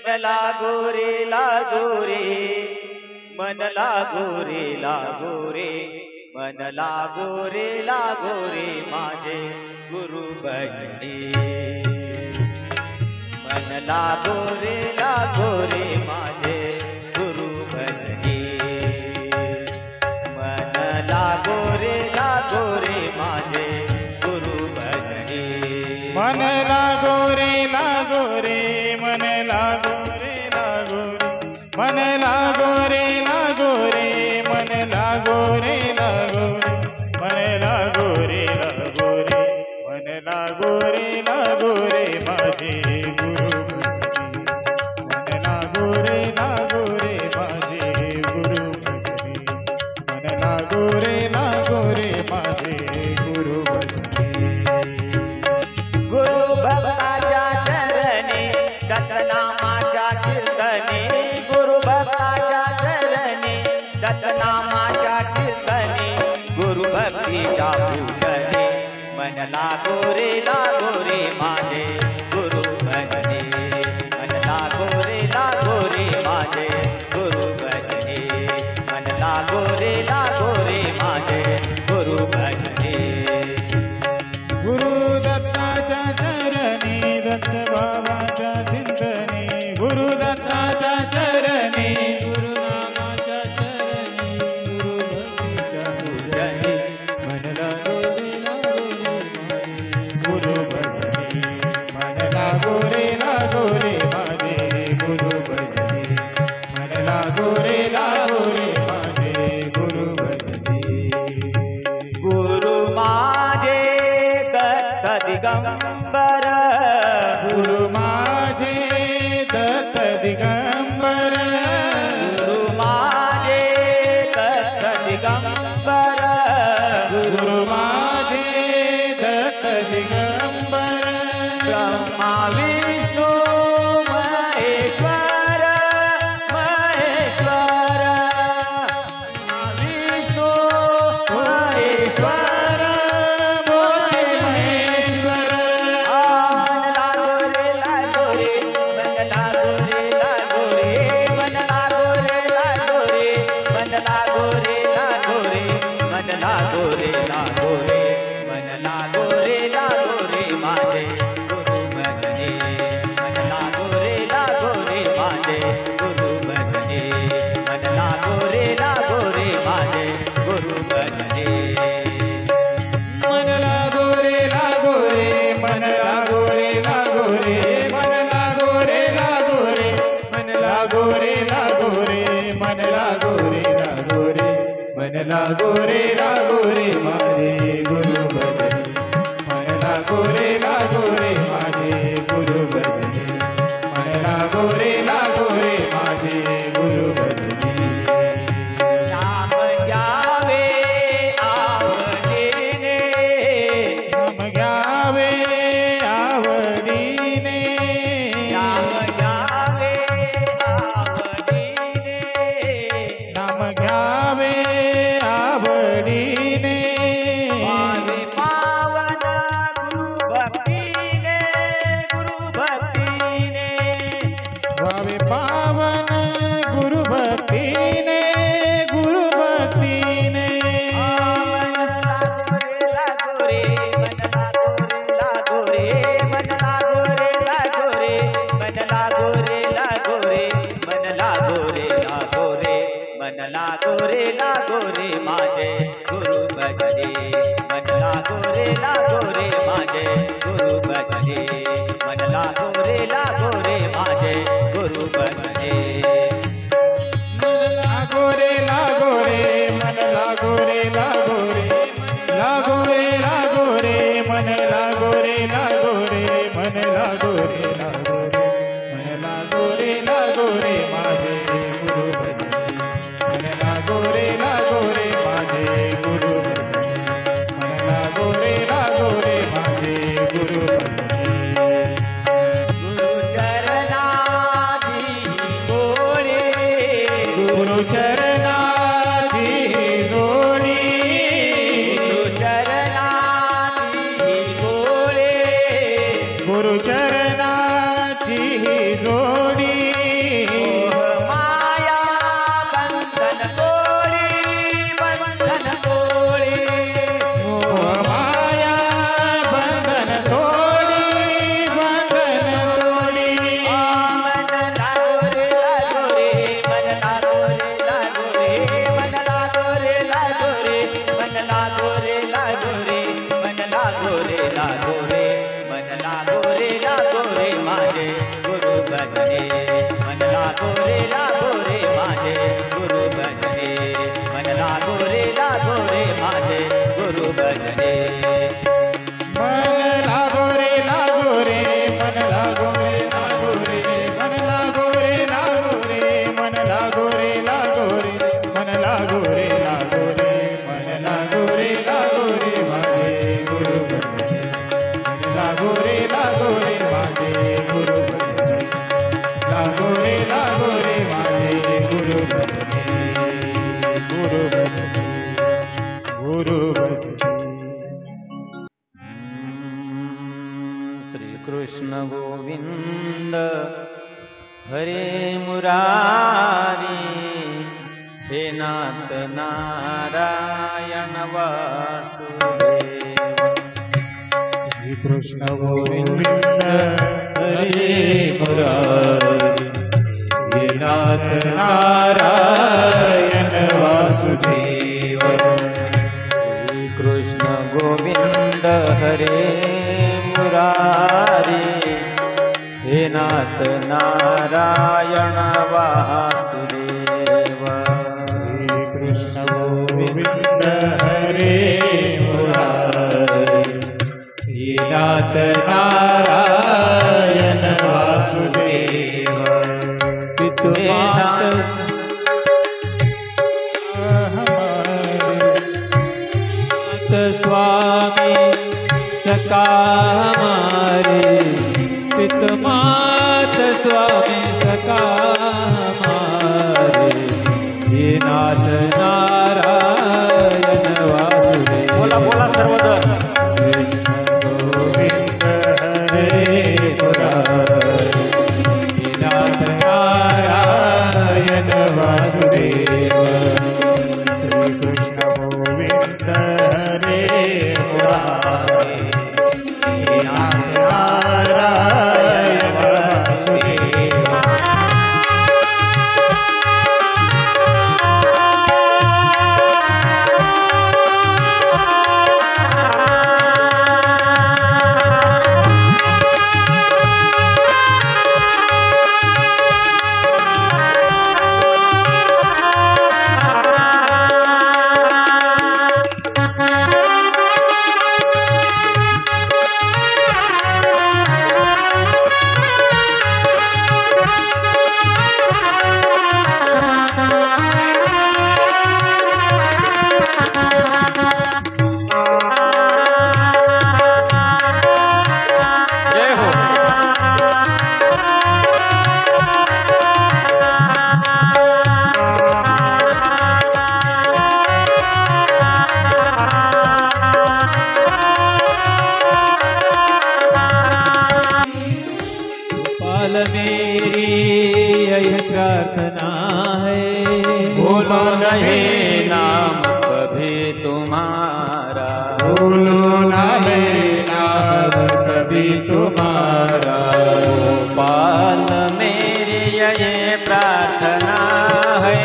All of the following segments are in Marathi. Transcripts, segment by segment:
मन लागो रे मन लागो रे मन लागो रे माझे गुरु भजनी मन लागो रे माझे गुरु भजनी मन लागो रे माझे गुरु भजनी मन लागो रे मन लागो रे मन लागो रे मन लागो रे मन लागो रे मन लागो रे माझे गुरु मन लागो रे माझे गुरु मन लागो रे माझे गुरु गुरु भक्ताच्या चरणी दत्तनामाच्या कीर्तने गुरु भक्ताच्या चरणी दत्तनामाच्या कीर्तने गुरु भक्तीच्या पूजने मन लागो रे माझे गुरु भजने मन लागो रे माझे गुरु भजने मन लागो रे माझे गुरु भजने गुरु दत्ताच्या चरणी दत्त बाबाच्या चिंतने गुरु दत्ताच्या चरणी गुरु नामाच्या चरणी गुरु भक्तीच्या पूजने मन लागो रे गुरु भजनी मन लागो रे माझे गुरु भजनी मन लागो रे माझे गुरु भजनी गुरु माझे दत्त दिगंबर गुरु माझे दत्त दिगंबर गुरु माझे दत्त दिगंबर गुरु माझे दत्त दिगंबर ब्रह्मा विष्णु महेश्वर विष्णु महेश्वर मन लागो रे मन लागो रे माझे गुरु भजने मन लागो रे माझे गुरु भजने मन लागो रे माझे गुरु भजने मन लागो रे मन लागो रे मन लागो रे मन लागो रे मन लागो रे मन लागो रे माझे गुरु भजनी मन लागो रे माझे गुरु भजनी मन लागो रे माझे गुरु भजनी नाम घ्यावे आवडीने नाम घ्यावे आवडीने नाम घ्यावे आवडीने नाम घ्यावे आवडीने पावे पावन गुरु भक्तीने वावे पावन गुरु भक्तीने मन लागो रे मन लागो रे मन लागो रे मन लागो रे मन लागो रे माझे गुरु भजने मन लागो रे माझे गुरु भजने मन लागो रे माझे गुरु भजने लागो रे मन लागो रे मन लागो रे मन लागो रे माझे गुरु भजनी मन लागो रे भजने मन लागो रे माझे गुरु भजने मन लागो रे माझे गुरु भजने मन लागो रे मन लागो रे मन लागो रे मन लागो रे मन लागो रे मन लागो रे माझे गुरु भजने मन लागो रे माझे गुरु भजने लागो रे माझे गुरु भजने गुरु भजने गुरु भजने। श्री कृष्ण गोविंद हरे मुरारी हे नाथ नारायण वासुदेव। श्री कृष्ण गोविंद हरे मुरारी हे नाथ नारायण वासुदेव। श्री कृष्ण गोविंद हरे मुरारी हे नाथ नारायण वासुदेव। श्री कृष्ण गोविंद हरे मुरारी हे नाथ नारायण वासुदेव। पितुमाता स्वामी सका हमारे पितमात स्वामी सका हमारे हे नाथ नारायण वासुदेव। बोला बोला सर्वजण। गोविंद हरे मुरारी हे नाथ नारायण वासुदेव। श्री कृष्ण गोविंद हरे मुरारी हे नाथ नारायण वासुदेव। मेरी यह प्रार्थना है, भूलो नहीं नाम कभी तुम्हारा, भूलो नहीं नाम कभी तुम्हारा। गोपाल मेरी यह प्रार्थना है,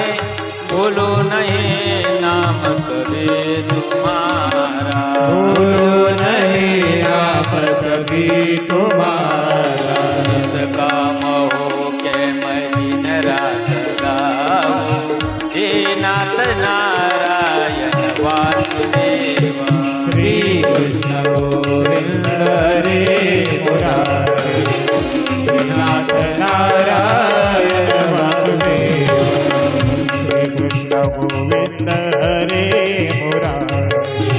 भूलो नहीं नाम कभी तुम्हारा, भूलो नहीं नाम कभी तुम्हारा। इसका महो के मैं दिन रात गाऊं, हे नाथ नारायण वासुदेव। श्री कृष्ण गोविंद हरे मुरारी, नाथ नारायण वासुदेव। श्री कृष्ण गोविंद हरे मुरारी,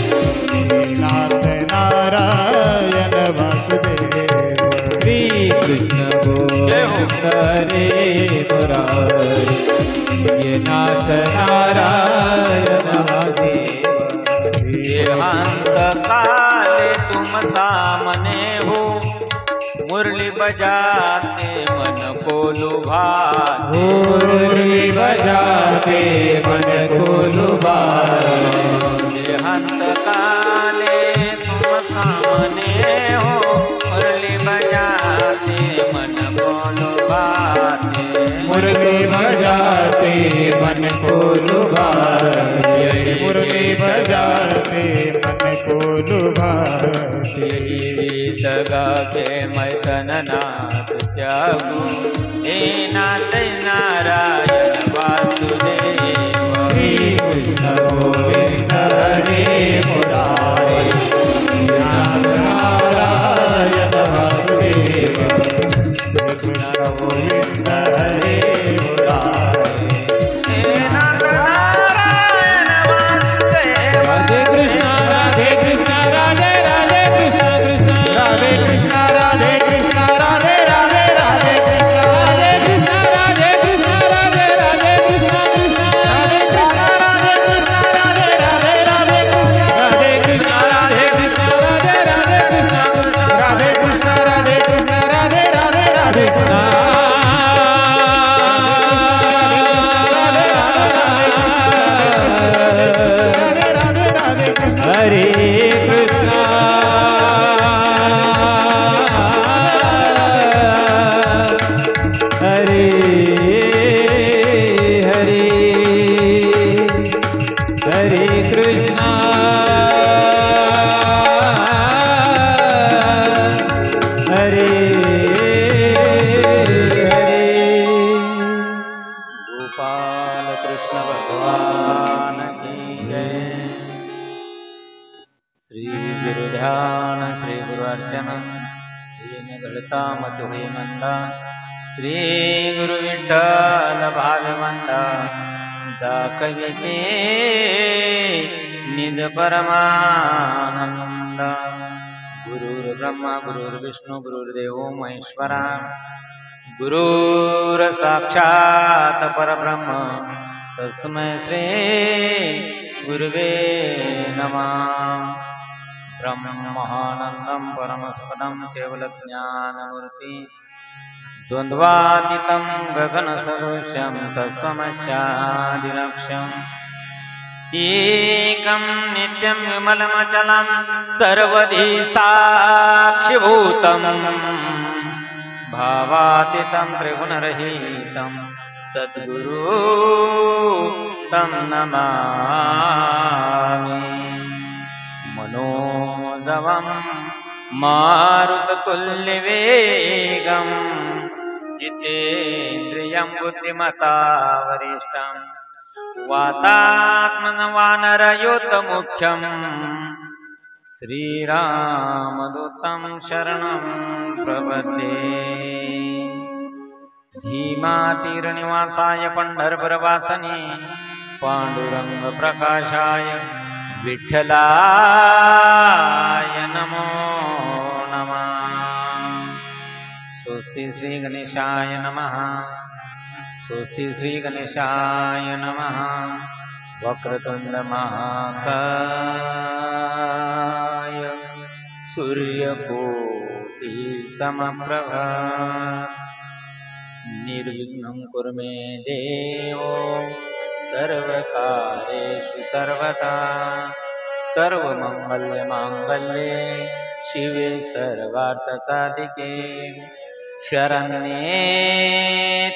नाथ नारायण वासुदेव। श्री कृष्ण गोविंद हरे मुरारी, ये नाथ नारायण वासुदेव। देहांत काले तुम सामने हो, मुरली बजाते मन को लुभाते, मुरली बजाते मन को लुभाते। देहांत काले तुम सामने हो, मुरली बजाते मन को लुभाते, मुरली बजाते मन को लुभाते, मुरली बजाते मन को लुभाते। गीत गा के मैं तननाथ रघु हे नाथ नारायण वासुदेव श्री कृष्ण गोविंद हरे मुरारे नारायण वासुदेव कृष्ण गोविंद हरे मुरारे हे नाथ नारायण वासुदेव राधे कृष्ण राधे कृष्ण राधे राधे कृष्ण कृष्ण राधे कृष्ण राधे कृष्ण राधे राधे राधे कृष्ण राधे कृष्ण राधे कृष्ण राधे राधे कृष्ण कृष्ण राधे कृष्ण राधे कृष्ण राधे राधे राधे कृष्ण राधे कृष्ण राधे राधे कृष्ण राधे कृष्ण राधे कृष्ण राधे राधे राधे कृष्ण हरे कृष्णा हरे हरे हरे कृष्णा हरे हरे गोपाल कृष्ण भगवान की जय। श्री गुरु ध्यान श्री गुरु अर्चन हे घडता मत होई मंदा श्री गुरु विठ्ठल भावे मंदा दाखविते निज परमानंद। गुरुर् ब्रह्मा गुरुर्विष्णू गुरुर्देव महेश्वरा गुरुर साक्षात परब्रह्म तस्मै श्री गुरुवे नमः। ब्रह्मानन्दं परमपदं केवलज्ञानमूर्ति द्वन्द्वातीतं गगनसदृशं तत्समस्यादिलक्ष्यम् एकं नित्यं विमलमचलं सर्वधी साक्षिभूतं भावातीतं त्रिगुणरहितं सद्गुरु तं नमामि। मनोजवं मारुततुल्यवेगं जितेन्द्रियं बुद्धिमता वरिष्ठं वातात्मनं वानरयूथमुख्यं श्रीरामदूतं शरणं प्रपद्ये। धीमातीर्निवासाय पंढरपुरवासने पाण्डुरङ्गप्रकाशाय विठ्ठलाय नमो नमः। स्वस्ति श्री गणेशाय नमः स्वस्ति श्री गणेशाय नमः। वक्रतुंड महाकाय सूर्यकोटि समप्रभ निर्विघ्नं कुरु मे देव सर्वकार्येषु सर्वदा। सर्वमंगल्ये शिवे सर्वार्थसाधिके शरण्ये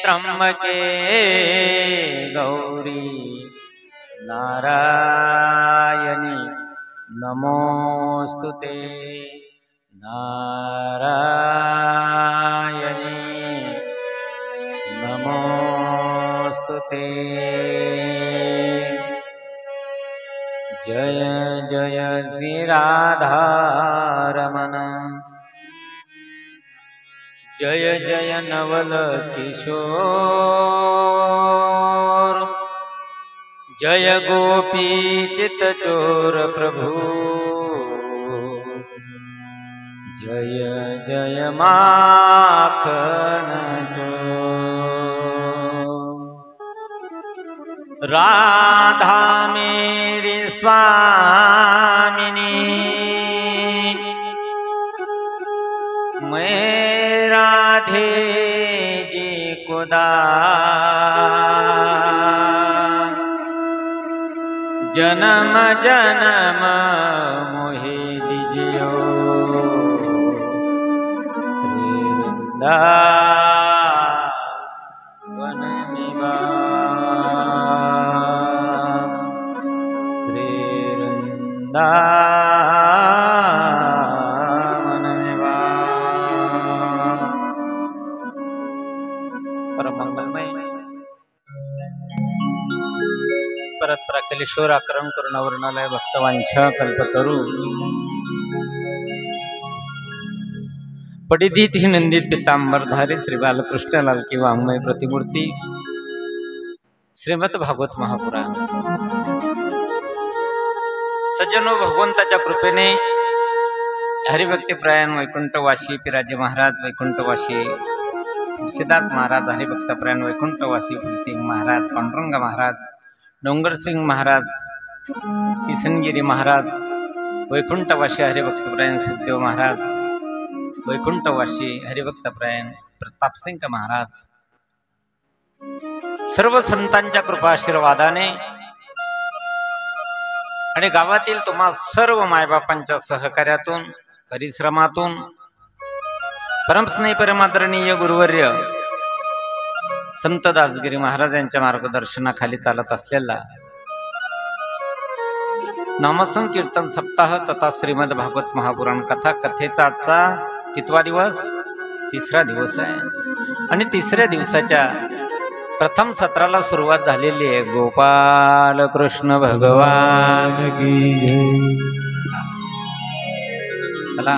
त्र्यंबके गौरी नारायणी नमोस्तुते। नारायणी नमोस्तुते। जय जय श्री राधारमण जय जय नवल किशोर जय गोपी चित्तचोर प्रभु जय जय माखन चोर। राधा मेरी स्वामिनी मैं राधे जी को दास जन्म जन्म मोहि दीजियो श्री वृंदावन निवास श्री वृंदावन निवास। परमंगलमय परत प्राकलेश्वर आकरण करुणा वर्णालय भक्तवांछा कल्पतरू पडिदीत ही नंदित पितांबरधारी श्री बालकृष्णलाल की वाङ्मय प्रतिमूर्ती श्रीमद भागवत महापुराण। सज्जनो, भगवंताच्या कृपेने हरिभक्तिपरायण वैकुंठवासी पिराजी महाराज वैकुंठवासी तुलसीदास महाराज, हरिभक्तपरायण वैकुंठवासी फुलसिंग महाराज, पांडुरंग महाराज, डोंगरसिंग महाराज, किसनगिरी महाराज, वैकुंठवासी हरिभक्तपरायण सुखदेव महाराज, वैकुंठवासी हरिभक्तपरायण प्रतापसिंग महाराज, सर्व संतांच्या कृपा आशीर्वादाने आणि गावातील तुम्हा सर्व मायबापांच्या सहकार्यातून परिश्रमातून परमस्नेही परमादरणीय गुरुवर्य संत दासगिरी महाराज यांच्या मार्गदर्शनाखाली चालत असलेला नामसंकीर्तन सप्ताह तथा श्रीमद भागवत महापुराण कथा कथेचा आजचा कितवा दिवस? तिसरा दिवस आहे आणि तिसऱ्या दिवसाच्या प्रथम सत्राला सुरुवात झालेली आहे। गोपाल कृष्ण भगवान की जय। चला,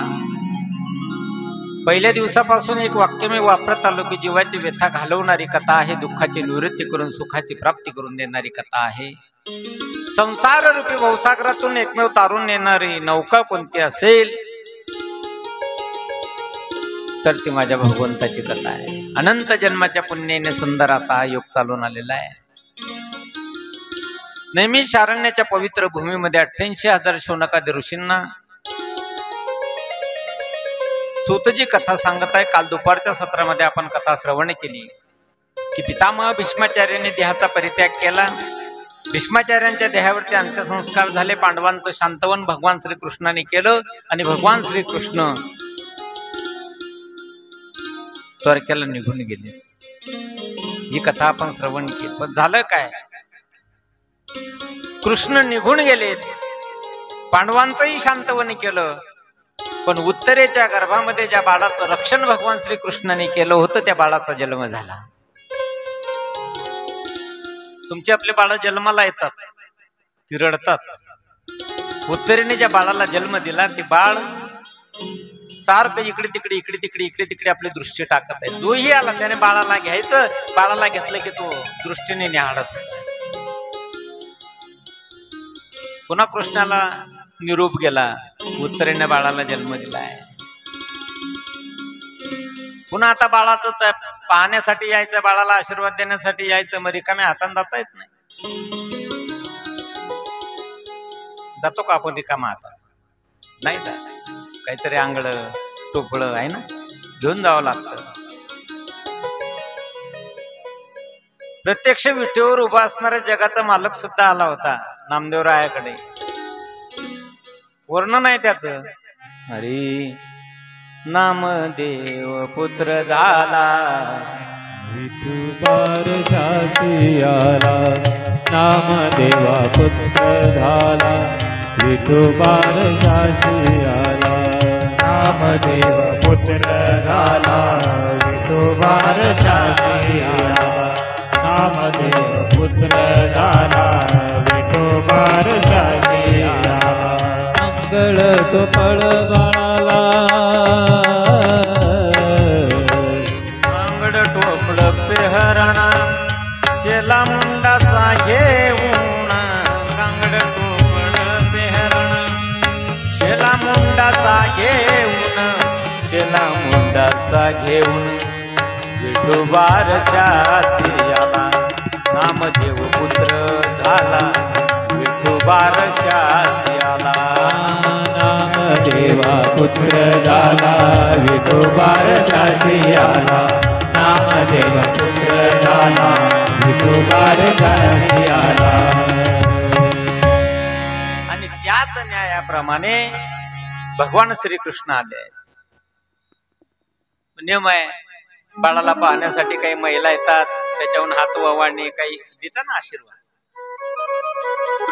पहिल्या दिवसापासून एक वाक्य मी वापरत आलो की जीवाची व्यथा घालवणारी कथा आहे, दुःखाची निवृत्ती करून सुखाची प्राप्ती करून देणारी कथा आहे। संसार रूपी भवसागरातून एकमेव तारून नेणारी नौका कोणती असेल तर ती माझ्या भगवंताची कथा आहे। अनंत जन्माच्या पुण्याने सुंदर असा हा योग चालून आलेला आहे। नेहमी शारण्याच्या पवित्र भूमीमध्ये 88,000 शौनकादी ऋषींना सूतजी कथा सांगत आहे। काल दुपारच्या सत्रामध्ये आपण कथा श्रवण केली की पितामह भीष्माचार्यांनी देहाचा परित्याग केला, भीष्माचार्यांच्या देहावरती अंत्यसंस्कार झाले, पांडवांचं शांतवन भगवान श्रीकृष्णाने केलं आणि भगवान श्रीकृष्ण द्वारकेला निघून गेले। ही कथा आपण श्रवण केली, पण झालं काय? कृष्ण निघून गेलेत, पांडवांचंही शांतवन केलं, पण उत्तरेच्या गर्भामध्ये ज्या बाळाचं रक्षण भगवान श्रीकृष्णाने केलं होतं त्या बाळाचा जन्म झाला। तुमचे आपले बाळ जन्माला येतात, ती रडतात। उत्तरेने ज्या बाळाला जन्म दिला ते बाळ सारखं इकडे तिकडे इकडे तिकडे इकडे तिकडे आपली दृष्टी टाकत आहे। जोही आला त्याने बाळाला घ्यायचं, बाळाला घेतलं की तो दृष्टीने निहाळत होता। पुन्हा कृष्णाला निरोप गेला, उत्तरेने बाळाला जन्म दिलाय। पुन्हा आता बाळाचं पाहण्यासाठी यायचं, बाळाला आशीर्वाद देण्यासाठी यायचं, मग रिकाम्या हाताने जाता येत नाही। जातो का आपण रिकामा हातात? नाही जात, काहीतरी आंगळं टोपळं आहे ना, घेऊन जावं लागतं। प्रत्यक्ष विठेवर उभा असणाऱ्या जगाचा मालक सुद्धा आला होता नामदेवरायाकडे। वर्णन आहे त्याचं, हरी नामदेव पुत्र झाला, विठुबार शासी आला, नामदेवा पुत्र झाला, विठुबार शासी आला, नामदेव पुत्र झाला, विठुबार शासी आला, नामदेव पुत्र झाला, विठुबार शासी आला। मंगळ तो फळ बाळाला, मंगळ टोपळ पेहरण, शेला मुंडाचा घेऊन, कांगड टोपळ पेहरण, शेला मुंडाचा घेऊन, शेला मुंडाचा घेऊन, विठुबार शासी आला, नामदेव पुत्र झाला, विठुबार शासी आला, नामदेवा पुत्र झाला, विठुबार शासी आला, नामदेव पुत्र झाला, विठुबार शासी आला। आणि त्याच न्यायाप्रमाणे भगवान श्रीकृष्ण आले। नियम आहे, बाळाला पाहण्यासाठी काही महिला येतात, त्याच्याहून हात ववाळणे, काही देतात ना आशीर्वाद।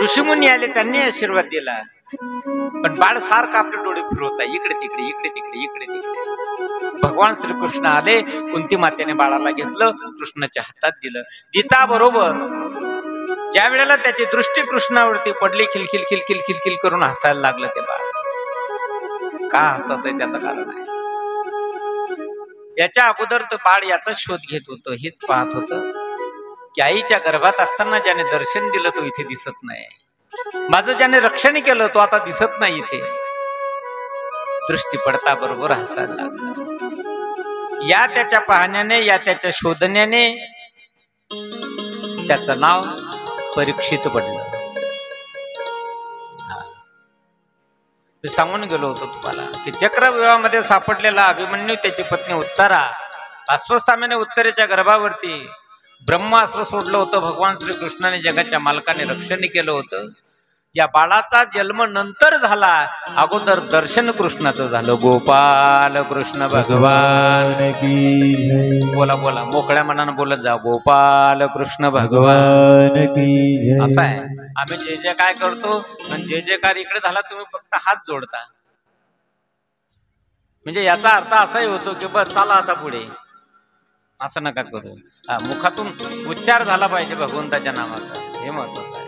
ऋषीमुनी आले, त्यांनी आशीर्वाद दिला। पण बाळ सारखं आपले डोळे फिरवत आहे इकडे तिकडे इकडे तिकडे इकडे तिकडे. भगवान श्रीकृष्ण आले, कुंती मातेने बाळाला घेतलं, कृष्णाच्या हातात दिलं. गीता बरोबर ज्या वेळेला त्याची दृष्टी कृष्णावरती पडली, खिलखिल खिलखिल खिलखिल करून हसायला लागलं ते बाळ. का हसत आहे त्याचं कारण आहे. याच्या अगोदर तर बाळ याचाच शोध घेत होतं, हेच पाहत होतं की आईच्या गर्भात असताना ज्याने दर्शन दिलं तो इथे दिसत नाही, माझं ज्याने रक्षण केलं तो आता दिसत नाही इथे. दृष्टी पडता बरोबर हसायला लागलं. या त्याच्या पाहण्याने, या त्याच्या शोधण्याने त्याचं नाव परीक्षित पडलं. मी सांगून गेलो होतो तुम्हाला की चक्रव्यूहामध्ये सापडलेला अभिमन्यू, त्याची पत्नी उत्तरा, अश्वत्थाम्याने उत्तरेच्या गर्भावरती ब्रह्मास्त्र सोडलं होतं. भगवान श्रीकृष्णाने, जगाच्या मालकाने रक्षण केलं होतं. या बाळाचा जन्म नंतर झाला, अगोदर दर्शन कृष्णाचं झालं. गोपाल कृष्ण भगवान की. बोला बोला, मोकळ्या मनानं बोलत जा. गोपाल कृष्ण भगवान की. असं आहे. आम्ही जे जे काय करतो आणि जे जे कार्य इकडे झाला, तुम्ही फक्त हात जोडता. म्हणजे याचा अर्थ असाही होतो की बस चला आता पुढे, असं नका करू. मुखातून उच्चार झाला पाहिजे भगवंताच्या नावाचा, हे महत्वाचं आहे.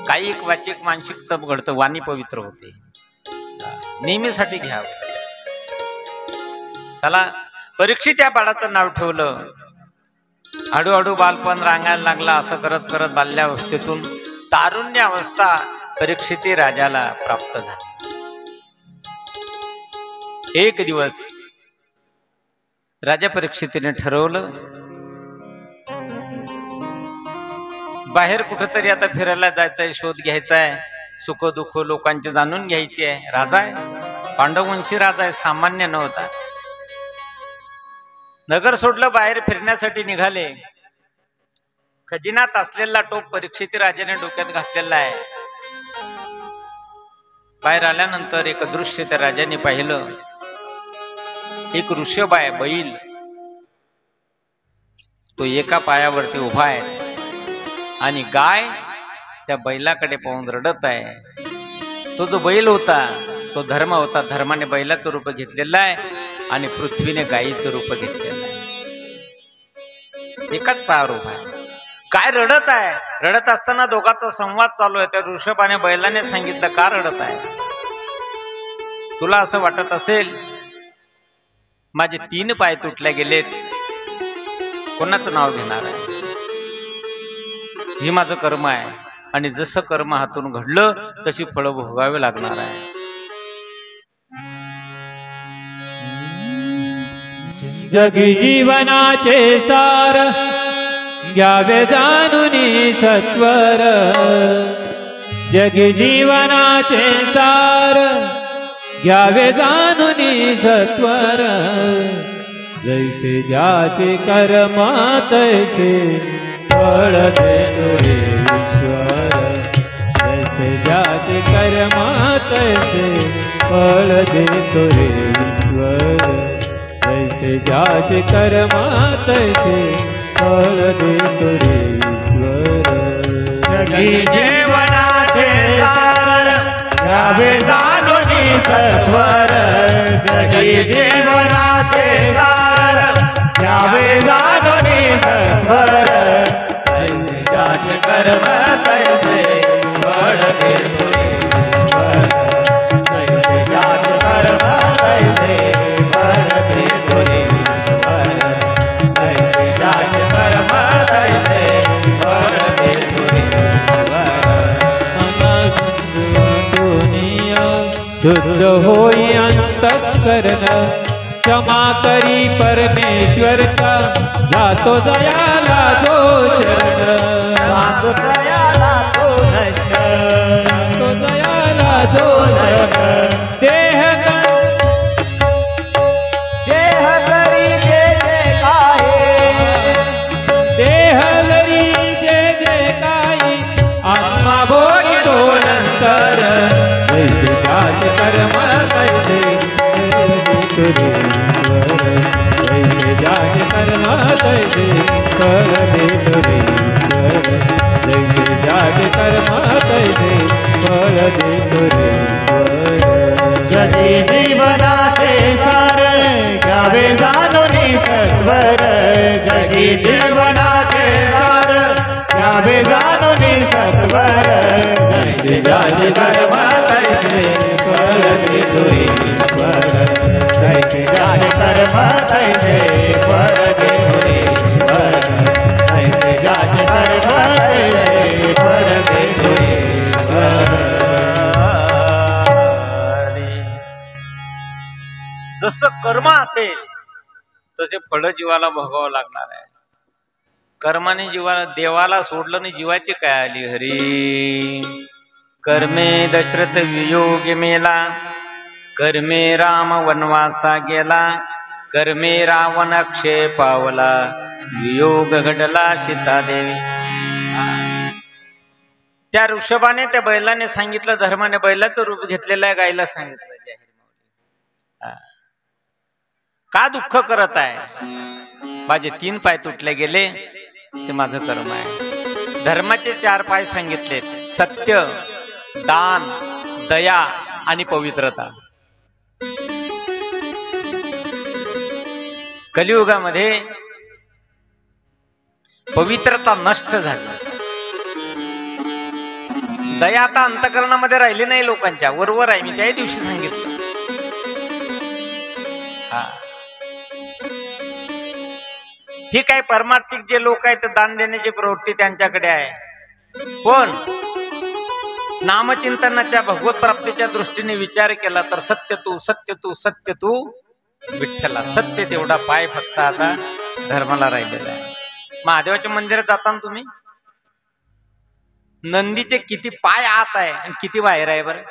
काही एक वाचिक मानसिक तप घडतं, वाणी पवित्र होते. नेहमीसाठी घ्यावं. चला, परीक्षित या बाळाचं नाव ठेवलं. हळूहळू बालपण रांगायला लागला. असं करत करत बाल्यावस्थेतून तारुण्य अवस्था परीक्षिती राजाला प्राप्त झाली. एक दिवस राजा परीक्षितीने ठरवलं, बाहेर कुठेतरी आता फिरायला जायचंय, शोध घ्यायचाय, सुख दुःख लोकांचे जाणून घ्यायची आहे. राजा आहे, पांडववंशी राजा आहे, सामान्य नव्हता. नगर सोडलं, बाहेर फिरण्यासाठी निघाले. खजिन्यात असलेला टोप परीक्षिती राजाने डोक्यात घातलेला आहे. बाहेर आल्यानंतर एक दृश्य त्या राजाने पाहिलं. एक ऋषभ आहे, बैल. तो एका पायावरती उभा आहे आणि गाय त्या बैलाकडे पाहून रडत आहे. तो जो बैल होता तो धर्म होता. धर्माने बैलाचं रूप घेतलेलं आहे आणि पृथ्वीने गायीचं रूप घेतलेलं आहे. एकाच पायावर उभा आहे. गाय रडत आहे. रडत असताना दोघांचा संवाद चालू आहे. त्या ऋषभाने बैलाने सांगितलं, का रडत आहे? तुला असं वाटत असेल माझे 3 पाय तुटले गेलेत, कोणाचं नाव घेणार आहे? हे माझं कर्म आहे आणि जसं कर्म हातून घडलं तशी फळं भोगावे लागणार आहे. जगी जीवनाचे सार घ्यावे जाणूनी सत्वर. जगी जीवनाचे सार घ्यावे जाणूनी सत्वर. जैसे ज्याचे कर्म तैसे फळ देतो रे ईश्वर. जैसे ज्याचे कर्म तैसे फळ देतो रे ईश्वर. जैसे ज्याचे कर्म तैसे फळ देतो रे ईश्वर. जगी जीवनाचे सार घ्यावे जाणूनी सत्वर. जगी जीवनाचे सार घ्यावे जाणूनी सत्वर. जैसे ज्याचे कर्म तैसे फळ देतो रे ईश्वर. जैसे ज्याचे कर्म तैसे फळ देतो रे ईश्वर. जैसे ज्याचे कर्म तैसे फळ देतो रे ईश्वर. शुद्ध होई अंतःकरण. क्षमा करी परमेश्वर का जातो दयाला जो चरण. जातो दयाला तो नष्ट. जातो दयाला जो चरण. देह देह करी जे जे काहे. देह लरी जे जे काही आत्मा भोगी तो नंतर. जैसे ज्याचे कर्म तैसे जैसे ज्याचे कर्म तैसे फळ देतो रे ईश्वर. जैसे ज्याचे कर्म तैसे फळ देतो रे जगी जीवनाचे सार घ्यावे जाणून सत्वर जगी जीवनाचे सार घ्यावे जाणून सत्वर जैसे ज्याचे कर्म तैसे फळ देतो ईश्वर जैसे ज्याचे कर्म तैसे फळ देतो ईश्वर जैसे ज्याचे कर्म तैसे फळ देतो ईश्वर जसं कर्म असेल तसे फळ जीवाला भोगावं लागणार आहे. कर्माने जीवाला देवाला सोडलं आणि जीवाची काय आली. हरी कर्मे दशरथ वियोग मेला कर्मे राम वनवासा गेला कर्मे रावण अक्षय पावला वियोग घडला सीता देवी. त्या ऋषभाने त्या बैलाने सांगितलं धर्माने बैलाचं रूप घेतलेलं आहे गायला सांगितलं जाहीर का दुःख करत आहे. माझे 3 पाय तुटले गेले ते माझं कर्म आहे. धर्माचे 4 पाय सांगितले सत्य दान दया आणि पवित्रता. कलियुगामध्ये पवित्रता नष्ट झाली. दया आता अंतकरणामध्ये राहिली नाही लोकांच्या वरवर आहे. मी त्याही दिवशी सांगितलं. ठीक आहे परमार्थिक जे लोक आहेत दान देण्याची प्रवृत्ती त्यांच्याकडे आहे. पण नामचिंतनाच्या भगवत प्राप्तीच्या दृष्टीने विचार केला तर सत्य तू सत्य तू सत्य तू विठ्ठला. सत्य तेवढा पाय फक्त आता धर्माला राहिलेला आहे. महादेवाच्या मंदिरात जाता तुम्ही नंदीचे किती पाय आत आहे आणि किती बाहेर आहे बरं.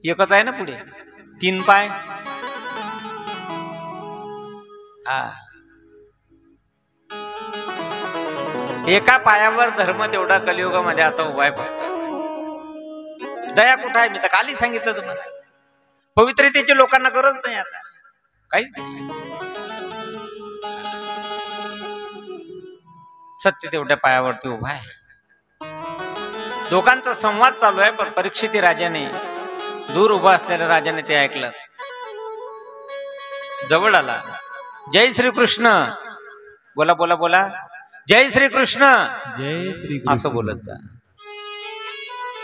एकच आहे ना पुढे 3 पाय. एका पायावर धर्म तेवढा कलियुगामध्ये आता उभा आहे. फक्त दया कुठं आहे. मी तर काली सांगितलं तुम्हाला. पवित्रतेची लोकांना गरज नाही आता काहीच नाही. सत्य तेवढ्या पायावरती उभा आहे. दोघांचा संवाद चालू आहे. पण परीक्षित राजाने दूर उभा असलेल्या राजाने ते ऐकलं. जवळ आला. जय श्री कृष्ण बोला बोला बोला जय श्री कृष्ण जय श्री असं बोलत जा.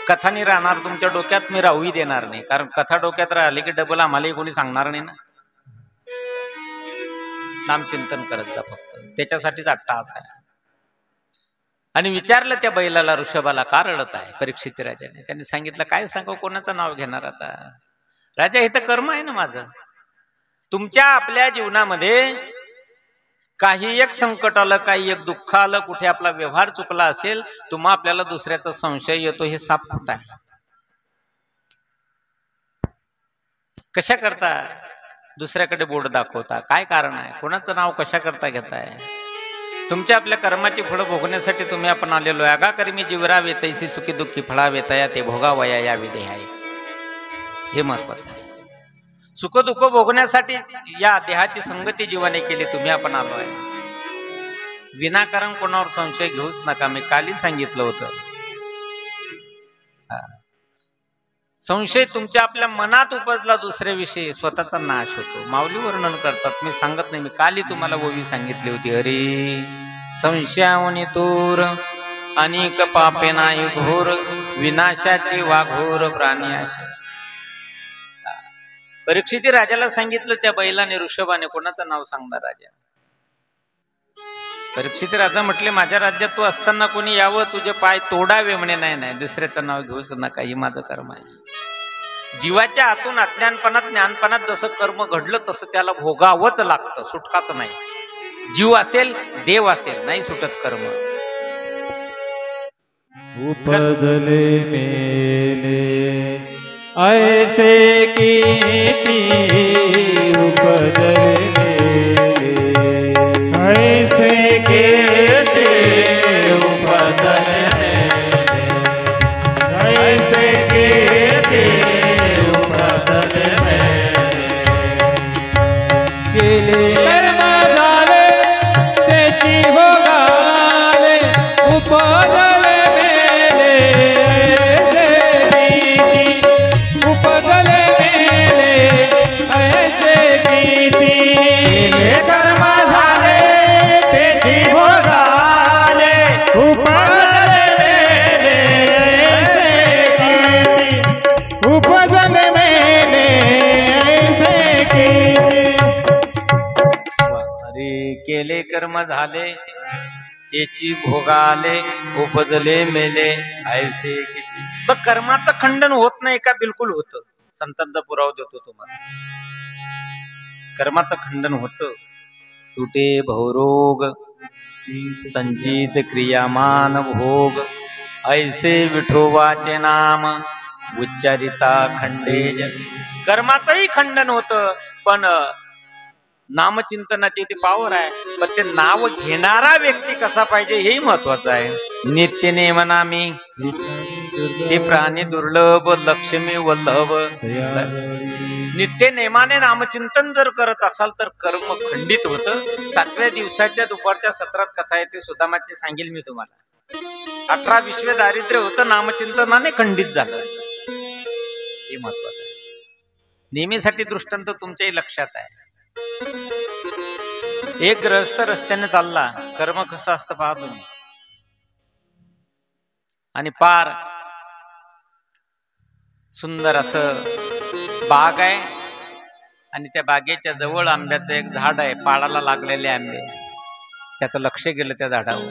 कथा नाही राहणार तुमच्या डोक्यात. मी राहूही देणार नाही. कारण कथा डोक्यात राहिली की डबल आम्हालाही कोणी सांगणार नाही ना. नामचिंतन करत जा फक्त. त्याच्यासाठीच अट्टहास आहे. आणि विचारलं त्या बैलाला ऋषभाला का रडत आहे. परीक्षित राजाने त्यांनी सांगितलं काय सांगू कोणाचं नाव घेणार आता. राजा हे तर कर्म आहे ना माझं. तुमच्या आपल्या जीवनामध्ये काही एक संकट आलं काही एक दुःख आलं कुठे आपला व्यवहार चुकला असेल तुम्हा आपल्याला दुसऱ्याचा संशय येतो. हे साफ खोट आहे. कशा करता दुसऱ्याकडे बोट दाखवता. काय कारण आहे. कोणाचं नाव कशा करता घेताय. तुमच्या आपल्या कर्माची फळं भोगण्यासाठी तुम्ही आपण आलेलो आहे. अगा कर्मी जीवरावे तैसी सुखी दुःखी फळावेतया ते भोगावया या विधे आहे. हे महत्वाचं आहे. सुख दुःख भोगण्यासाठी या देहाची संगती जीवाने केली. तुम्ही आपण आलो आहे. विनाकारण कोणावर संशय घेऊच नका. मी काली सांगितलं होतं. संशय तुमच्या आपल्या मनात उपजला दुसऱ्याविषयी स्वतःचा नाश होतो. माऊली वर्णन करतात. मी सांगत नाही. मी काली तुम्हाला ओवी सांगितली होती. हरी संशयावनी तूर अनेक पापे नाही घोर विनाशाची वाघोर प्राणी असे. परीक्षित राजाला सांगितलं त्या बैलाने ऋषभाने. कोणाचं नाव सांगणार राजा. परीक्षित राजा म्हटले माझ्या राज्यात तू असताना कोणी यावं तुझे पाय तोडावे म्हणे. नाही नाही दुसऱ्याचं नाव घेऊच नका. ही माझं कर्म आहे. जीवाच्या आतून अज्ञानपणात ज्ञानपणात जसं कर्म घडलं तसं त्याला भोगावंच लागतं. सुटकाच नाही. जीव असेल देव असेल नाही सुटत कर्म. उपजले मेले ऐसे कीर्ती उपजले मेले ऐसे कीर्ती उपजले मेले ऐसे कीर्ती उपजले मेले केले कर्म झाले त्याची भोगावे केले कर्म झाले त्याची भोगाले उपजले मेले ऐसे किती. मग कर्माचं खंडन होत नाही का? बिलकुल होतं. संतांचा पुरावा देतो तुम्हाला. कर्माचं खंडन होतं. तुटे भवरोग संचित क्रियामान भोग ऐसे विठोबाचे नाम उच्चारिता खंडे जन. कर्माचंही खंडन होतं पण नामचिंतनाची ती पावर आहे. पण ते नाव घेणारा व्यक्ती कसा पाहिजे हेही महत्वाचं आहे. नित्य नेमनामी ते प्राणी दुर्लभ लक्ष्मी वल्लभ. नित्य नेमाने नामचिंतन जर करत असाल तर कर्म खंडित होतं. 7व्या दिवसाच्या दुपारच्या सत्रात कथा आहे, ते सुदामाची सांगेल मी तुम्हाला. 18 विश्व दारिद्र्य होतं, नामचिंतनाने खंडित झालं. हे महत्वाचं आहे. नेहमीसाठी दृष्टांत तुमच्याही लक्षात आहे. एक ग्रहस्थ रस्त्याने चालला, कर्म कसं असतं पहा तुम्ही. आणि पार सुंदर असं बाग आहे आणि त्या बागेच्या जवळ आंब्याचं एक झाड आहे, पाडाला लागलेले आंबे. त्याचं लक्ष गेलं त्या झाडावर.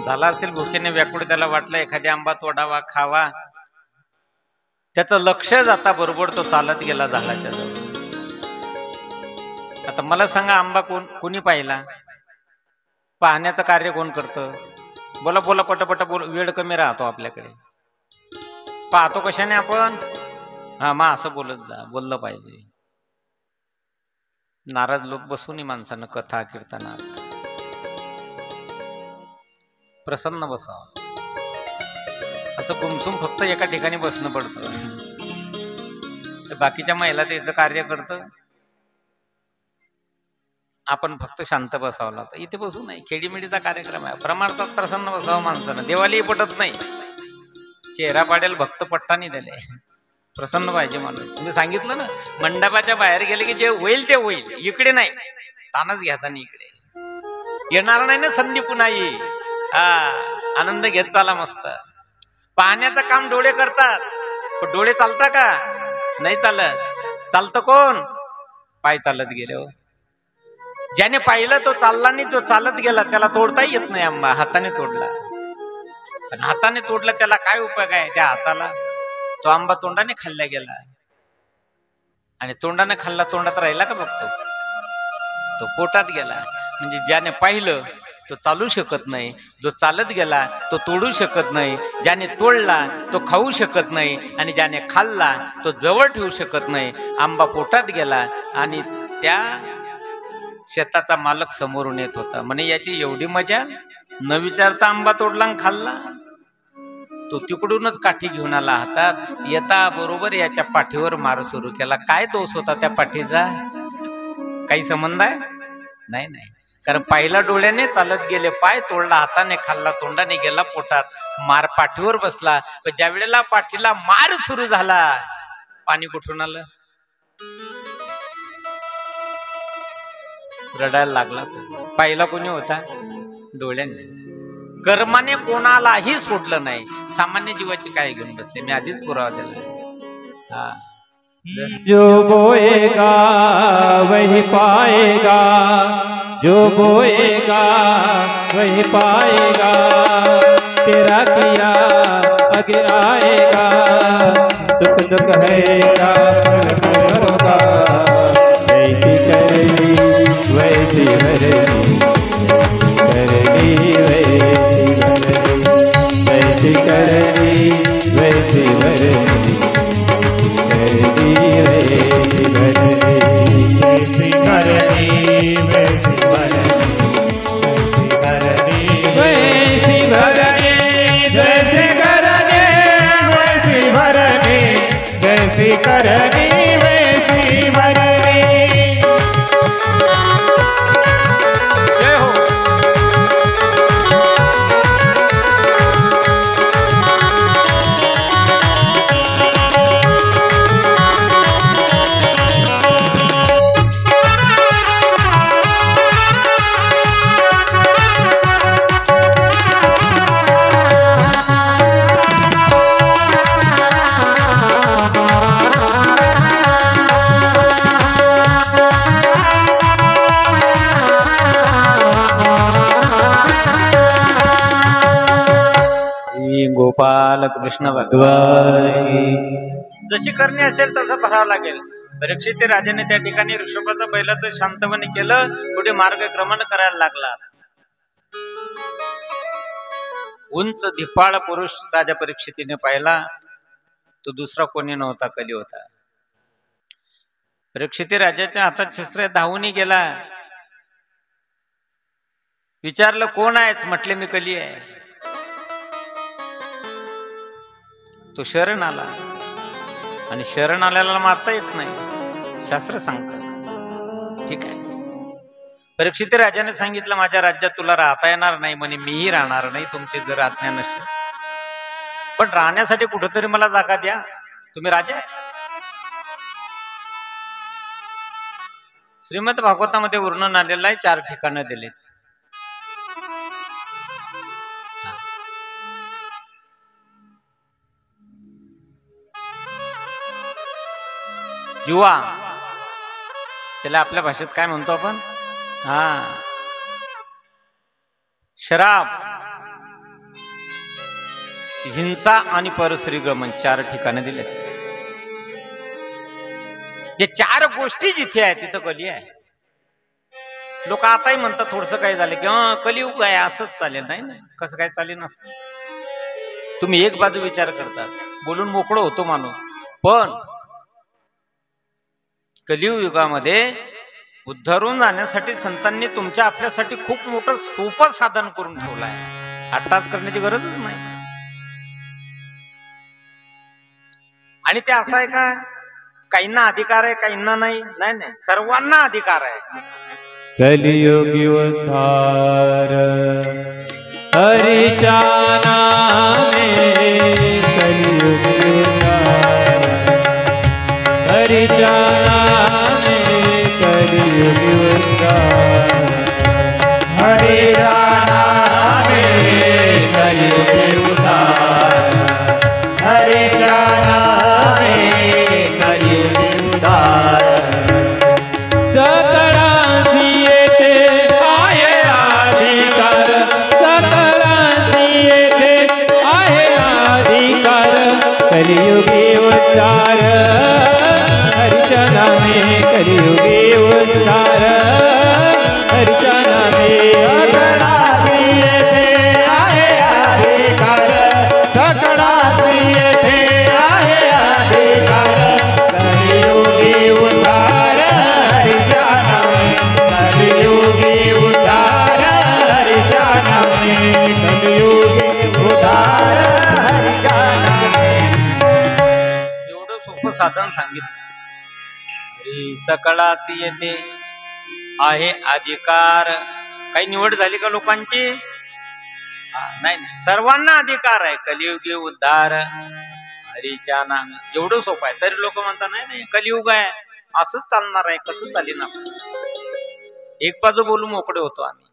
झाला असेल भुकेने व्याकुळ, त्याला वाटलं एखादी आंबा तोडावा खावा. त्याचं लक्ष जाता बरोबर तो चालत गेला झाडाच्या जवळ. आता मला सांगा, आंबा कोणी पाहिला? पाहण्याचं कार्य कोण करतं? बोला बोला पटपट बोल, वेळ कमी राहतो आपल्याकडे. पाहतो कशाने आपण? हा मग असं बोललं पाहिजे. नाराज लोक बसून माणसानं कथा कीर्तना प्रसन्न बसावं. असं कुमसुम फक्त एका ठिकाणी बसणं पडतं. बाकीच्या महिला त्याचं कार्य करतं, आपण फक्त शांत बसावं लागतं. इथे बसू नाही, खेडीमेडीचा कार्यक्रम आहे. प्रमाणात प्रसन्न बसावं माणसानं. देवालाही पटत नाही. चेहरा पाडेल भक्त पट्टानी दिले. प्रसन्न पाहिजे माणूस. मी सांगितलं ना, मंडपाच्या बाहेर गेले की जे होईल ते होईल. इकडे नाही, तानच घ्यायचा नाही. इकडे येणार नाही ना संधी पुन्हा येईल. आनंद घेत चाला मस्त. पाहण्याचं काम डोळे करतात, पण डोळे चालता का? नाही चालत. चालतं कोण? पाय चालत गेले हो. ज्याने पाहिलं तो चालला नाही, तो चालत गेला. त्याला तोडता येत नाही आंबा. हाताने तोडला. पण हाताने तोडला त्याला काय उपयोग आहे? त्या हाताला तो आंबा तोंडाने खाल्ला गेला. आणि तोंडाने खाल्ला, तोंडात राहिला का बघतो? तो पोटात गेला. म्हणजे ज्याने पाहिलं तो चालू शकत नाही, जो चालत गेला तो तोडू शकत नाही, ज्याने तोडला तो खाऊ शकत नाही, आणि ज्याने खाल्ला तो जवळ ठेवू शकत नाही. आंबा पोटात गेला आणि त्या शेताचा मालक समोरून येत होता. म्हणे याची एवढी मजा, न विचारता आंबा तोडला आणि खाल्ला. तो तिकडूनच काठी घेऊन आला हातात. येता बरोबर याच्या पाठीवर मार सुरू केला. काय दोष होता त्या पाठीचा? काही संबंध आहे? नाही नाही. कारण पाहिला डोळ्याने, चालत गेले, पाय तोडला, हाताने खाल्ला, तोंडाने गेला पोटात, मार पाठीवर बसला. पण ज्या वेळेला पाठीला मार सुरू झाला, पाणी कुठून आलं? रडायला लागला तो. पाहिला कोणी होता? डोळ्याने. कर्माने कोणालाही सोडलं नाही. सामान्य जीवाची काय घेऊन बसले? मी आधीच पुरावा दिला. जो बोएगा वही पाएगा, जो बोएगा वही पाएगा, तेरा किया आगे आएगा, सुख दुख है का फल होगा, ऐसी करनी वैसी भरनी, करनी वैसी करनी, वैसी भरनी, करनी वैसी भरनी, वैसी करनी वैसी भरनी, वैसी भरनी, जैसे करनी वैसी भरनी, जैसी करनी वैसी भरनी, गोपाल कृष्ण भगवान. जशी करणी असेल तसं भरावं लागेल. परीक्षित राजाने त्या ठिकाणी ऋषभाचं बैलाचं शांतपणे केलं. पुढे मार्गक्रमण करायला लागला. उंच धिप्पाळ पुरुष राजा परीक्षितीने पाहिला. तो दुसरा कोणी नव्हता, कली होता. परीक्षिती राजाच्या हातात शस्त्र धावून गेला. विचारलं कोण आहेच? म्हटले मी कली आहे. तो शरण आला आणि शरण आल्याला मारता येत नाही, शास्त्र सांगतात. ठीक आहे. परीक्षित राजाने सांगितलं माझ्या राज्यात तुला राहता येणार नाही म्हणे. मीही राहणार नाही तुमची जर आज्ञा नसेल. पण राहण्यासाठी कुठेतरी मला जागा द्या, तुम्ही राजा आहे. श्रीमद भागवतामध्ये वर्णन आलेलं आहे. 4 ठिकाणं दिले. जुवा, त्याला आपल्या भाषेत काय म्हणतो आपण? शराब, हिंसा आणि परश्रीगमन 4 ठिकाणे दिलेत. जे 4 गोष्टी जिथे आहेत तिथं कली आहे. लोक आताही म्हणतात थोडस काय झालं की कलियुग आहे असंच चालेल. नाही नाही, कसं काय चालेल असं? तुम्ही एक बाजू विचार करतात, बोलून मोकळं होतो माणूस. पण कलियुग युगामध्ये उद्धारून जाण्यासाठी संतांनी तुमच्या आपल्यासाठी खूप मोठं सोपं साधन करून ठेवलं आहे. अट्टास करण्याची गरजच नाही. आणि ते असं आहे का काहींना अधिकार आहे काहींना नाही? नाही नाही, सर्वांना अधिकार आहे. कलियुगी उद्धार हरिच्या नामे, कलियुगी उद्धार हरिच्या नामे, कलियुगी उद्धार हरिच्या नामे, कलियुगी उद्धार हरिच्या नामे, कलियुगी उद्धार. सकळांची येथे आहे अधिकार, सकळांची येथे आहे अधिकार, कलियुगी उद्धार हरिच्या नामे, कलियुगी उद्धार हरिच्या नामे. सकळासी येथे आहे अधिकार, सकळासी येथे आहे अधिकार, कलियुगी उद्धार हरिच्या नामे, कलियुगी उद्धार हरिच्या नामे, कलियुगी उद्धार हरिच्या नामे. एवढं सोपं साधन सांगितलं. सकळासी येते आहे अधिकार. काही निवड झाली का लोकांची? नाही, सर्वांना अधिकार आहे. कलियुगी उद्धार हरीच्या नामे. एवढं सोपं आहे. तरी लोक म्हणतात नाही नाही कलियुग आहे असंच चालणार आहे. कसं चालेल? एक बाजू बोलू मोकळे होतो आम्ही.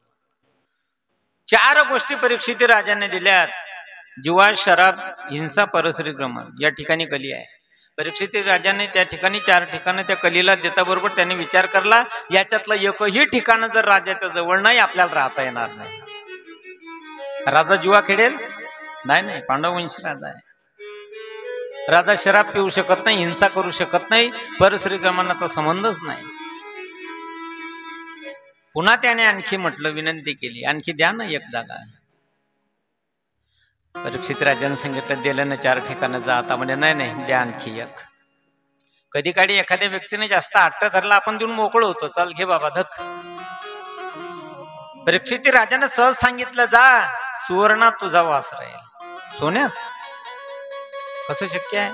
4 गोष्टी परीक्षित राजाने दिल्यात. जुवा, शराब, हिंसा, परश्रीगमन. या ठिकाणी कली आहे. परीक्षित राजाने त्या ठिकाणी 4 ठिकाणं त्या कलीला देता बरोबर त्याने विचार करला, याच्यातलं एकही ठिकाण जर राजाच्या जवळ नाही आपल्याला राहता येणार नाही. राजा जुवा खेळेल? नाही नाही, पांडववंशी राजा आहे. राजा शराब पिऊ शकत नाही, हिंसा करू शकत नाही, परश्रीगमनाचा संबंधच नाही. पुन्हा त्याने आणखी म्हटलं, विनंती केली, आणखी द्या ना एक जागा. परीक्षित राजाने सांगितलं दिलं ना 4 ठिकाणं जा. आता म्हणजे नाही नाही द्या आणखी एक. कधी काळी एखाद्या व्यक्तीने जास्त हट्ट धरला आपण देऊन मोकळं होतो. चल घे बाबा धक. परीक्षित राजाने सहज सांगितलं जा, सुवर्णात तुझा वास राहील. सोन्यात कसं शक्य आहे?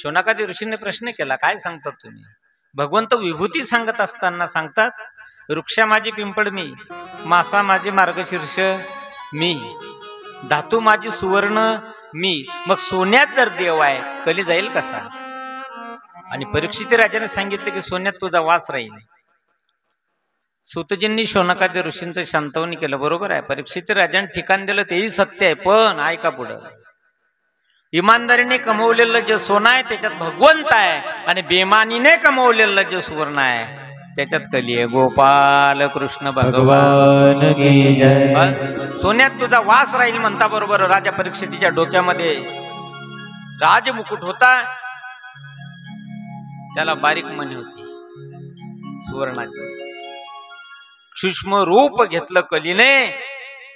शौनकादी ऋषीने प्रश्न केला, काय सांगतात तुम्ही? भगवंत विभूती सांगत असताना सांगतात वृक्षा माझी पिंपळ मी, मासा माझी मार्गशीर्ष मी, धातू माझी सुवर्ण मी. मग सोन्यात जर देव आहे कली जाईल कसा? आणि परीक्षित राजाने सांगितले की सोन्यात तुझा वास राहील. सूतजींनी शौनकादी ऋषींचं शांतवणी केलं. बरोबर आहे, परीक्षित राजाने ठिकाण दिलं तेही सत्य आहे. पण ऐका पुढं, इमानदारीने कमवलेलं जे सोनं आहे त्याच्यात भगवंत आहे, आणि बेमानीने कमवलेलं जे सुवर्ण आहे त्याच्यात कली आहे. गोपाल कृष्ण भगवान की जय. सोन्यात तुझा वास राहील म्हणता बरोबर राजा परीक्षितीच्या डोक्यामध्ये राजमुकुट होता, त्याला बारीक मणी होती सुवर्णाची. सूक्ष्म रूप घेतलं कलीने,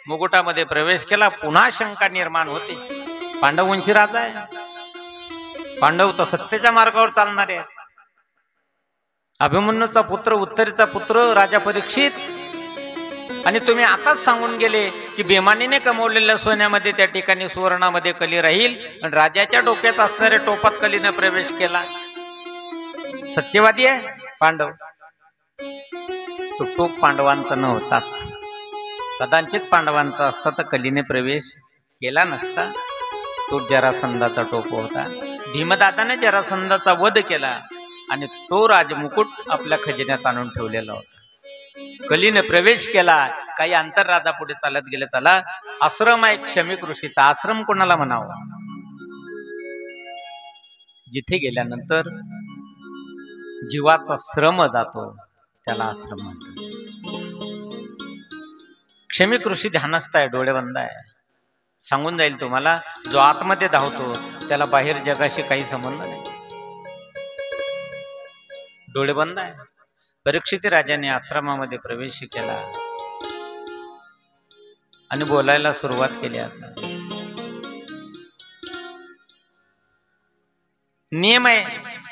मुकुटामध्ये प्रवेश केला. पुन्हा शंका निर्माण होते. पांडववंशी राजा आहे, पांडव तर सत्तेच्या मार्गावर चालणारे आहेत. अभिमन्यूचा पुत्र, उत्तरेचा पुत्र राजा परीक्षित, आणि तुम्ही आताच सांगून गेले की बेमानीने कमवलेल्या सोन्यामध्ये त्या ठिकाणी सुवर्णामध्ये कली राहील, आणि राजाच्या डोक्यात असणाऱ्या टोपात कलीने प्रवेश केला. सत्यवादी आहे पांडव. तो टोप पांडवांचा नव्हताच. कदाचित पांडवांचा असता तर कलीने प्रवेश केला नसता. तो जरासंधाचा टोप होता. भीमदादाने जरासंधाचा वध केला आणि तो राजमुकुट आपल्या खजिन्यात आणून ठेवलेला होता. कलीने प्रवेश केला. काही अंतर राजा पुढे चालत गेले. चला, आश्रम आहे क्षमिक ऋषीचा. आश्रम कोणाला म्हणावा? जिथे गेल्यानंतर जीवाचा श्रम जातो त्याला आश्रम म्हणतात. क्षमिक ऋषी ध्यानस्थ आहे, डोळे बंद आहे. सांगून जाईल तुम्हाला, जो आतमध्ये धावतो त्याला बाहेर जगाशी काही संबंध नाही. डोळे बंद आहे. परीक्षित राजाने आश्रमामध्ये प्रवेश केला आणि बोलायला सुरुवात केली. आता नियम आहे,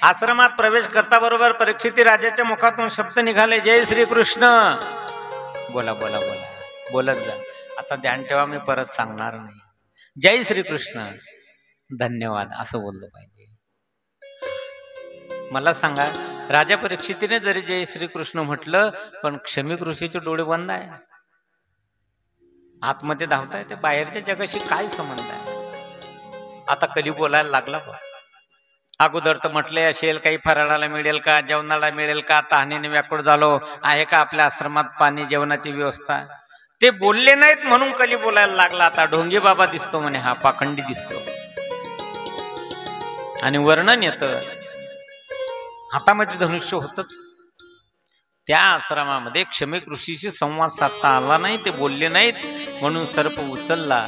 आश्रमात प्रवेश करता बरोबर परीक्षित राजाच्या मुखातून शब्द निघाले, जय श्री कृष्ण. बोला बोला बोला, बोलत जा. आता ध्यान ठेवा, मी परत सांगणार नाही. जय श्री कृष्ण, धन्यवाद असं बोललं पाहिजे. मला सांगा, राजा परीक्षितीने जरी जय श्री कृष्ण म्हटलं, पण क्षमिक ऋषीचे डोळे बंद आहे. आतमध्ये धावताय, ते बाहेरच्या जगाशी काय संबंध आहे? आता कली बोलायला लागला. अगोदर तर म्हटले असेल, काही फराळाला मिळेल का, जेवणाला मिळेल का, तहानेने व्याकुळ झालो, आहे का आपल्या आश्रमात पाणी जेवणाची व्यवस्था? ते बोलले नाहीत म्हणून कली बोलायला लागला. आता ढोंगी बाबा दिसतो म्हणे, हा पाखंडी दिसतो. आणि वर्णन येतं, हातामध्ये धनुष्य होतच. त्या आश्रमामध्ये क्षमिक ऋषीशी संवाद साधता आला नाही, ते बोलले नाहीत म्हणून सर्प उचलला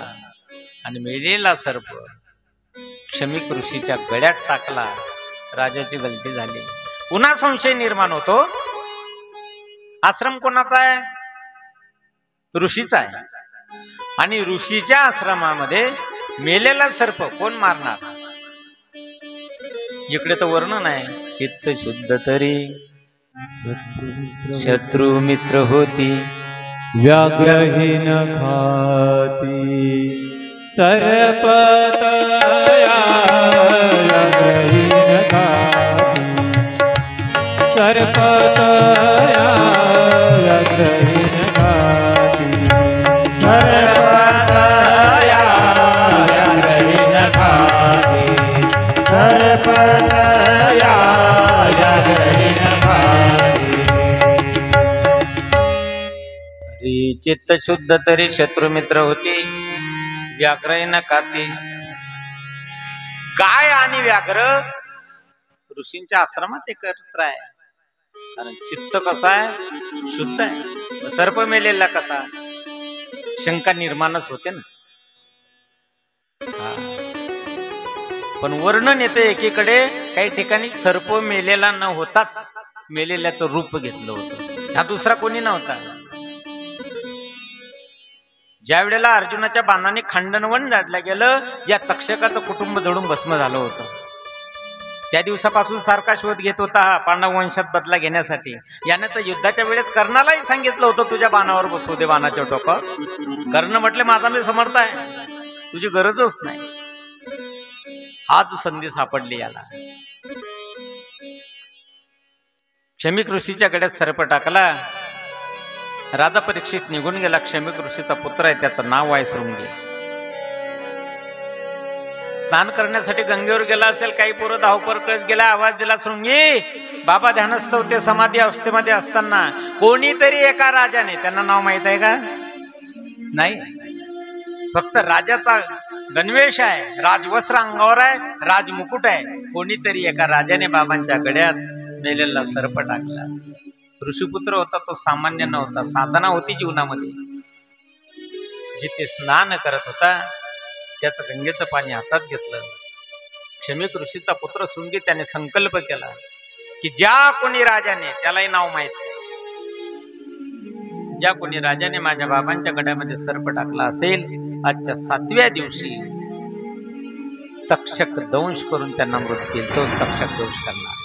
आणि मेलेला सर्प क्षमिक ऋषीच्या गळ्यात टाकला. राजाची गलती झाली. पुन्हा संशय निर्माण होतो, आश्रम कोणाचा आहे? ऋषीचा आहे. आणि ऋषीच्या आश्रमामध्ये मेलेला सर्प कोण मारणार? इकडे तर वर्णन आहे, चित्त शुद्ध तरी शत्रु मित्र होती, व्याघ्रहीन खाती सर्पतया, व्याघ्रहीन खाती सर्पतया, व्याघ्रहीन खाती सर्पतया, व्याघ्रहीन खाती सर्पतया, व्याघ्रहीन खाती. चित्त शुद्ध तरी शत्रु मित्र होती, व्याघ्रहीन खाती. गाय आणि व्याघ्र ऋषींच्या आश्रमात एकत्र आहे. कारण चित्त कसा आहे? शुद्ध आहे. सर्प मेलेला कसा? शंका निर्माणच होते ना. पण वर्णन येते एकीकडे, काही ठिकाणी सर्प मेलेला न होताच मेलेल्याचं रूप घेतलं होतं. हा दुसरा कोणी नव्हता. ज्या वेळेला अर्जुनाच्या बाणाने खंडनवन झाडलं गेलं, या तक्षकाचं कुटुंब जळून भस्म झालं होतं. त्या दिवसापासून सारखा शोध घेत होता हा पांडव वंशात बदला घेण्यासाठी. याने तर युद्धाच्या वेळेस कर्णालाही सांगितलं होतं, तुझ्या बाणावर बसवू दे बाणाच्या टोकावर. कर्ण म्हटले, माझा मी समर्थ आहे, तुझी गरजच नाही. आज संधी सापडली याला. क्षमिक ऋषीच्या गड्यात सर्प टाकला. राजा परीक्षित निघून गेला. क्षमिक ऋषीचा पुत्र आहे, त्याचं नाव आहे शृंगी. स्नान करण्यासाठी गंगेवर गेला असेल, काही पोरं धावपर कळत गेला, आवाज दिला, शृंगी. बाबा ध्यानस्थ होते समाधी अवस्थेमध्ये असताना. कोणीतरी एका राजाने, त्यांना नाव माहित आहे का? नाही. फक्त राजाचा गणवेश आहे, राजवस्त्र अंगावर आहे, राजमुकुट आहे. कोणीतरी एका राजाने बाबांच्या गड्यात मेलेला सर्प टाकला. ऋषीपुत्र होता तो, सामान्य नव्हता. साधना होती जीवनामध्ये. जिथे स्नान करत होता त्याचं गंगेचं पाणी हातात घेतलं. क्षमिक ऋषीचा पुत्र शृंगी त्याने संकल्प केला की ज्या कोणी राजाने, त्यालाही नाव माहित नाही, ज्या कोणी राजाने माझ्या बाबांच्या गड्यामध्ये सर्प टाकला असेल, आजच्या 7व्या दिवशी तक्षक दंश करून त्यांना मृत्यू देईल, तोच तक्षक दंश करणार.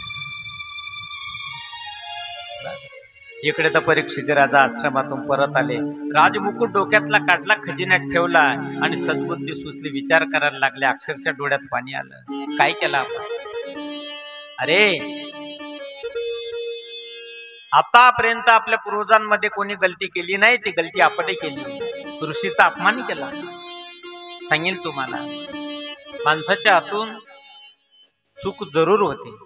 इकडे तर परीक्षित राजा आश्रमातून परत आले. राजमुकुट डोक्यातला काढला, खजिन्यात ठेवला आणि सद्बुद्धी सुचली, विचार करायला लागले. अक्षरशः डोळ्यात पाणी आलं. काय केलं आपण? अरे आतापर्यंत आपल्या पूर्वजांमध्ये कोणी गलती केली नाही, ती गलती आपणही केली. ऋषीचा अपमान केला. सांगेल तुम्हाला, माणसाच्या हातून चूक जरूर होते,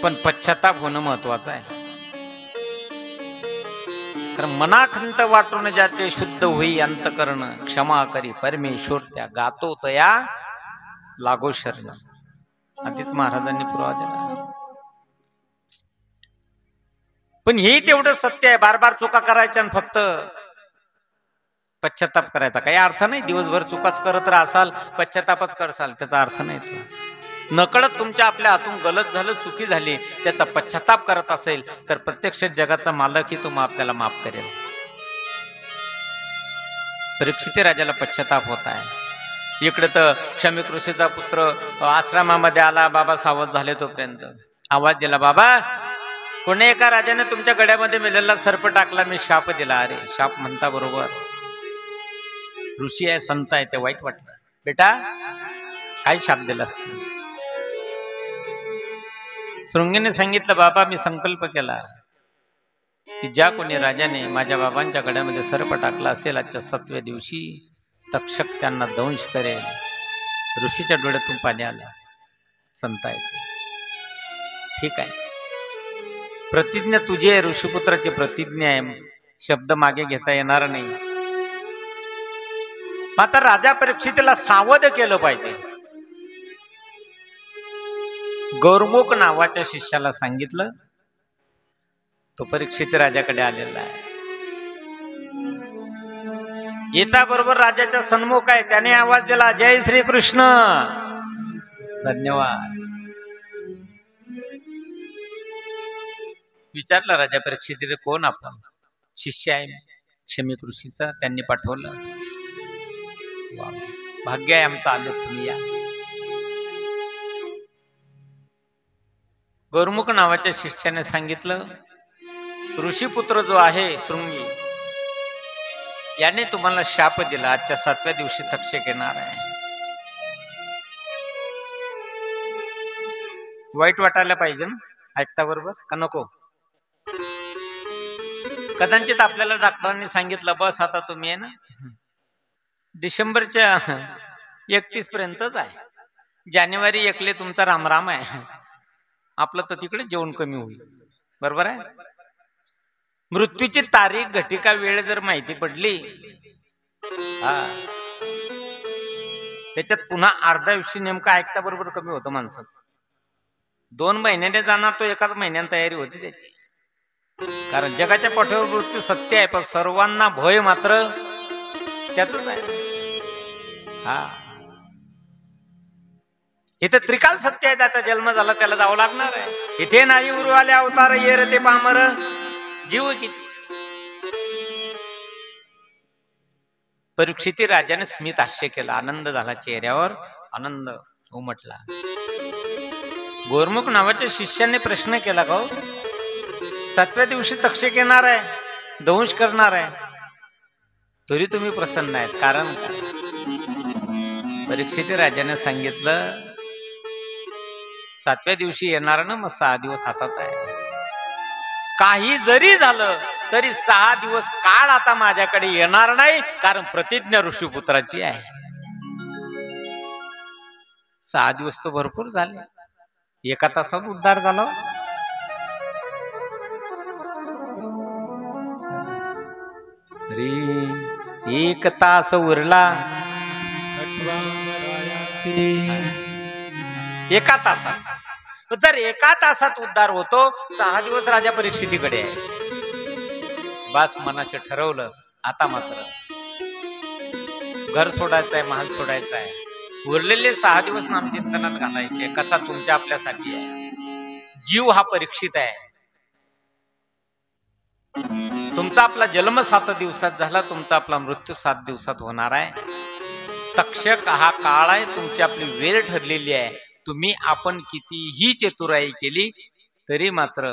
पण पश्चाताप होणं महत्वाचं आहे. कारण मनाखंत वाटून ज्याचे शुद्ध होई अंतकरण, क्षमा करी परमेश्वर त्या गातो तया लागो शरण. आधीच महाराजांनी पुरावा दिला. पण हे तेवढं सत्य आहे, बार बार चुका करायच्या आणि फक्त पश्चाताप करायचा काही अर्थ नाही. दिवसभर चुकाच करत राहाल, पश्चातापच करसाल, त्याचा अर्थ नाही. नकळत तुमच्या आपल्या हातून गलत झालं, चुकी झाली, त्याचा पश्चाताप करत असेल तर प्रत्यक्ष जगाचा मालकही आपल्याला माफ करेल. परीक्षित राजाला पश्चाताप होत आहे. इकडे तर क्षमिक ऋषीचा पुत्र आश्रमामध्ये आला. बाबा सावध झाले. तोपर्यंत आवाज दिला, बाबा कोणी एका राजाने तुमच्या गड्यामध्ये मेलेला सर्प टाकला, मी शाप दिला. अरे शाप म्हणता बरोबर, ऋषी आहे, संत आहे, ते वाईट वाटलं. बेटा काय शाप दिला असतो? शृंगीने सांगितलं, बाबा मी संकल्प केला की ज्या कोणी राजाने माझ्या बाबांच्या गड्यामध्ये सर्प टाकला असेल, आजच्या 7व्या दिवशी तक्षक त्यांना दंश करेल. ऋषीच्या डोळ्यातून पाणी आलं. संत आहे. ठीक आहे, प्रतिज्ञा तुझी आहे, ऋषीपुत्राची प्रतिज्ञा आहे, शब्द मागे घेता येणार नाही. मात्र राजा परीक्षितीला सावध केलं पाहिजे. गौरमुख नावाच्या शिष्याला सांगितलं. तो परीक्षित राजाकडे आलेला आहे. येता बरोबर राजाच्या सन्मुख आहे. त्याने आवाज दिला, जय श्री कृष्ण. धन्यवाद. विचारलं राजा परीक्षितीने, कोण आपण? शिष्य आहे क्षमिक ऋषीचा, त्यांनी पाठवलं. भाग्य आहे आमचं, आलो तुम्ही या. गौरमुख नावाच्या शिष्याने सांगितलं, ऋषीपुत्र जो आहे शृंगी, याने तुम्हाला शाप दिला, आजच्या 7व्या दिवशी तक्षक येणार आहे. वाईट वाटायला पाहिजे ना ऐकता बरोबर का नको? कदाचित आपल्याला डॉक्टरांनी सांगितलं, बस आता तुम्ही आहे ना डिसेंबरच्या 31 पर्यंतच आहे, जानेवारी 1 तुमचा रामराम आहे, आपलं तर तिकडे जेवण कमी होईल. बरोबर आहे. मृत्यूची तारीख घटिका वेळ जर माहिती पडली, त्याच्यात पुन्हा अर्धा आयुष्य नेमकं ऐकता बरोबर कमी होतं माणसाचं. 2 महिन्याने जाणार तो 1 महिन्यात तयारी होती त्याची. कारण जगाच्या पाठीवर मृत्यू सत्य आहे, पण सर्वांना भय मात्र त्याच आहे. इथे त्रिकाल सत्य आहे, त्याचा जन्म झाला त्याला जावं लागणार आहे. इथे नाही उरवाले अवतार येर ते पामर जीव किती. परीक्षिती राजाने स्मित हास्य केला, आनंद झाला चेहऱ्यावर, आनंद उमटला. गौरमुख नावाच्या शिष्याने प्रश्न केला, का 7व्या दिवशी तक्षक येणार आहे, दंश करणार आहे, तरी तुम्ही प्रसन्न आहेत, कारण काय? परीक्षित राजाने सांगितलं, 7व्या दिवशी येणार ना, मग 6 दिवस हातात आहे. काही जरी झालं तरी 6 दिवस काळ आता माझ्याकडे येणार नाही, कारण प्रतिज्ञा ऋषीपुत्राची आहे. 6 दिवस तो भरपूर झाले. 1 तासात उद्धार झाला. अरे 1 तास उरला, 1 तासात. जर 1 तासात उद्धार होतो, 6 दिवस राजा परीक्षितीकडे आहे. बास मनाशी ठरवलं, आता मात्र घर सोडायचं आहे, महाल सोडायचा आहे. उरलेले 6 दिवस नामचिंतनात घालायचे. कथा तुमच्या आपल्यासाठी आहे. जीव हा परीक्षित आहे. तुमचा आपला जन्म 7 दिवसात झाला, तुमचा आपला मृत्यू 7 दिवसात होणार आहे. तक्षक हा काळ आहे, तुमची आपली वेळ ठरलेली आहे. तुम्ही आपण कितीही चतुराई केली तरी मात्र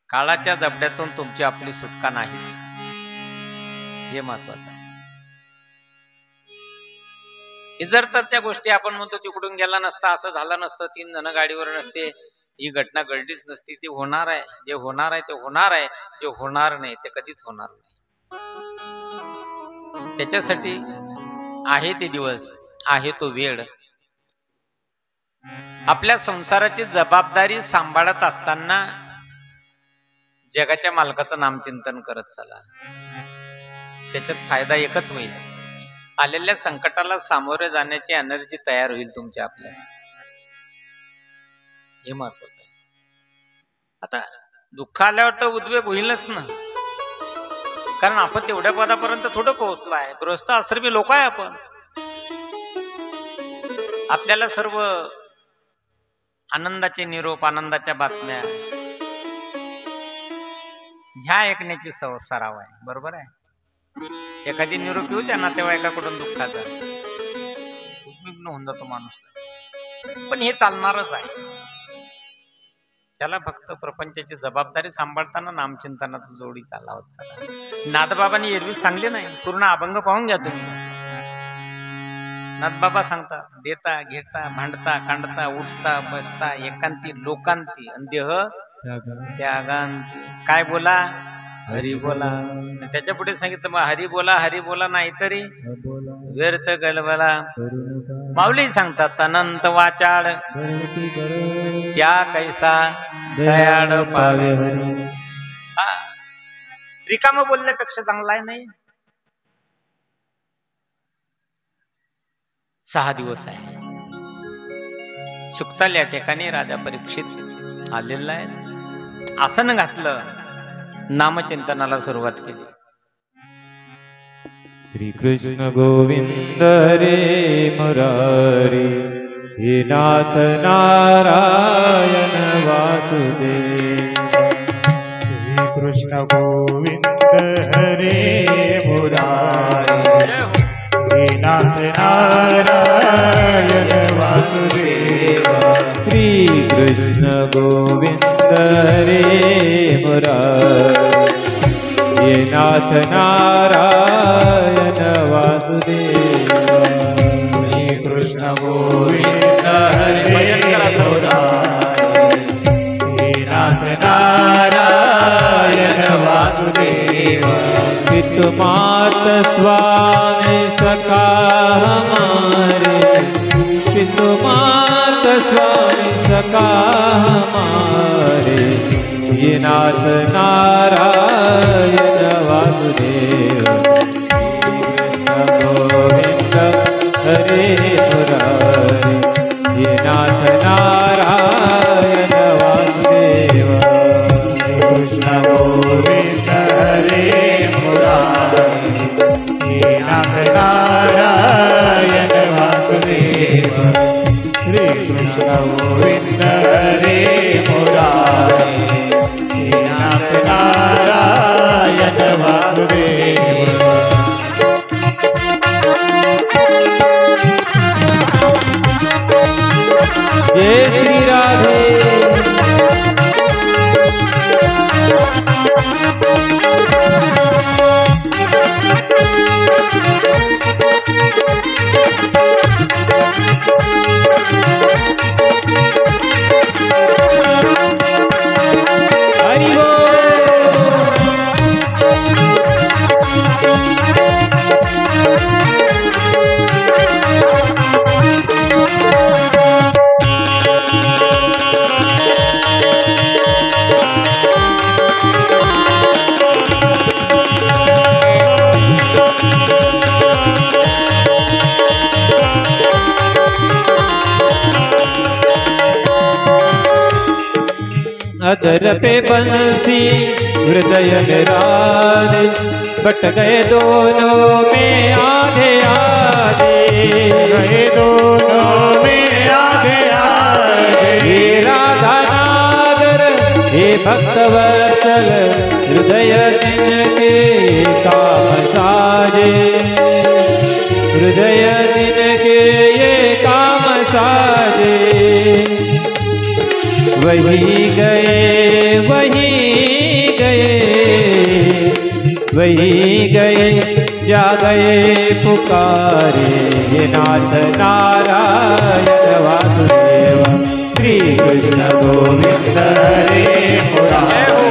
काळाच्या जबड्यातून तुमची आपली सुटका नाहीच. हे महत्वाचं आहे. जर तर त्या गोष्टी आपण म्हणतो तिकडून गेला नसता, असं झालं नसतं, 3 जण गाडीवर नसते, ही घटना घडलीच नसती. ते होणार आहे, जे होणार आहे ते होणार आहे, जे होणार नाही ते कधीच होणार नाही. त्याच्यासाठी आहे ते दिवस, आहे तो वेळ. आपल्या संसाराची जबाबदारी सांभाळत असताना जगाच्या मालकाचं नामचिंतन करत चला. त्याच्यात फायदा एकच होईल, आलेल्या संकटाला सामोरे जाण्याची एनर्जी तयार होईल तुमच्या आपल्यात. हे महत्वाचं आहे. आता दुःख आल्यावर तर उद्वेग होईलच ना, कारण आपण तेवढ्या पदापर्यंत थोडं पोहोचलो आहे. गृहस्थ आश्रमी लोक आहे आपण. आपल्याला सर्व आनंदाचे निरोप, आनंदाच्या बातम्या ह्या ऐकण्याची सराव आहे. बरोबर आहे. एखादी निरोप येऊ त्या नातेवाईकाकडून दुःखाचा उद्विग्न होऊन जातो माणूस. पण हे चालणारच आहे. त्याला फक्त प्रपंचाची जबाबदारी सांभाळताना नामचिंतनाचा जोडी चालावत चला. नाथबाबांनी एरवी सांगले नाही, पूर्ण अभंग पाहून घ्या तुम्ही. नाथबाबा सांगता, देता घेता भांडता कांडता उठता बसता एकांती लोकांती आणि देह त्यागांती. काय बोला? हरी बोला. त्याच्या पुढे सांगितलं मग हरी बोला नाहीतरी व्यर्थ गलबला. माऊली सांगतात अनंत वाचाड त्या कैसा दयाड पावे. रिकाम बोलण्यापेक्षा चांगला आहे नाही. 6 दिवस आहे. शुक्ताल या ठिकाणी राजा परीक्षित आलेला आहे. आसन घातलं, नामचिंतनाला सुरुवात केली. श्री कृष्ण गोविंद हरे मुरारी, हे नाथ नारायण वासुदेव. श्री कृष्ण गोविंद हरे मुरारी, हे नाथ नारायण वासुदेव. श्री कृष्ण गोविंद हरे मुरारी, हे नाथ नारायण वासुदेव. श्री कृष्ण गोविंद हरे मुरारी, हे नाथ नारायण वासुदेव. पितुमात स्वामी सखा हमारे, पितुमात स्वामी सखा हमारे, ये नाथ नारायण वासुदेव. गोविंद हरे मुरारी, ये नाथ नारायण वासुदेव. कृष्ण गोविंद हरे मुरारी, हे नाथ नारायण वासुदेव. श्री कृष्ण गोविंद हरे मुरारी, हे नाथ नारायण वासुदेव. जय श्री राधे अधर पे बंसी हृदय में राज, बट गए दोनों में आधे आधे, गए दोनों में आधे आधे। हे राधा नागर हे भक्तवत्सल, हृदय जिनके काम साजे, हृदय जिनके ये काम साजे। वही गए वही गए, वही गए जा गए पुकारे, नाथ नारायण वासुदेव, श्री कृष्ण गोविंद हरे मुरारी,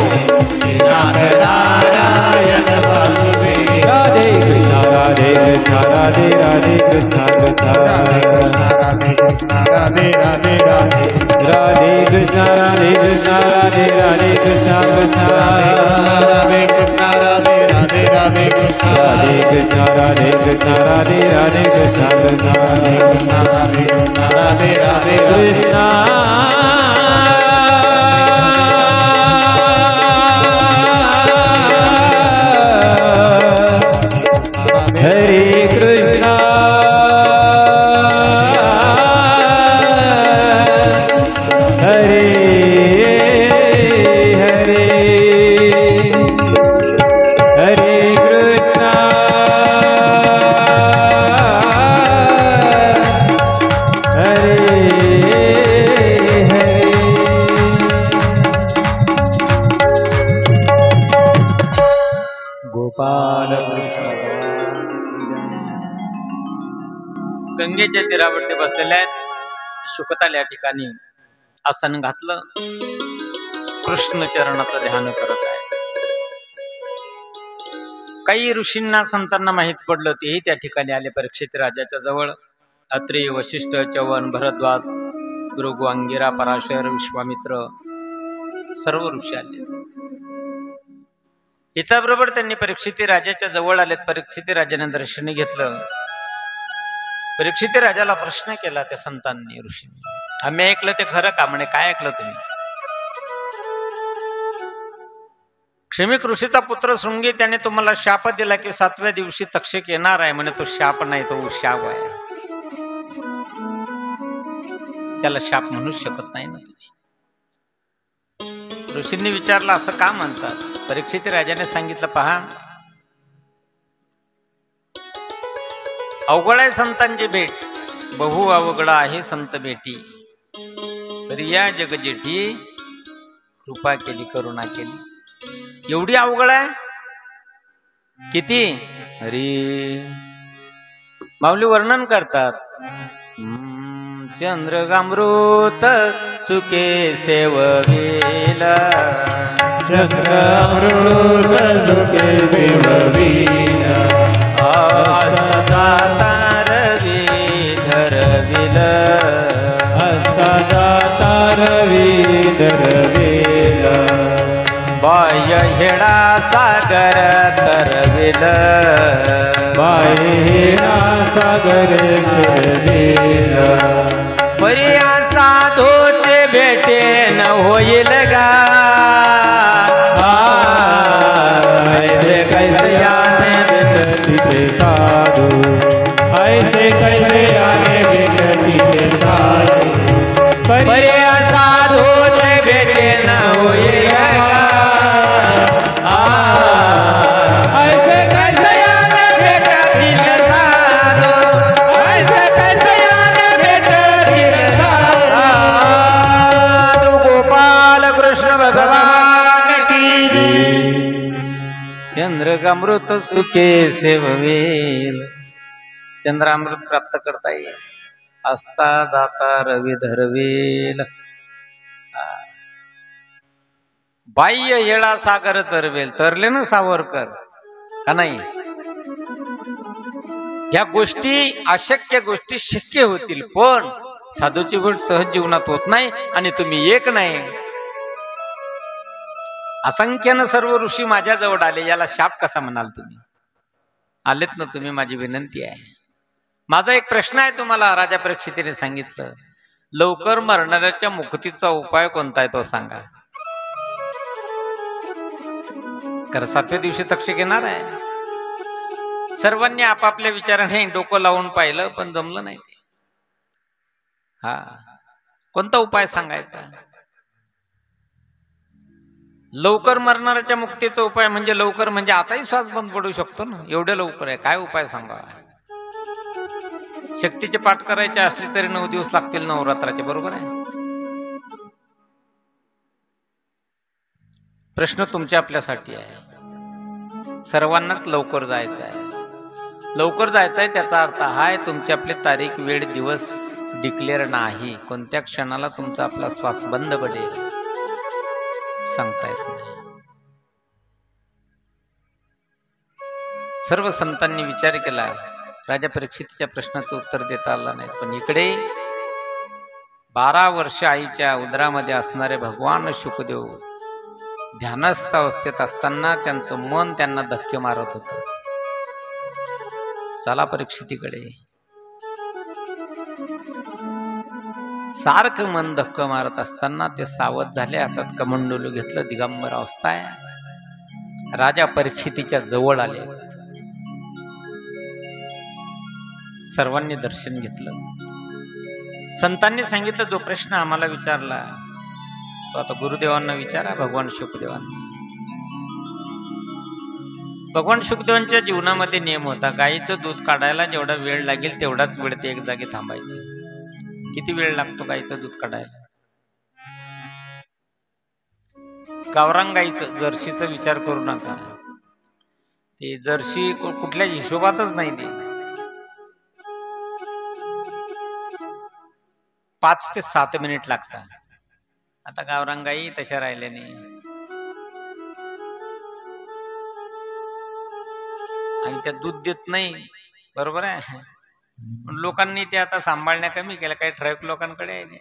नाथ नारायण वासुदेव। राधे कृष्ण राधे कृष्ण राधे राधे कृष्ण कृष्ण राधे कृष्ण राधे राधे राधे, राधे कृष्ण राधे कृष्ण राधे राधे कृष्ण कृष्ण राधे कृष्ण राधे राधे राधे कृष्ण, राधे कृष्ण राधे कृष्ण राधे राधे कृष्ण कृष्ण राधे कृष्ण राधे राधे कृष्ण। हरे कृष्णा हरे हरे, हरे कृष्णा हरे हरे। गोपाल कृष्ण गंगेच्या तीरावरती बसलेल्या आहेत. शुकताल या ठिकाणी आसन घातलं, कृष्ण चरणाचं ध्यान करत आहे. काही ऋषींना संतांना माहित पडलं, तेही त्या ठिकाणी आले परीक्षित राजाच्या जवळ. अत्रि, वशिष्ठ, चवन, भरद्वाज, भृगु, अंगिरा, पराशर, विश्वामित्र सर्व ऋषी आले. याच्याबरोबर त्यांनी परीक्षित राजाच्या जवळ आलेत. परीक्षित राजाने दर्शन घेतलं. परीक्षित राजाला प्रश्न केला त्या संतांनी, ऋषींनी, आम्ही ऐकलं ते खरं का? म्हणे काय ऐकलं तुम्ही? क्षमिक ऋषीचा पुत्र शृंगी त्याने तुम्हाला शाप दिला की 7व्या दिवशी तक्षक येणार आहे. म्हणे तो शाप नाही, तो शाप आहे. त्याला शाप म्हणूच शकत नाही ना तुम्ही. ऋषींनी विचारलं असं का म्हणतात? परीक्षित राजाने सांगितलं, पहा अवघड आहे संतांची भेट, बहु अवघड आहे संत भेटी. तरी या जगजेठी कृपा केली, करुणा केली. एवढी अवघड आहे किती? अरे माऊली वर्णन करतात, चंद्रगामृत सुके सेवविला, चंद्रामृत सुखे सेवविला, तारवी धरविल, तारवी धरविल, बाह्य हेडा सागर तरविल, बाहेरा सागर तरविल, पर्या साधूचे भेटे न होईल गा, ऐसे कैसे आने विकटी के साधु, ऐसे कैसे आने विकटी के साधु, पर्या साधूचे भेटे न होईल गा, ऐसे कैसे आने भेटतील साधू, ऐसे कैसे आने भेटतील साधू. गोपाल कृष्ण भगवान की जय. चंद्रकामृत सुखे सेववेल, चंद्रामृत प्राप्त करता येईल. असता दाता रवी धरवेल, बाह्य येळा सागर तरवेल. तरले ना सावरकर का नाही? या गोष्टी अशक्य गोष्टी शक्य होतील, पण साधूची भेट सहज जीवनात होत नाही. आणि तुम्ही एक नाही, असंख्यानं सर्व ऋषी माझ्या जवळ आले. याला शाप कसा म्हणाल तुम्ही? आलेत ना तुम्ही, माझी विनंती आहे. माझा एक प्रश्न आहे तुम्हाला. राजा परीक्षितीने सांगितलं, लवकर मरणाऱ्याच्या मुक्तीचा उपाय कोणता आहे तो सांगा. कारण 7व्या दिवशी तक्षक येणार आहे. सर्वांनी आपापल्या विचाराने डोकं लावून पाहिलं, पण जमलं नाही ते. हा, कोणता उपाय सांगायचा? लवकर मरणाऱ्याच्या मुक्तीचा उपाय म्हणजे लवकर म्हणजे आताही श्वास बंद पडू शकतो ना, एवढं लवकर आहे. काय उपाय सांगा? शक्तीचे पाठ करायचे असले तरी 9 दिवस लागतील नवरात्राचे, बरोबर आहे. प्रश्न तुमच्या आपल्यासाठी आहे. सर्वांनाच लवकर जायचं आहे. लवकर जायचं आहे त्याचा अर्थ हा आहे तुमची आपली तारीख, वेळ, दिवस डिक्लेअर नाही. कोणत्या क्षणाला तुमचा आपला श्वास बंद पडेल सांगता येत नाही. सर्व संतांनी विचार केला, राजा परीक्षितच्या प्रश्नाचं उत्तर देता आलं नाही. पण इकडे 12 वर्ष आईच्या उदरामध्ये असणारे भगवान शुकदेव ध्यानस्थ अवस्थेत असताना त्यांचं मन त्यांना धक्के मारत होतं. चला परीक्षितीकडे. सारखं मन धक्का मारत असताना ते सावध झाले. हातात कमंडलू घेतलं, दिगंबर अवस्था आहे. राजा परीक्षितीच्या जवळ आले. सर्वांनी दर्शन घेतलं. संतांनी सांगितलं, जो प्रश्न आम्हाला विचारला तो आता गुरुदेवांना विचारा, भगवान शुकदेवांना. भगवान शुकदेवांच्या जीवनामध्ये नियम होता, गाईचं दूध काढायला जेवढा वेळ लागेल तेवढाच वेळ ते एक जागी थांबायचे. किती वेळ लागतो गाईचं दूध काढायला? गावरान गाईचं, जर्सीचा विचार करू नका. ते जर्सी कुठल्या हिशोबातच नाही. ते 5 ते 7 मिनिट लागतात. आता गावरान गाई तशा राहिल्या नाही. आणि त्या दूध देत नाही, बरोबर आहे. लोकांनी ते आता सांभाळण्या कमी केल्या. काही ठराविक लोकांकडे आहे.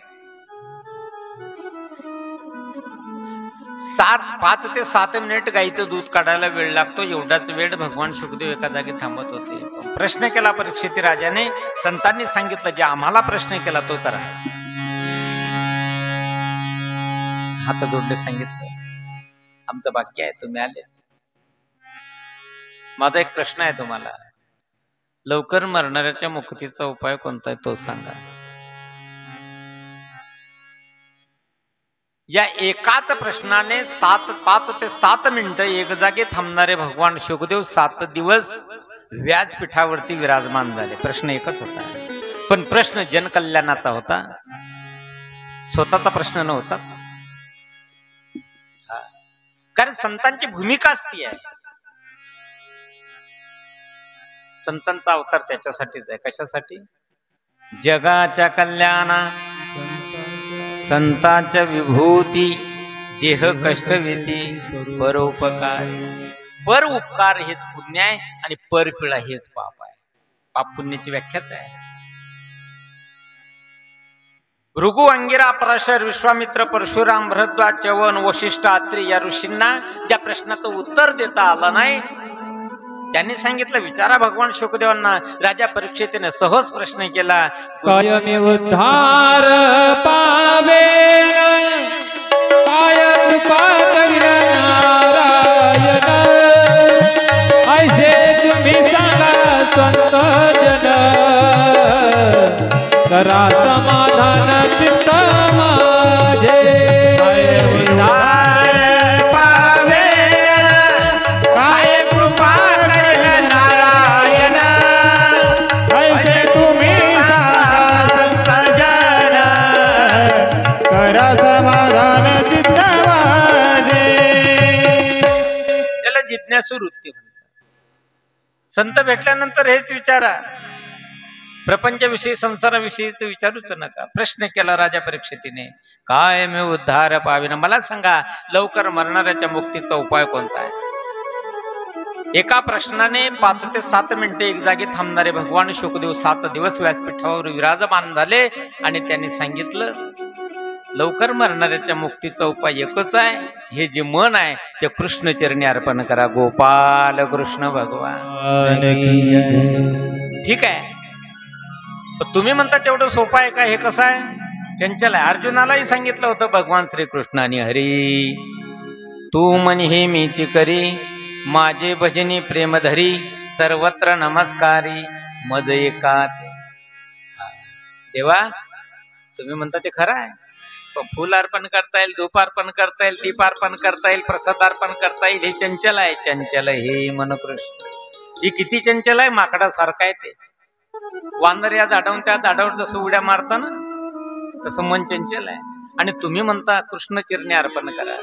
5 ते 7 मिनिट गाईचं दूध काढायला वेळ लागतो. एवढाच वेळ भगवान शुकदेव एका जागी थांबत होते. प्रश्न केला परीक्षिती राजाने. संतांनी सांगितलं, जे आम्हाला प्रश्न केला तो करा. हात जोडले, सांगितलं आमचं बाकी आहे, तुम्ही आले. माझा एक प्रश्न आहे तुम्हाला, लवकर मरणाऱ्याच्या मुक्तीचा उपाय कोणता आहे तो सांगा. या एकाच प्रश्नाने 5 ते 7 मिनिटं एक जागी थांबणारे भगवान शुकदेव 7 दिवस व्यासपीठावरती विराजमान झाले. प्रश्न एकच होता, पण प्रश्न जनकल्याणाचा होता, स्वतःचा प्रश्न नव्हताच. कारण संतांची भूमिकाच ती आहे. संतांचा अवतार त्याच्यासाठीच आहे. कशासाठी? जगाच्या कल्याणा, संतांच्या विभूती, देह कष्टवेती, परोपकार. पर उपकार हेच पुण्य आहे आणि परपीडा हेच पाप आहे. पाप पुण्याची व्याख्याच आहे. भृगु, अंगिरा, पराशर, विश्वामित्र, परशुराम, भरद्वाज, च्यवन, वशिष्ठ, अत्री या ऋषींना ज्या प्रश्नाचं उत्तर देता आलं नाही त्यांनी सांगितलं, विचारा भगवान शुकदेवांना. राजा परीक्षितीने सहज प्रश्न केला, कायमी उद्धार पावे, काय कृपा करील नारायण, ऐसे तुम्ही सांगा संत जन, करा समाधान चित्त माझे. जिज्ञासू वृत्ती म्हणतात. संत भेटल्यानंतर हेच विचारा, प्रपंचाविषयी संसाराविषयीच विचारूच नका. प्रश्न केला राजा परीक्षितीने, काय मी उद्धार पाविना, मला सांगा लवकर मरणाऱ्याच्या मुक्तीचा उपाय कोणता आहे. एका प्रश्नाने 5 ते 7 मिनिटे एक जागी थांबणारे भगवान शुकदेव 7 दिवस व्यासपीठावर विराजमान झाले आणि त्यांनी सांगितलं, लवकर मरणाऱ्याच्या मुक्तीचा उपाय एकच आहे. हे जे मन आहे ते कृष्ण चरणी अर्पण करा. गोपाल कृष्ण भगवान. ठीक आहे, तुम्ही म्हणता तेवढं सोपं आहे का? हे कसं आहे? चंचल आहे. अर्जुनालाही सांगितलं होतं भगवान श्रीकृष्णाने, हरी तू म्हणे हे मीची करी, माझे भजनी प्रेमधरी सर्वत्र नमस्कारी मज एकात. देवा तुम्ही म्हणता ते खरं आहे, पण फुल अर्पण करता येईल, धूप अर्पण करता येईल, दीप अर्पण करता येईल, प्रसाद अर्पण करता येईल. हे चंचल आहे, चंचल हे मन कृष्ण. ही किती चंचल आहे, माकडासारखं आहे ते. वानर या झाडावरून त्या झाडावर जसं उड्या मारता ना तसं मन चंचल आहे. आणि तुम्ही म्हणता कृष्ण चरणी अर्पण करा.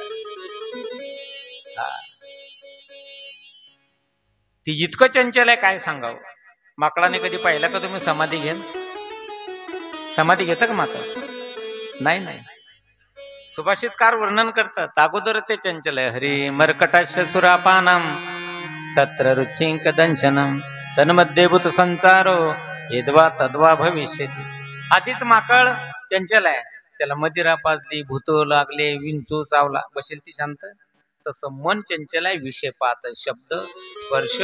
ती इतकं चंचल आहे काय सांगावं. माकडाने कधी पाहिलं का तुम्ही समाधी घेन? समाधी घेतं का माकड? नाही नाही. सुभाषितकार वर्णन करतात अगोदर ते चंचल आहे. हरी मर्कटाश्य सुरापानम तत्र रुचिंक दंशनम तन्मध्ये भूत संचारो यद्वा तद्वा भविष्यति. आधीच माकड चंचल आहे, त्याला मदिरा पाजली, भूत लागले, विंचू चावला, बसेल ती शांत. तसं मन चंचल आहे. विषय पाच, शब्द, स्पर्श,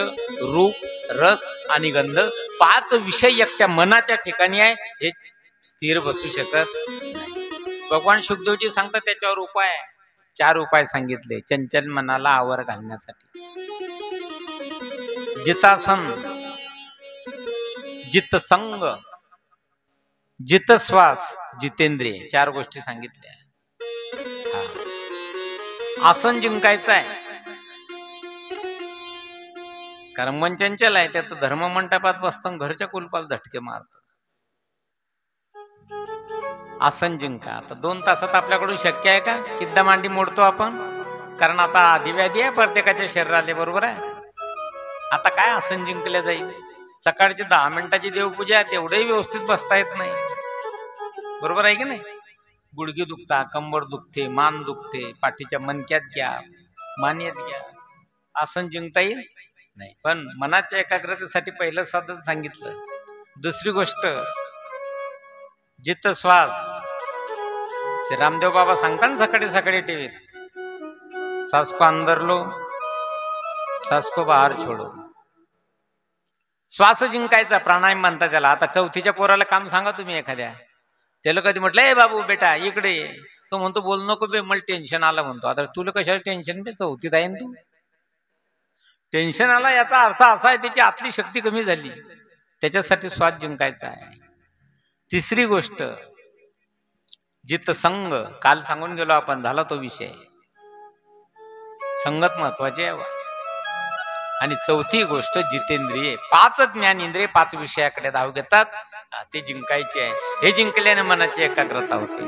रूप, रस आणि गंध, पाच विषय एकट्या मनाच्या ठिकाणी आहे. हे स्थिर बसू शकत नाही. भगवान शुकदेवजी सांगतात त्याच्यावर उपाय, 4 उपाय सांगितले चंचल मनाला आवर घालण्यासाठी. जितासन, जितसंग, जितश्वास, जितेंद्रिय, 4 गोष्टी सांगितल्या. आसन जिंकायचं आहे, कारण मन चंचल आहे. त्यात धर्म मंडपात बसतं, घरच्या कुलपाला झटके मारत. आसन जिंका. आता 2 तासात आपल्याकडून शक्य आहे का? किद्दा मांडी मोडतो आपण, कारण आता आदिव्याधी आहे प्रत्येकाच्या शरीराला, बरोबर आहे. आता काय आसन जिंकल्या जाईल? सकाळची 10 मिनिटाची देवपूजा तेवढंही व्यवस्थित बसता येत नाही, बरोबर आहे की नाही. गुडघे दुखता, कंबर दुखते, मान दुखते, पाठीच्या मणक्यात घ्या, मानेत घ्या. आसन जिंकता येईल नाही. पण मनाच्या एकाग्रतेसाठी पहिलं साधन सांगितलं. दुसरी गोष्ट जित श्वास. ते रामदेव बाबा सांगतात ना सकाळी सकाळी टीव्हीत, सांस को अंदर लो, सांस को बाहेर छोडो. श्वास जिंकायचा, प्राणायाम म्हणतात त्याला. आता 4थीच्या पोराला काम सांगा तुम्ही एखाद्या, त्याला कधी म्हटलं ए बाबू बेटा इकडे ये, तो म्हणतो बोल नको बे, मला टेन्शन आलं म्हणतो. आता तुला कशाला टेन्शन बे, 4थीत आहे ना तू. टेन्शन आला याचा अर्थ असा आहे त्याची आतली शक्ती कमी झाली. त्याच्यासाठी श्वास जिंकायचा आहे. तिसरी गोष्ट जित संग, काल सांगून गेलो आपण, झाला तो विषय. संगत महत्वाची आहे. आणि 4थी गोष्ट जितेंद्रिय, 5 ज्ञानेंद्रिय 5 विषयाकडे धाव घेतात, ते जिंकायचे आहे. हे जिंकल्याने मनाची एकाग्रता होते.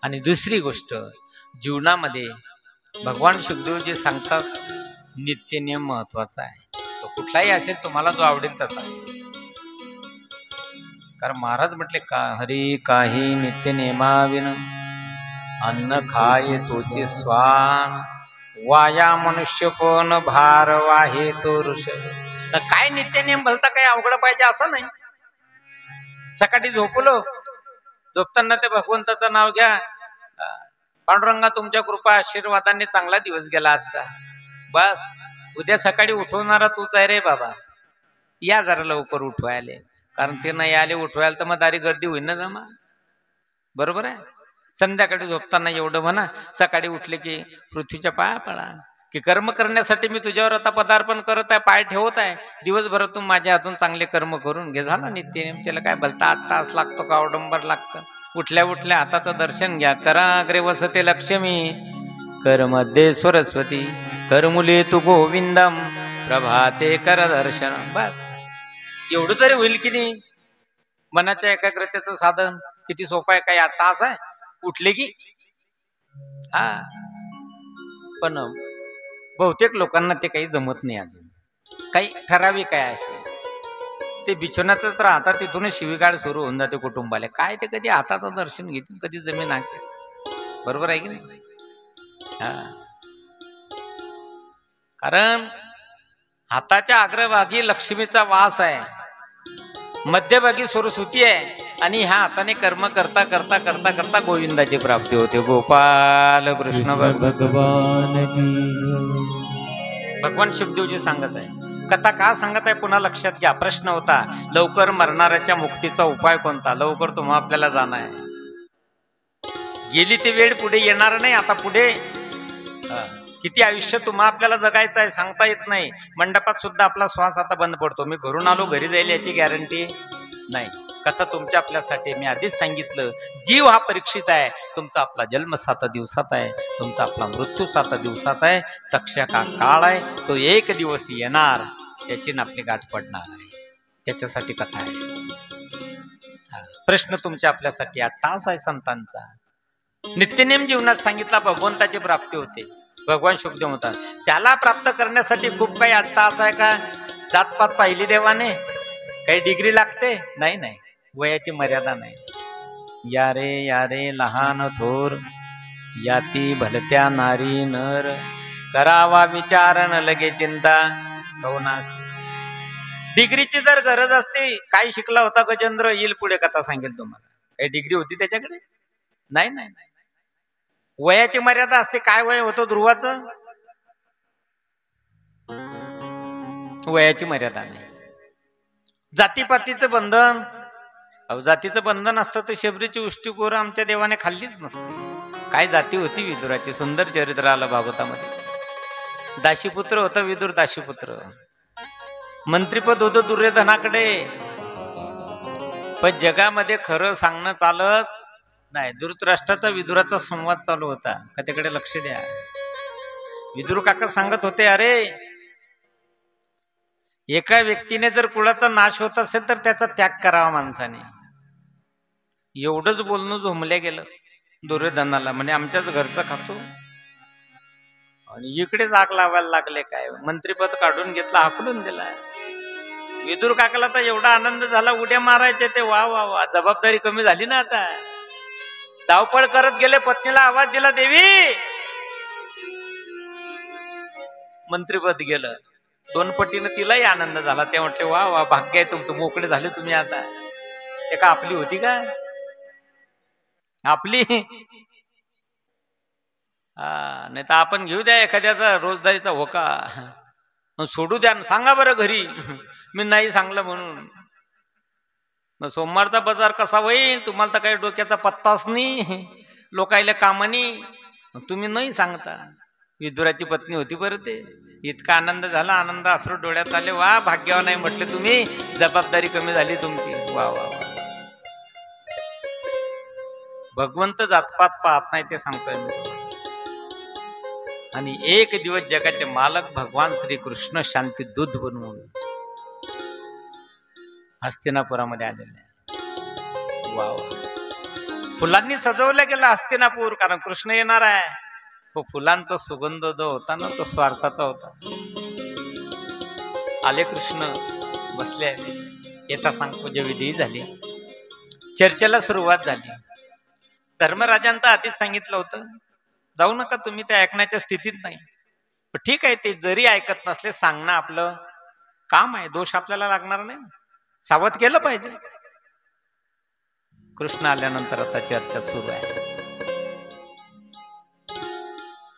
आणि दुसरी गोष्ट जीवनामध्ये भगवान शुकदेवजी सांगतात नित्य नियम महत्वाचा आहे. तो कुठलाही असेल, तुम्हाला जो आवडेल तसा. कारण महाराज म्हटले का हरी काही नित्य नियमाविन अन्न खाय तोचे स्वान, वाया मनुष्य कोण भार वाहे तो ऋषभ. काय नित्य नियम भलता काय अवघड पाहिजे असं नाही. सकाळी झोपलो, झोपताना ते भगवंताचं नाव घ्या, पांडुरंगा तुमच्या कृपा आशीर्वादाने चांगला दिवस गेला आजचा, बस. उद्या सकाळी उठवणारा तूच आहे रे बाबा, या जरा लवकर उठवायले. कारण ते नाही आले उठवायला तर मग दारी गर्दी होईल ना जमा, बरोबर आहे. संध्याकाळी झोपताना एवढं म्हणा, सकाळी उठले की पृथ्वीच्या पाया पडा, की कर्म करण्यासाठी मी तुझ्यावर आता पदार्पण करत आहे, पाय ठेवत आहे. दिवसभरातून माझ्या हातून चांगले कर्म करून घे, झाला नित्य. त्याला काय भलता 8 तास लागतो का अवडंबर लागतं. उठल्या उठल्या हाताचं दर्शन घ्या. कराग्रे वसते लक्ष्मी, कर मध्ये सरस्वती, कर मुले तू गोविंदम, प्रभाते कर दर्शन. बस एवढं तरी होईल की नाही. मनाच्या एकाग्रतेचं साधन किती सोपं आहे. काही 8 तास आहे उठले की. पण बहुतेक लोकांना ते काही जमत नाही. अजून काही ठराविक आहे असे, ते बिछोनातच राहतात, तिथूनच शिवीगाळ सुरू होऊन जाते कुटुंबाला. काय ते कधी हाताचं दर्शन घेतील, कधी जमीन हाके, बरोबर आहे की नाही. कारण हाताच्या अग्रभागी लक्ष्मीचा वास आहे, मध्यभागी सरस्वती आहे, आणि ह्या हाताने कर्म करता करता करता करता गोविंदाची प्राप्ती होते. गोपाल कृष्ण भगवान. भगवान शुकदेवजी सांगत आहे. कथा का सांगत आहे पुन्हा लक्षात घ्या. प्रश्न होता लवकर मरणाऱ्याच्या मुक्तीचा उपाय कोणता. लवकर तुम्हा आपल्याला जाणं आहे. गेली ती वेळ पुढे येणार नाही. आता पुढे किती आयुष्य आपल्याला जगायचं आहे सांगता येत नाही. मंडपात सुद्धा आपला श्वास आता बंद पडतो. मी घरून आलो घरी जाईल याची गॅरंटी नाही. कथा तुमच्या आपल्यासाठी मी आधीच सांगितलं, जीव हा परीक्षित आहे. तुमचा आपला जन्म 7 दिवसात आहे, तुमचा आपला मृत्यू 7 दिवसात आहे. तक्षका काळ आहे, तो एक दिवस येणार, त्याची आपली गाठ पडणार आहे. त्याच्यासाठी कथा आहे. प्रश्न तुमच्या आपल्यासाठी 8 तास आहे संतांचा. नित्यनेम जीवनात सांगितला भगवंताची प्राप्ती होते. भगवान शुभदेव होतात, त्याला प्राप्त करण्यासाठी खूप काही 8 तास आहे का? जातपात पाहिली देवाने? काही डिग्री लागते? नाही नाही, वयाची मर्यादा नाही. या रे लहान थोर, याती भलत्या नारी नर, करावा विचारण लगे चिंता कौनास. डिग्रीची जर गरज असते, काय शिकला होता गजेंद्र, येईल पुढे कथा सांगेल तुम्हाला. काही डिग्री होती त्याच्याकडे? नाही नाही नाही. वयाची मर्यादा असते. काय वय होतं ध्रुवाचं? वयाची मर्यादा नाही. जातीपातीचं बंधन, जातीचं बंधन असतं तर शबरीची उष्टी कोर आमच्या देवाने खाल्लीच नसती. काय जाती होती विदुराची, सुंदर चरित्र आलं भागवतामध्ये. दाशीपुत्र होता विदुर, दाशीपुत्र. मंत्रीपद होतं दुर्योधनाकडे, पण जगामध्ये खरं सांगणं चालत नाही. धृतराष्ट्राचा विदुराचा संवाद चालू होता, का त्याकडे लक्ष द्या. विदुर काका सांगत होते, अरे एका व्यक्तीने जर कुळाचा नाश होत असेल तर त्याचा त्याग करावा माणसाने. एवढंच बोलणं झोंबल्या गेलं दुर्योधनाला. म्हणजे आमच्याच घरचं खातो आणि इकडेच आग लावायला लागले. काय मंत्रीपद काढून घेतला, हाकलून दिला. विदुर काकाला तर एवढा आनंद झाला, उड्या मारायचे ते. वा वा वा, जबाबदारी कमी झाली ना आता. धावपळ करत गेले, पत्नीला आवाज दिला, देवी. मंत्रीपद गेलं. 2 पटीनं तिलाही आनंद झाला. ते म्हटले, वा वा, भाग्य आहे तुमचं, मोकळे झाले तुम्ही आता. ते का आपली होती का? आपली नाही तर आपण घेऊ द्या एखाद्याचा रोजदारीचा होका, सोडू द्या, सांगा बरं घरी मी नाही सांगलं म्हणून. मग सोमवारचा बाजार कसा होईल? तुम्हाला तर काही डोक्याचा पत्ताच नाही, लोकायला कामानी, तुम्ही नाही सांगता. विदुराची पत्नी होती बरं ते. इतका आनंद झाला, आनंद अश्रू डोळ्यात आले. वा, भाग्यवान नाही म्हटले तुम्ही, जबाबदारी कमी झाली तुमची. वा वा वा. भगवंत जातपात पाहत नाही ते सांगतोय मी तुम्हाला. आणि एक दिवस जगाचे मालक भगवान श्रीकृष्ण शांती दूध बनवून हस्तिनापुरामध्ये आलेले. वा, फुलांनी सजवलं गेलं हस्तिनापूर, कारण कृष्ण येणार आहे. तो फुलांचा सुगंध जो होता ना, तो स्वार्थाचा होता. आले कृष्ण, बसले. येता सांगपूजा विधी झाली, चर्चेला सुरुवात झाली. धर्मराजांचं आधीच सांगितलं होतं, जाऊ नका तुम्ही, ते ऐकण्याच्या स्थितीत नाही. पण ठीक आहे, ते जरी ऐकत नसले, सांगणं आपलं काम आहे, दोष आपल्याला लागणार नाही, सावध केलं पाहिजे. कृष्ण आल्यानंतर आता चर्चा सुरू आहे.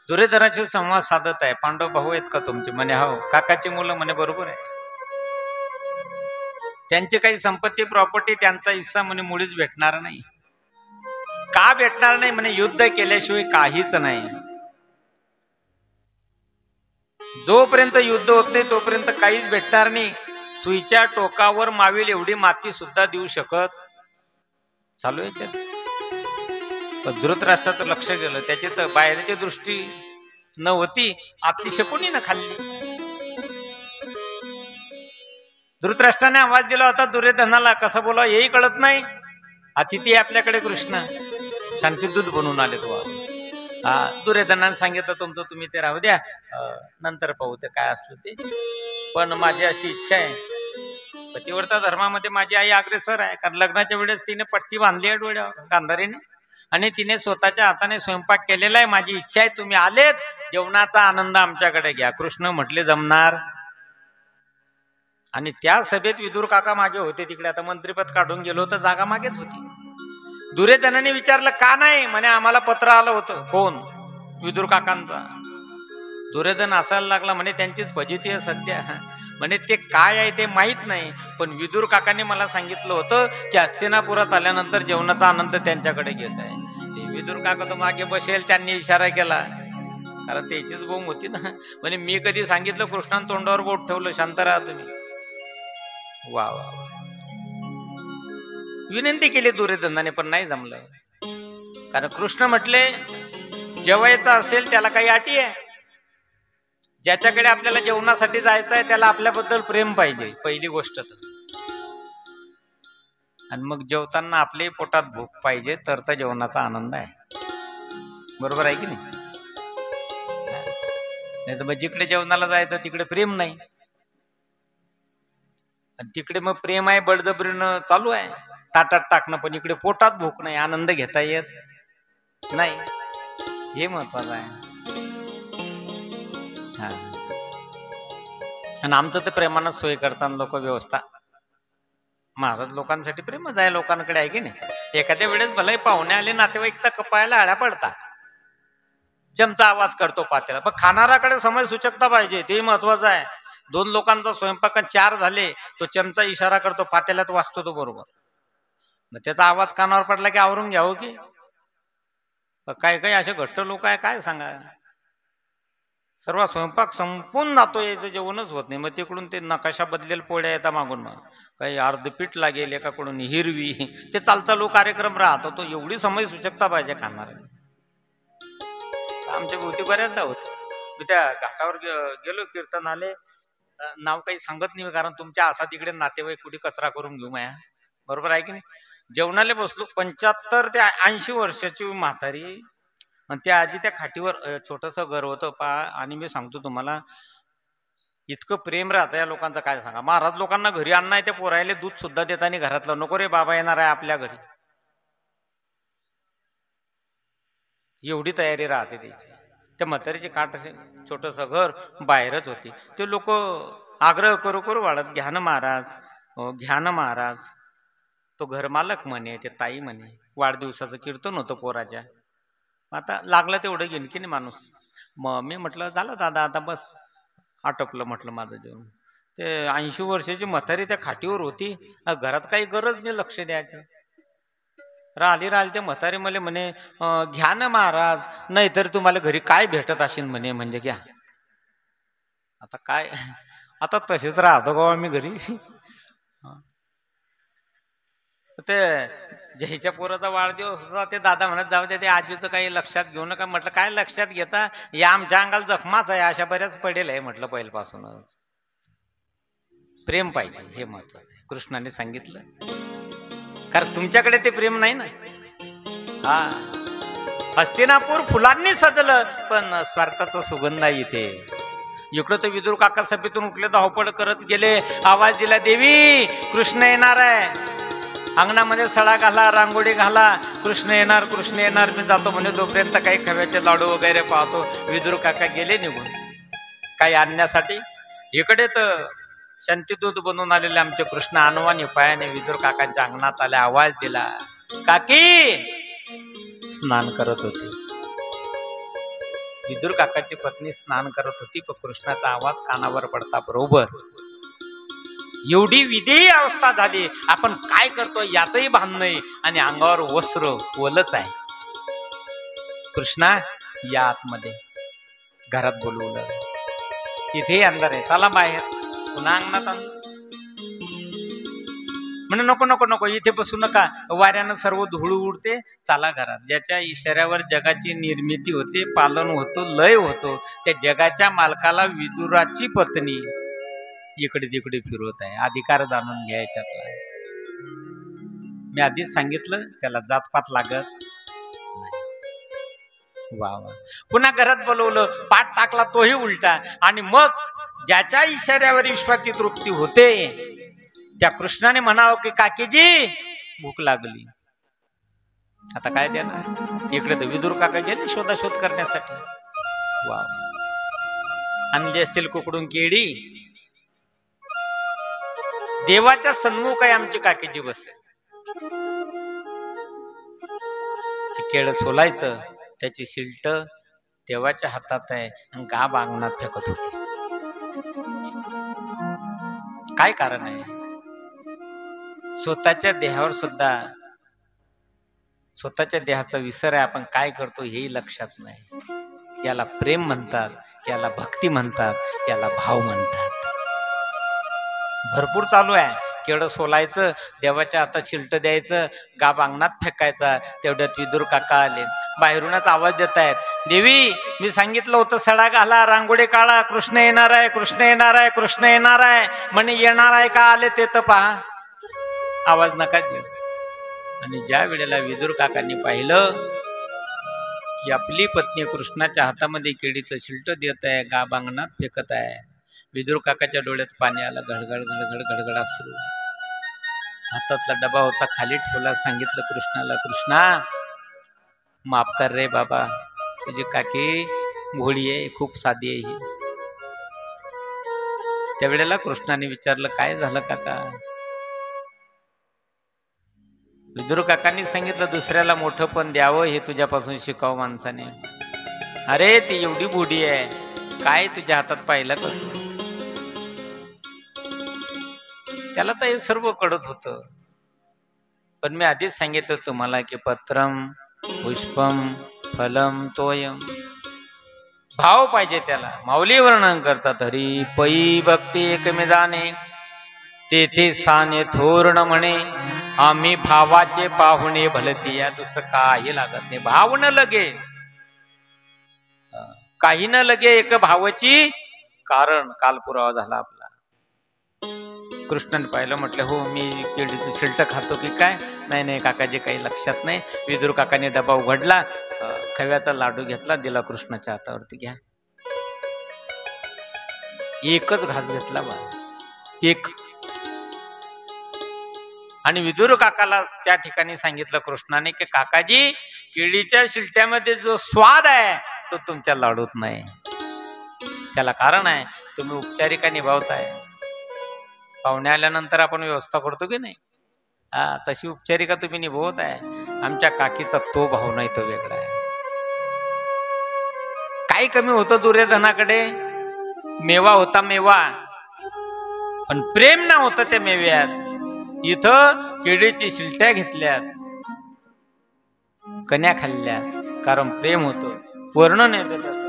दुर्योधनाशी संवाद साधत आहे. पांडव भाऊ आहेत का तुमचे? म्हणे हो. काकाची मुलं? म्हणे बरोबर आहे. त्यांची काही संपत्ती प्रॉपर्टी, त्यांचा हिस्सा म्हणे मुळीच भेटणार नाही. का भेटणार नाही? म्हणे युद्ध केल्याशिवाय काहीच नाही. जोपर्यंत युद्ध होत नाही तोपर्यंत काहीच भेटणार नाही. सुईच्या टोकावर मावेल एवढी माती सुद्धा देऊ शकत चालू आहे. धृतराष्ट्राचं लक्ष गेलं, त्याची तर बाहेरची दृष्टी न होती, आपली शकुनी न खाल्ली. धृतराष्ट्राने आवाज दिला होता दुर्योधनाला, कसं बोलावं हेही कळत नाही. अतिथी आपल्याकडे कृष्ण शांतिदूत बनून आले. तो दुर्योधनाने सांगितलं, तुमचं तुम्ही ते राहू द्या, नंतर पाहू ते काय असलं ते. पण माझी अशी इच्छा आहे, पतिव्रता धर्मामध्ये माझी आई अग्रेसर आहे. कारण लग्नाच्या वेळेस तिने पट्टी बांधली आहे डोळ्यावर गांधारीने, आणि तिने स्वतःच्या हाताने स्वयंपाक केलेला आहे. माझी इच्छा आहे तुम्ही आलेत, जेवणाचा आनंद आमच्याकडे घ्या. कृष्ण म्हटले जमणार. आणि त्या सभेत विदुर काका मागे होते तिकडे. आता मंत्रिपद काढून गेलो तर जागा मागेच होती. दुर्योधनाने विचारलं का नाही? म्हणे आम्हाला पत्र आलं होतं. कोण? विदुर काकांचा. दुर्योधन हसायला लागला, म्हणे त्यांचीच फजिती आहे सध्या. म्हणे ते काय आहे ते माहित नाही, पण विदुर काकांनी मला सांगितलं होतं की हस्तिनापुरात आल्यानंतर जेवणाचा आनंद त्यांच्याकडे घेत आहे. ते विदुर काका तो मागे बसेल, त्यांनी इशारा केला, कारण त्याचीच बोंब होती ना. म्हणजे मी कधी सांगितलं कृष्णानं तोंडावर बोट ठेवलं शांत राहा तुम्ही. वा वा वा. विनंती केली दुर्योधनाने पण नाही जमलं. कारण कृष्ण म्हटले जेवायचं असेल त्याला काही अटी आहे. ज्याच्याकडे आपल्याला जेवणासाठी जायचं आहे त्याला आपल्याबद्दल प्रेम पाहिजे पहिली गोष्ट तर. आणि मग जेवताना आपल्याही पोटात भूक पाहिजे तर जेवणाचा आनंद आहे. बरोबर आहे की नाही? नाही तर मग जिकडे जेवणाला जायचं तिकडे प्रेम नाही. आणि तिकडे मग प्रेम आहे बळजबरीनं चालू आहे ताटात टाकणं, पण इकडे पोटात भूक नाही, आनंद घेता येत नाही. हे महत्वाचं आहे. हा. आणि आमचं तर प्रेमानं सोय करताना लोक व्यवस्था. महाराज लोकांसाठी प्रेमच आहे लोकांकडे, आहे की नाही? एखाद्या वेळेस भले पाहुणे आले नातेवाईक तर कपायला आळ्या पडता. चमचा आवाज करतो पातेला, पण खाणाऱ्याकडे समय सूचकता पाहिजे, ते महत्वाचं आहे. 2 लोकांचा स्वयंपाक 4 झाले तो चमचा इशारा करतो पातेल्यात वाजतो तो बरोबर. मग त्याचा आवाज कानावर पडला की आवरून घ्यावं की काय काही असे घट्ट लोक आहे काय सांगा. सर्व स्वयंपाक संपून जातो, याचं जेवणच होत नाही. मग तिकडून ते नकाशा बदलेल पोळ्या येतात मागून, मग काही अर्ध पीठ लागेल एकाकडून हिरवी, ते चालचालू कार्यक्रम राहतो. तो एवढी समय सूचकता पाहिजे खाणार. आमच्या भोवती बऱ्याचदा होत. मी त्या घाटावर गेलो कीर्तन आले, नाव काही सांगत नाही कारण तुमच्या असा तिकडे नातेवाईक कुठे कचरा करून घेऊ माया. बरोबर आहे की नाही? जेवणाला बसलो, 75 ते 80 वर्षाची म्हातारी, आणि त्या आजी त्या खाटीवर, छोटस घर होतं पा. आणि मी सांगतो तुम्हाला इतकं प्रेम राहतं या लोकांचं काय सांगा. महाराज लोकांना घरी अन्न आहे, त्या पोरायले दूध सुद्धा देत आणि घरातलं नको रे बाबा येणार आहे आपल्या घरी, एवढी तयारी राहते त्याची. त्या म्हातारीची काट असे छोटस घर बाहेरच होती. ते लोक आग्रह करू करू वाढत, घ्या ना महाराज, घ्या ना महाराज. तो घरमालक म्हणे, ते ताई म्हणे, वाढदिवसाचं कीर्तन होतं पोराच्या, आता लागलं तेवढं घेईन की नाही माणूस. मग मी म्हटलं झालं दादा आता बस, आटपलं म्हटलं माझं जेवण. ते 80 वर्षाची म्हातारी त्या खाटीवर होती, घरात काही गरज नाही लक्ष द्यायचं. राहिली ते म्हातारी मला म्हणे घ्या ना महाराज, नाहीतर तुम्हाला घरी काय भेटत असेल म्हणे, म्हणजे घ्या. आता काय, आता तसेच राहतो का मी घरी. ते ज्याच्या पोराचा वाढदिवस होता ते दादा म्हणत जाऊ दे, ते आजीचं काही लक्षात घेऊ नका. म्हटलं काय लक्षात घेता, या आमच्या अंगाला जखमाच आहे, अशा बऱ्याच पडेल आहे म्हटलं पहिल्यापासूनच. प्रेम पाहिजे हे महत्वाचं आहे, कृष्णाने सांगितलं. कारण तुमच्याकडे ते प्रेम नाही ना. हा, हस्तिनापूर फुलांनी सजलं पण स्वार्थाचा सुगंध आहे इथे. इकडं तर विदुर काका सभेतून उठले, धावपळ करत गेले, आवाज दिला देवी कृष्ण येणार आहे. अंगणामध्ये सडा घाला, रांगोळी घाला, कृष्ण येणार कृष्ण येणार. मी जातो म्हणे, तोपर्यंत काही खव्याचे लाडू वगैरे पाहतो. विदुर काका गेले निघून काही आणण्यासाठी. इकडे तर शांतीदूत बनवून आलेले आमचे कृष्ण अनवाणी पायाने विदुर काकांच्या अंगणात आले, आवाज दिला, काकी. स्नान करत होती विदुर काकाची पत्नी, स्नान करत होती, पण कृष्णाचा आवाज कानावर पडता बरोबर एवढी विधेयी अवस्था झाली. आपण काय करतो याचंही भान नाही, आणि अंगावर वस्त्र ओलच आहे. कृष्णा या आतमध्ये, घरात बोलवलं, इथेही अंधार आहे, चला बाहेर. पुन्हा अंगणात आणलं, म्हणे नको नको नको, इथे बसू नका, वाऱ्यानं सर्व धूळ उडते, चला घरात. ज्याच्या इशाऱ्यावर जगाची निर्मिती होते, पालन होतो, लय होतो, त्या जगाच्या मालकाला विदुराची पत्नी इकडे तिकडे फिरवत आहे. अधिकार जाणून घ्यायच्यातला आहे. मी आधीच सांगितलं त्याला जातपात लागत नाही. वा वा. पुन्हा घरात बोलवलं, पाठ टाकला तोही उलटा. आणि मग ज्याच्या इशाऱ्यावर विश्वाची तृप्ती होते त्या कृष्णाने म्हणावं की काकीजी भूक लागली, आता काय देणार. इकडे तर विदुर काका गेले शोधाशोध करण्यासाठी. वा, आणली असतील कुकडून केळी, देवाच्या सन्मुख आहे आमची काकीची बसे. ते केळ सोलायचं, त्याची शिल्ट देवाच्या हातात आहे, आणि गाभ अंगणात फेकत होती. काय कारण आहे. स्वतःच्या देहावर सुद्धा, स्वतःच्या देहाचा विसर आहे, आपण काय करतो हेही लक्षात नाही. याला प्रेम म्हणतात, याला भक्ती म्हणतात, याला भाव म्हणतात. भरपूर चालू आहे. केवढं सोलायचं, देवाच्या हातात शिल्ट द्यायचं, गाब अंगणात फेकायचा. तेवढ्यात विदुर काका आले, बाहेरूनच आवाज देत आहेत, देवी मी सांगितलं होतं सडा घाला, रांगोळी काढा, कृष्ण येणार आहे, कृष्ण येणार आहे, कृष्ण येणार आहे. म्हणे येणार आहे का आले ते तर पहा, आवाज नका देऊ. आणि ज्या वेळेला विदुर काकांनी पाहिलं की आपली पत्नी कृष्णाच्या हातामध्ये केळीचं शिल्ट देत आहे, गाब अंगणात फेकत आहे, विदुर काकाच्या डोळ्यात पाणी आलं, घडघड घडघड घडघड अश्रू. हातातला डबा होता खाली ठेवला, सांगितलं कृष्णाला, कृष्णा माफ कर रे बाबा, तुझी काकी भोळी आहे, खूप साधी आहे ही. त्यावेळेला कृष्णाने विचारलं, काय झालं काका? विदुर काकांनी सांगितलं, दुसऱ्याला मोठं पण द्यावं हे तुझ्यापासून शिकावं माणसाने. अरे ती एवढी बुढी आहे, काय तुझ्या हातात पाहिलं कसं? त्याला तर हे सर्व कळत होतं, पण मी आधीच सांगितलं तुम्हाला की पत्रम पुष्पम फलम तोयम, भाव पाहिजे त्याला. माऊली वर्णन करतात, हरी पै भक्ती एकमे जाणे, तेथे साने थोरण म्हणे, आम्ही भावाचे पाहुणे भलती. या दुसरं काही लागत नाही. भाव न लगे, काही न लगे, एक भावाची कारण काल पुरावा झाला आपला. कृष्णाने पाहिलं, म्हटलं हो मी केळीचं शिल्ट खातो की काय? नाही नाही काकाजी, काही लक्षात नाही. विदुर काकाने डबा उघडला, खव्याचा लाडू घेतला, दिला कृष्णाच्या हातावरती, घ्या. एकच घास घेतला बा, एक. आणि विदुर काकाला त्या ठिकाणी सांगितलं कृष्णाने की काकाजी, केळीच्या शिल्ट्यामध्ये जो स्वाद आहे तो तुमच्या लाडूत नाही. त्याला कारण आहे, तुम्ही उपचारिका निभावताय. पाहुणे आल्यानंतर आपण व्यवस्था करतो की नाही, तशी उपचारिका तुम्ही निभवत आहे. आमच्या काकीचा तो भाव नाही, तो वेगळा आहे. काही कमी होतं दुर्योधनाकडे? मेवा होता मेवा, पण प्रेम ना होतं त्या मेव्यात. इथं केळीची शिल्ट्या घेतल्यात, कन्या खाल्ल्यात, कारण प्रेम होतं. वर्णन येतं त्याचं.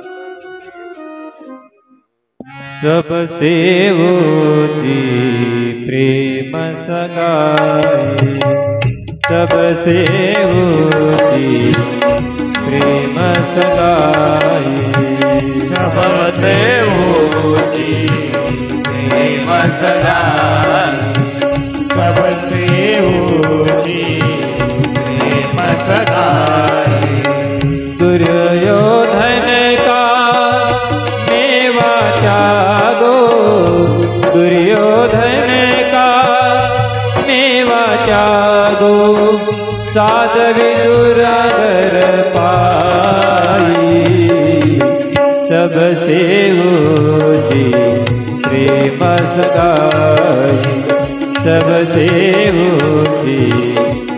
सबसे होती प्रेम सगाई, सबसे होती प्रेम सगाई, सबसे होती प्रेम सगाई, सबसे होती प्रेम सगाई. दुर्योधन का मेवा त्यागो, दुर्योधन का मेवा त्यागो, साधवी दुरागर पाई, सबसे होती प्रेम सगाई, सबसे होती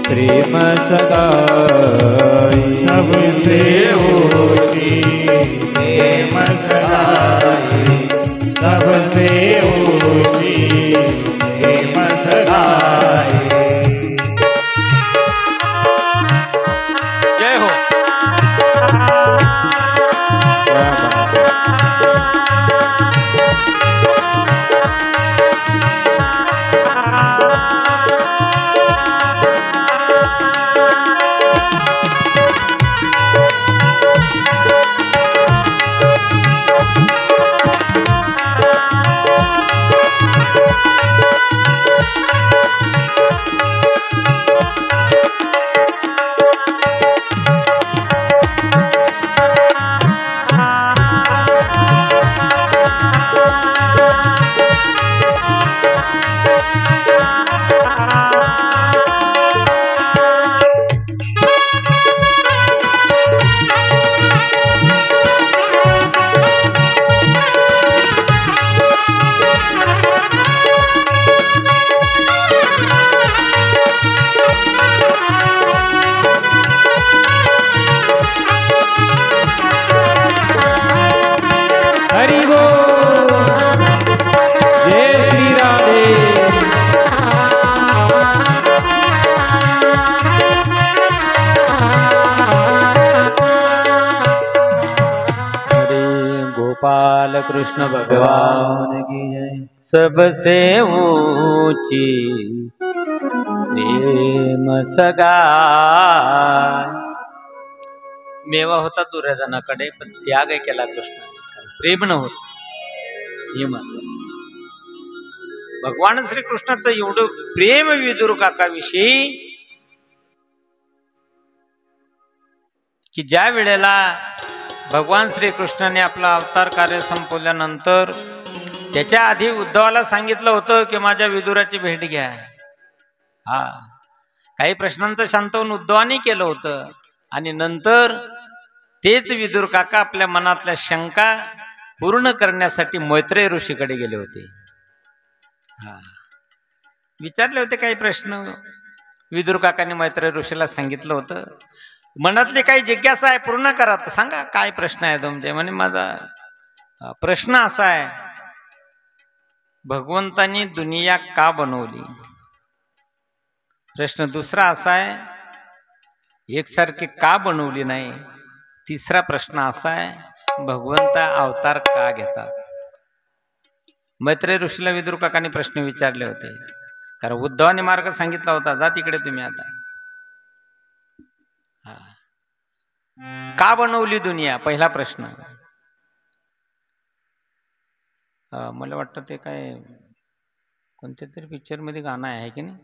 प्रेम सगाई, सबसे होती प्रेम सगाई, सबसे होती प्रेम सगाई. जय हो. लाल कृष्ण भगवान की जय। सबसे ऊंची प्रेम सगाय। मेवा होता दुर्योधनाकडे पण त्याग केला कृष्णाने, प्रेम नव्हतं हे महत्व। भगवान श्रीकृष्णाचं एवढं प्रेम विदुर काकाविषयी की ज्या वेळेला भगवान श्रीकृष्णाने आपला अवतार कार्य संपवल्यानंतर त्याच्या आधी उद्धवाला सांगितलं होतं की माझ्या विदुराची भेट घ्या। हा, काही प्रश्नांचं शांतवून उद्धवाने केलं होतं आणि नंतर तेच विदुर काका आपल्या मनातल्या शंका पूर्ण करण्यासाठी मैत्रेय ऋषीकडे गेले होते। हा, विचारले होते काही प्रश्न विदुर काकाने मैत्रेय ऋषीला सांगितलं होतं, मनातली काही जिज्ञासा आहे पूर्ण करा, तर सांगा काय प्रश्न आहे तुमचे। म्हणे माझा प्रश्न असा आहे, भगवंतानी दुनिया का बनवली। प्रश्न दुसरा असा आहे, एकसारखी का बनवली नाही। तिसरा प्रश्न असा आहे, भगवंत अवतार का घेतात। मैत्रेय ऋषीला विदुर काकांनी प्रश्न विचारले होते, कारण उद्धवाने मार्ग सांगितला होता, जा तिकडे तुम्ही आता। का बनवली दुनिया, पहिला प्रश्न। मला वाटतं ते काय कोणत्या तरी पिक्चर मध्ये गाणं आहे की नाही।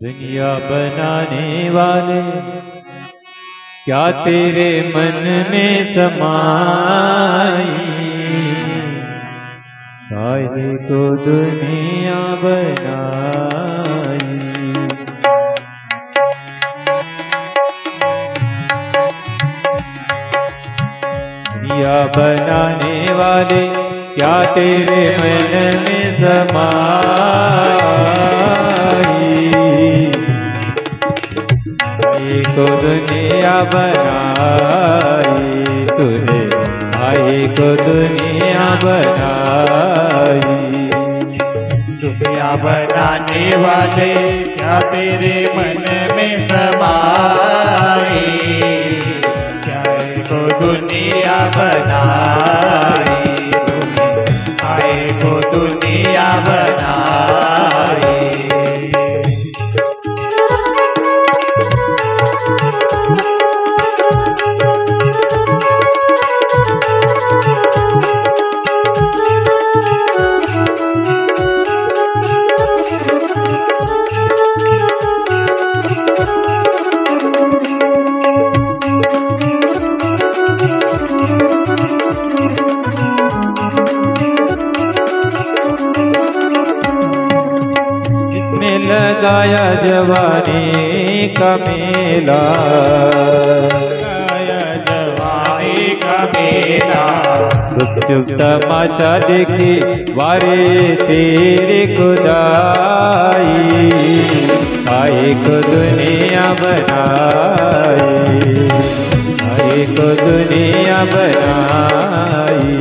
दुनिया बनाने वाले क्या तेरे मन में समाई, काहे को दुनिया बनाई। दुनिया बनाने वाले क्या तेरे मन में समाई, को दुनिया बनाई तूने, आए को दुनिया बनाई। दुनिया बनाने वाले क्या तेरे मन में समाई, क्या को दुनिया बनाई, आए को दुनिया बनाई। लगाया जवानी का मेला, लगाया जवानी का मेला, चुप चुप तमाचा देखी वारे तेरे खुदाई, आए को दुनिया बनाई, आए को दुनिया बनाई।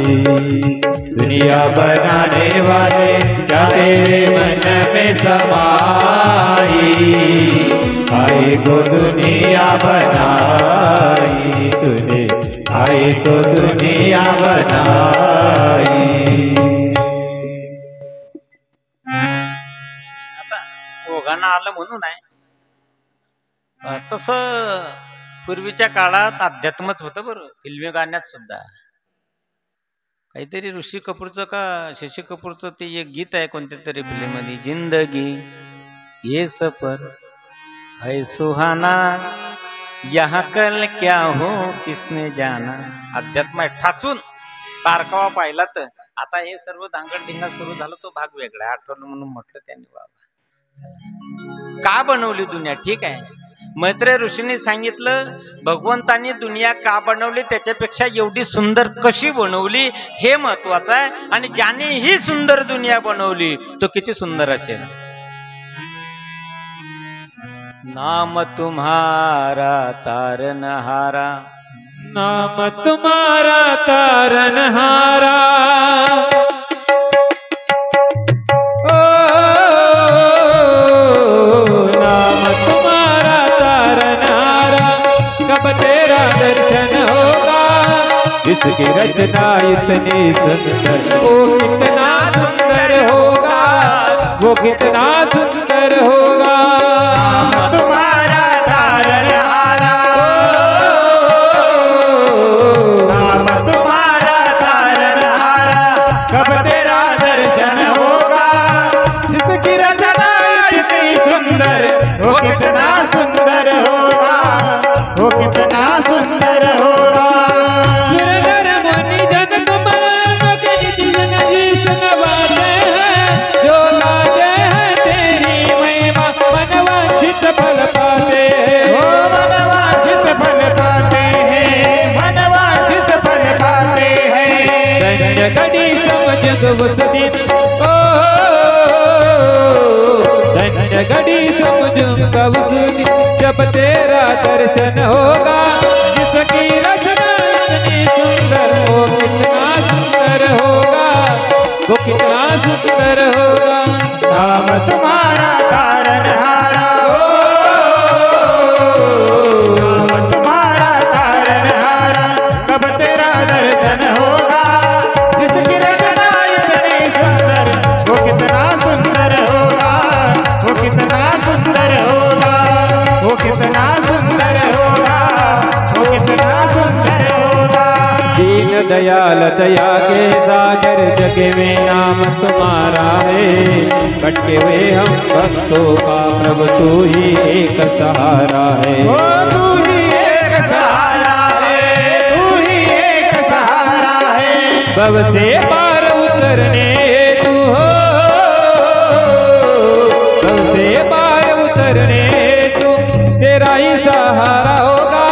दुनिया बनाने वाले क्या तेरे मन में समाई, आए को दुनिया बनाई तूने, आए को दुनिया बनाई। आता ओघांना आलं म्हणून आहे, तसं पूर्वीच्या काळात अध्यात्मच होतं बरं, फिल्मी गाण्यात सुद्धा। काहीतरी ऋषी कपूरचं का शशी कपूरचं ते एक गीत आहे कोणत्या तरी फिल्ममध्ये, जिंदगी ये सफर है सुहाना, यहाँ कल क्या हो किसने जाना। अध्यात्म आहे ठाचून बारकावा पाहिला तर। आता हे सर्व धांगडधिंगा सुरू झालं, तो भाग वेगळा आठवलं म्हणून म्हटलं त्यांनी। बाबा का बनवली दुनिया, ठीक आहे, मैत्रेय ऋषीने सांगितलं भगवंतानी दुनिया का बनवली, त्याच्यापेक्षा एवढी सुंदर कशी बनवली हे महत्वाचं आहे। आणि ज्याने ही सुंदर दुनिया बनवली तो किती सुंदर असेल। नाम तुम्हारा तारनहारा, नाम तुम्हारा तारनहारा, ओ नाम तुम्हारा तारनहारा, कब तेरा दर्शन होगा, जिसकी रचना इतनी सुंदर, वो कितना सुंदर होगा, वो कितना सुंदर होगा। नाम तुम्हारा तारनहारा, नाम तुम्हारा तारनहारा, कब तेरा दर्शन होगा। जिसकी रचना इतनी सुंदर, वो कितना सुंदर होगा, वो कितना सुंदर होगा। सुरनर मुनि जन कमल के निज जन शीश नवाते हैं, जो गाते हैं तेरी महिमा मनवांछित फल पाते हैं। ओ मनवांछित फल पाते हैं, मनवांछित फल पाते हैं। धन्य घड़ी समझ उस दिन, ओ धन्य घड़ी समझूंगा उस दिन, जब तेरा दर्शन होगा। जिसकी रचना इतनी सुंदर, वो कितना सुंदर होगा, वो कितना सुंदर होगा। नाम तुम्हारा तारनहारा, ओ नाम तुम्हारा तारनहारा, कब तेरा दर्शन होगा। जिसकी रचना इतनी सुंदर, वो कितना सुंदर होगा, वो कितना सुंदर होगा, वो कितना सुंदर होगा, वो कितना सुंदर होगा। दीन दयाल दया के सागर, जग में नाम तुम्हारा है। भटके हुए हम भक्तों का प्रभु तू ही एक सहारा है। ओ तू ही एक सहारा है, तू ही एक सहारा है। भव से पार उतरने तू हो, भव से पार उतरने तू, तेरा ही सहारा होगा।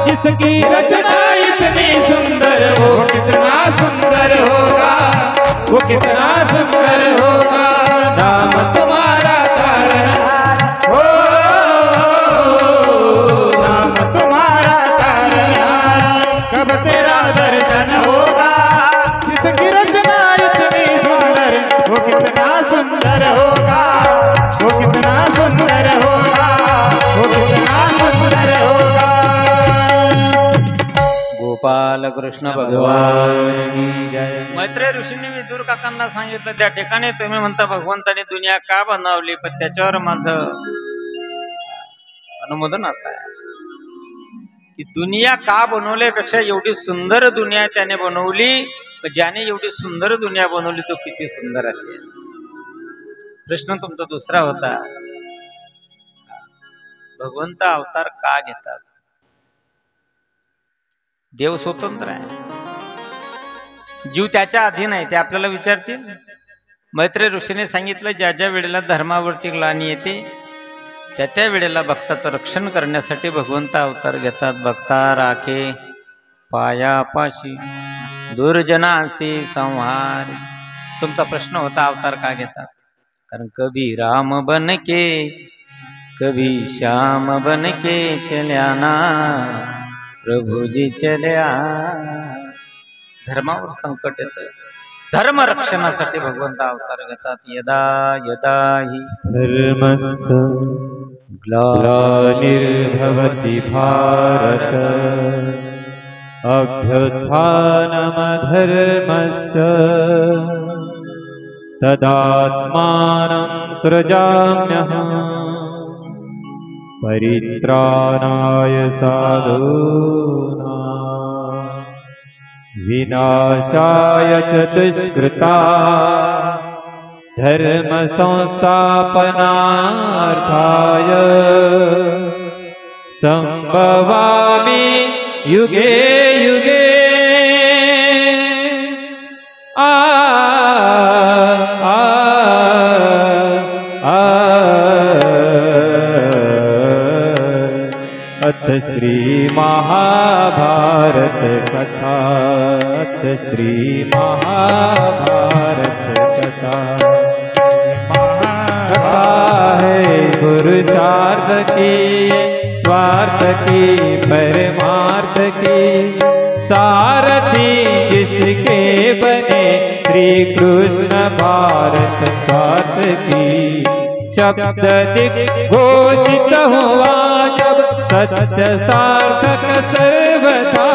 जिसकी रचना इतनी सुंदर हो, वो कितना सुंदर होगा, वो कितना सुंदर होगा। नाम तुम्हारा तारनहारा, ओ नाम तुम्हारा तारनहारा, कब तेरा दर्शन होगा। जिसकी रचना इतनी सुंदर, वो कितना सुंदर होगा, वो कितना सुंदर होगा, वो कितना सुंदर होगा। गोपाल कृष्ण भगवान मैत्रेय ऋषींनी विदुर काकांना सांगितलं, त्या ठिकाणी तुम्ही म्हणता भगवंताने दुनिया का बनवली, पण त्याच्यावर माझं अनुमोदन असं आहे की दुनिया का बनवल्यापेक्षा एवढी सुंदर दुनिया त्याने बनवली, ज्याने एवढी सुंदर दुनिया बनवली तो किती सुंदर असेल। प्रश्न तुमचा दुसरा होता, भगवंत अवतार का घेतात? देव स्वतंत्र आहे, जीव त्याच्या अधीन आहे, ते आपल्याला विचारतील। मैत्रेय ऋषीने सांगितलं, ज्या ज्या वेळेला धर्मावरती ग्लानी येते त्या त्या वेळेला भक्ताचं रक्षण करण्यासाठी भगवंत अवतार घेतात। भक्ता राखे पायापाशी दुर्जनासी संहार। तुमचा प्रश्न होता अवतार का घेतात? कारण कभी राम बन के कभी श्याम बन के चल्याना प्रभु जी चल्या। धर्मावर संकट येतं, धर्म रक्षणासाठी भगवंत अवतार घेतात। यदा यदा हि धर्मस्य ग्लानिर्भवति भारत, अभ्युत्थानमधर्मस्य तदात्मानं सृजाम्यहम्, परित्राणाय साधूनां विनाशाय च दुष्कृता, धर्म संस्थापनार्थाय संभवामि युगे युगे। आ आ आ अथ श्री महाभारत कथा, अथ श्री महाभारत कथा। कथा है पुरुषार्थ की, स्वार्थ की, परमार्थ की, सारथी जिसके बने श्री कृष्ण भारत स्वार्थ की। शब्द दिग्घोषित हुआ जब सत्य सार्थक सर्वथा,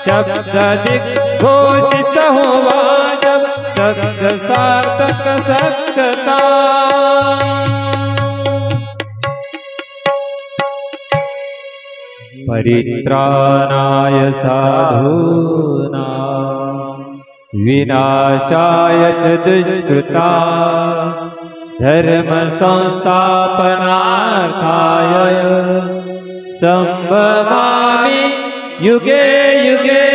शब्द शब्ददिग्घोषित हुआ जब शब्द सार्थक सत्यता। परित्राणाय साधूनां विनाशाय च दुष्कृता धर्म संस्थापनार्थाय संभवामि युगे युगे।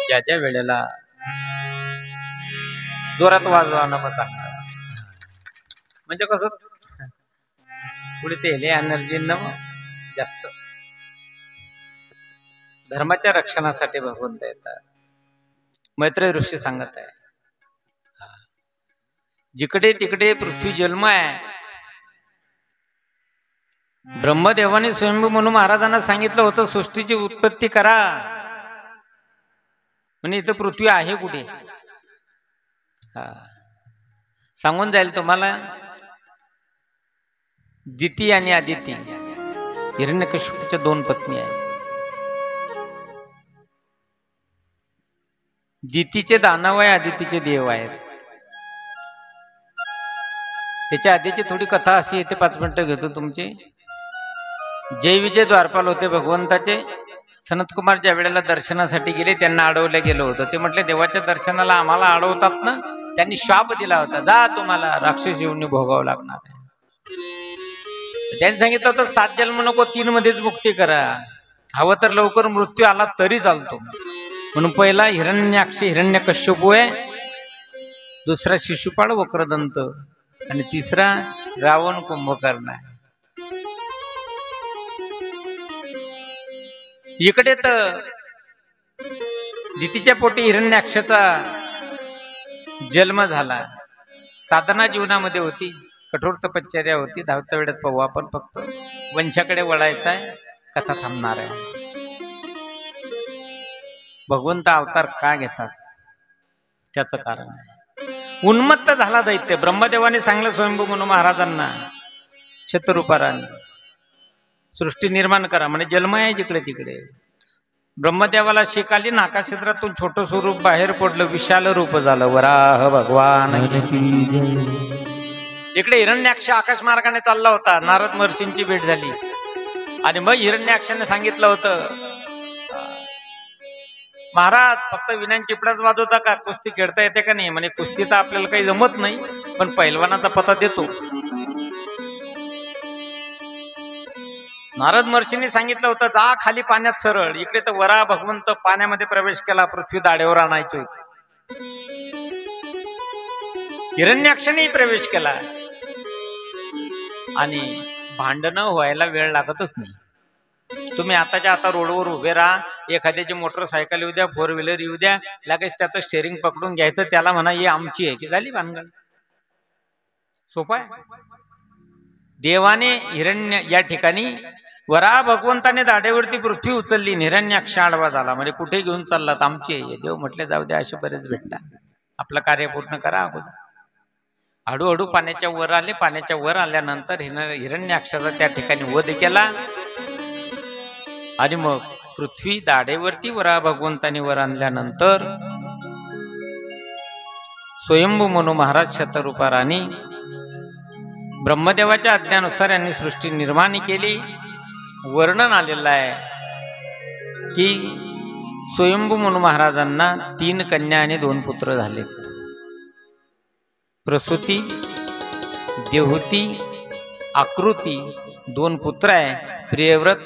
ज्या ज्या वेळेला जोरात वाजवा ना मग म्हणजे कसं पुढे ते एनर्जी न जास्त धर्माच्या रक्षणासाठी भगवंत येतात। मैत्रेय ऋषी सांगत आहे जिकडे तिकडे पृथ्वी जन्म आहे। ब्रह्मदेवाने स्वयंभू म्हणू महाराजांना सांगितलं होतं सृष्टीची उत्पत्ती करा म्हणजे इथं पृथ्वी आहे कुठे सांगून जाईल तुम्हाला। दिती आणि आदिती हिरण्यकशिपूच्या 2 पत्नी आहेत। दितीचे दानव आहे आदितीचे देव आहेत। त्याच्या आधीची थोडी कथा अशी येते 5 मिनिटं घेतो तुमची। जय विजय द्वारपाल होते भगवंताचे। सनतकुमार ज्या वेळेला दर्शनासाठी गेले त्यांना अडवलं गेलं होतं। ते म्हटले देवाच्या दर्शनाला आम्हाला अडवतात ना। त्यांनी शाप दिला होता जा तुम्हाला राक्षस येऊन भोगावं लागणार आहे। त्यांनी सांगितलं होतं 7 जन्म नको 3 मध्येच मुक्ती करा हवं तर लवकर मृत्यू आला तरी चालतो म्हणून पहिला हिरण्याक्ष हिरण्यकश्यपू आहे दुसरा शिशुपाळ वक्रदंत आणि तिसरा रावण कुंभकर्ण आहे। इकडे तर दितीच्या पोटी हिरण्याक्षाचा जन्म झाला। साधना जीवनामध्ये होती कठोर तपश्चर्या होती। धावत्या वेळेत पाहू आपण फक्त वंशाकडे वळायचा आहे कथा थांबणार आहे। भगवंत अवतार का घेतात त्याचं कारण आहे। उन्मत्त झाला दैत्य ब्रह्मदेवाने सांगलं स्वयंभू म्हणून महाराजांना शतरूपाराने सृष्टी निर्माण करा म्हणजे जन्म आहे जिकडे तिकडे। ब्रह्मदेवाला शिक आली नाकाक्षेत्रातून छोटं स्वरूप बाहेर पडलं विशाल रूप झालं वराह भगवान। इकडे हिरण्याक्ष आकाश मार्गाने चालला होता नारद महर्षींची भेट झाली आणि मग हिरण्याक्षाने सांगितलं होतं महाराज फक्त विनयन चिपडाच वाजवता का कुस्ती खेळता येते का नाही म्हणजे कुस्ती तर आपल्याला काही जमत नाही पण पैलवानाचा पता देतो। नारद महर्षींनी सांगितलं होतं जा खाली पाण्यात सरळ। इकडे तर वरा भगवंत पाण्यामध्ये प्रवेश केला पृथ्वी दाढेवर आणायची होती। हिरण्याक्षाने प्रवेश केला आणि भांडणं व्हायला वेळ लागतच नाही। तुम्ही आताच्या आता रोडवर उभे राहा एखाद्याची मोटरसायकल येऊ द्या 4 व्हीलर येऊ द्या लगेच त्याचं स्टेअरिंग पकडून घ्यायचं त्याला म्हणा ही आमची आहे की झाली भानगड। सोपं आहे। देवाने हिरण्य या ठिकाणी वरा भगवंताने दाढेवरती पृथ्वी उचलली हिरण्याक्ष आडवा झाला म्हणजे कुठे घेऊन चाललात आमची आहे। देव म्हटले जाऊ द्या असे बरेच भेटतात आपलं कार्य पूर्ण करा अगोदर। हळूहळू पाण्याच्या वर आले पाण्याच्या वर आल्यानंतर हिरण्याक्षाचा त्या ठिकाणी वध केला आणि मग पृथ्वी दाढेवरती वरा भगवंताने वर आणल्यानंतर स्वयंभू म्हणू महाराज शतरूपाराने ब्रह्मदेवाच्या आज्ञानुसार यांनी सृष्टी निर्माण केली। वर्णन आलेलं आहे की स्वयंभू म्हणू महाराजांना 3 कन्या आणि 2 पुत्र झालेत। प्रसूती देहुती आकृती 2 पुत्र आहे प्रियव्रत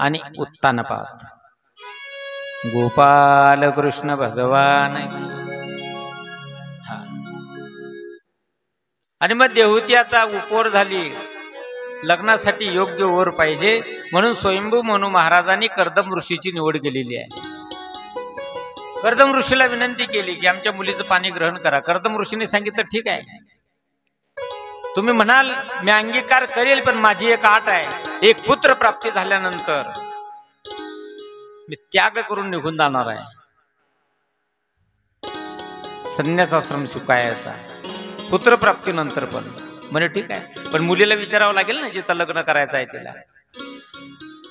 आणि उत्तानपाद। गोपाल कृष्ण भगवान आणि मग देहुती आता उपोर झाली लग्नासाठी योग्य वर पाहिजे म्हणून स्वयंभू म्हणू महाराजांनी कर्दम ऋषीची निवड केलेली आहे। कर्दम ऋषीला विनंती केली की आमच्या मुलीचं पाणी ग्रहण करा। कर्दम ऋषीने सांगितलं ठीक आहे तुम्ही म्हणाल मी अंगीकार करेल पण माझी एक अट आहे एक पुत्र प्राप्ती झाल्यानंतर मी त्याग करून निघून जाणार आहे संन्यासाश्रम स्वीकारायचा पुत्र प्राप्तीनंतर पण म्हणे ठीक आहे पण मुलीला विचारावं लागेल ना जिचं लग्न करायचं आहे तिला।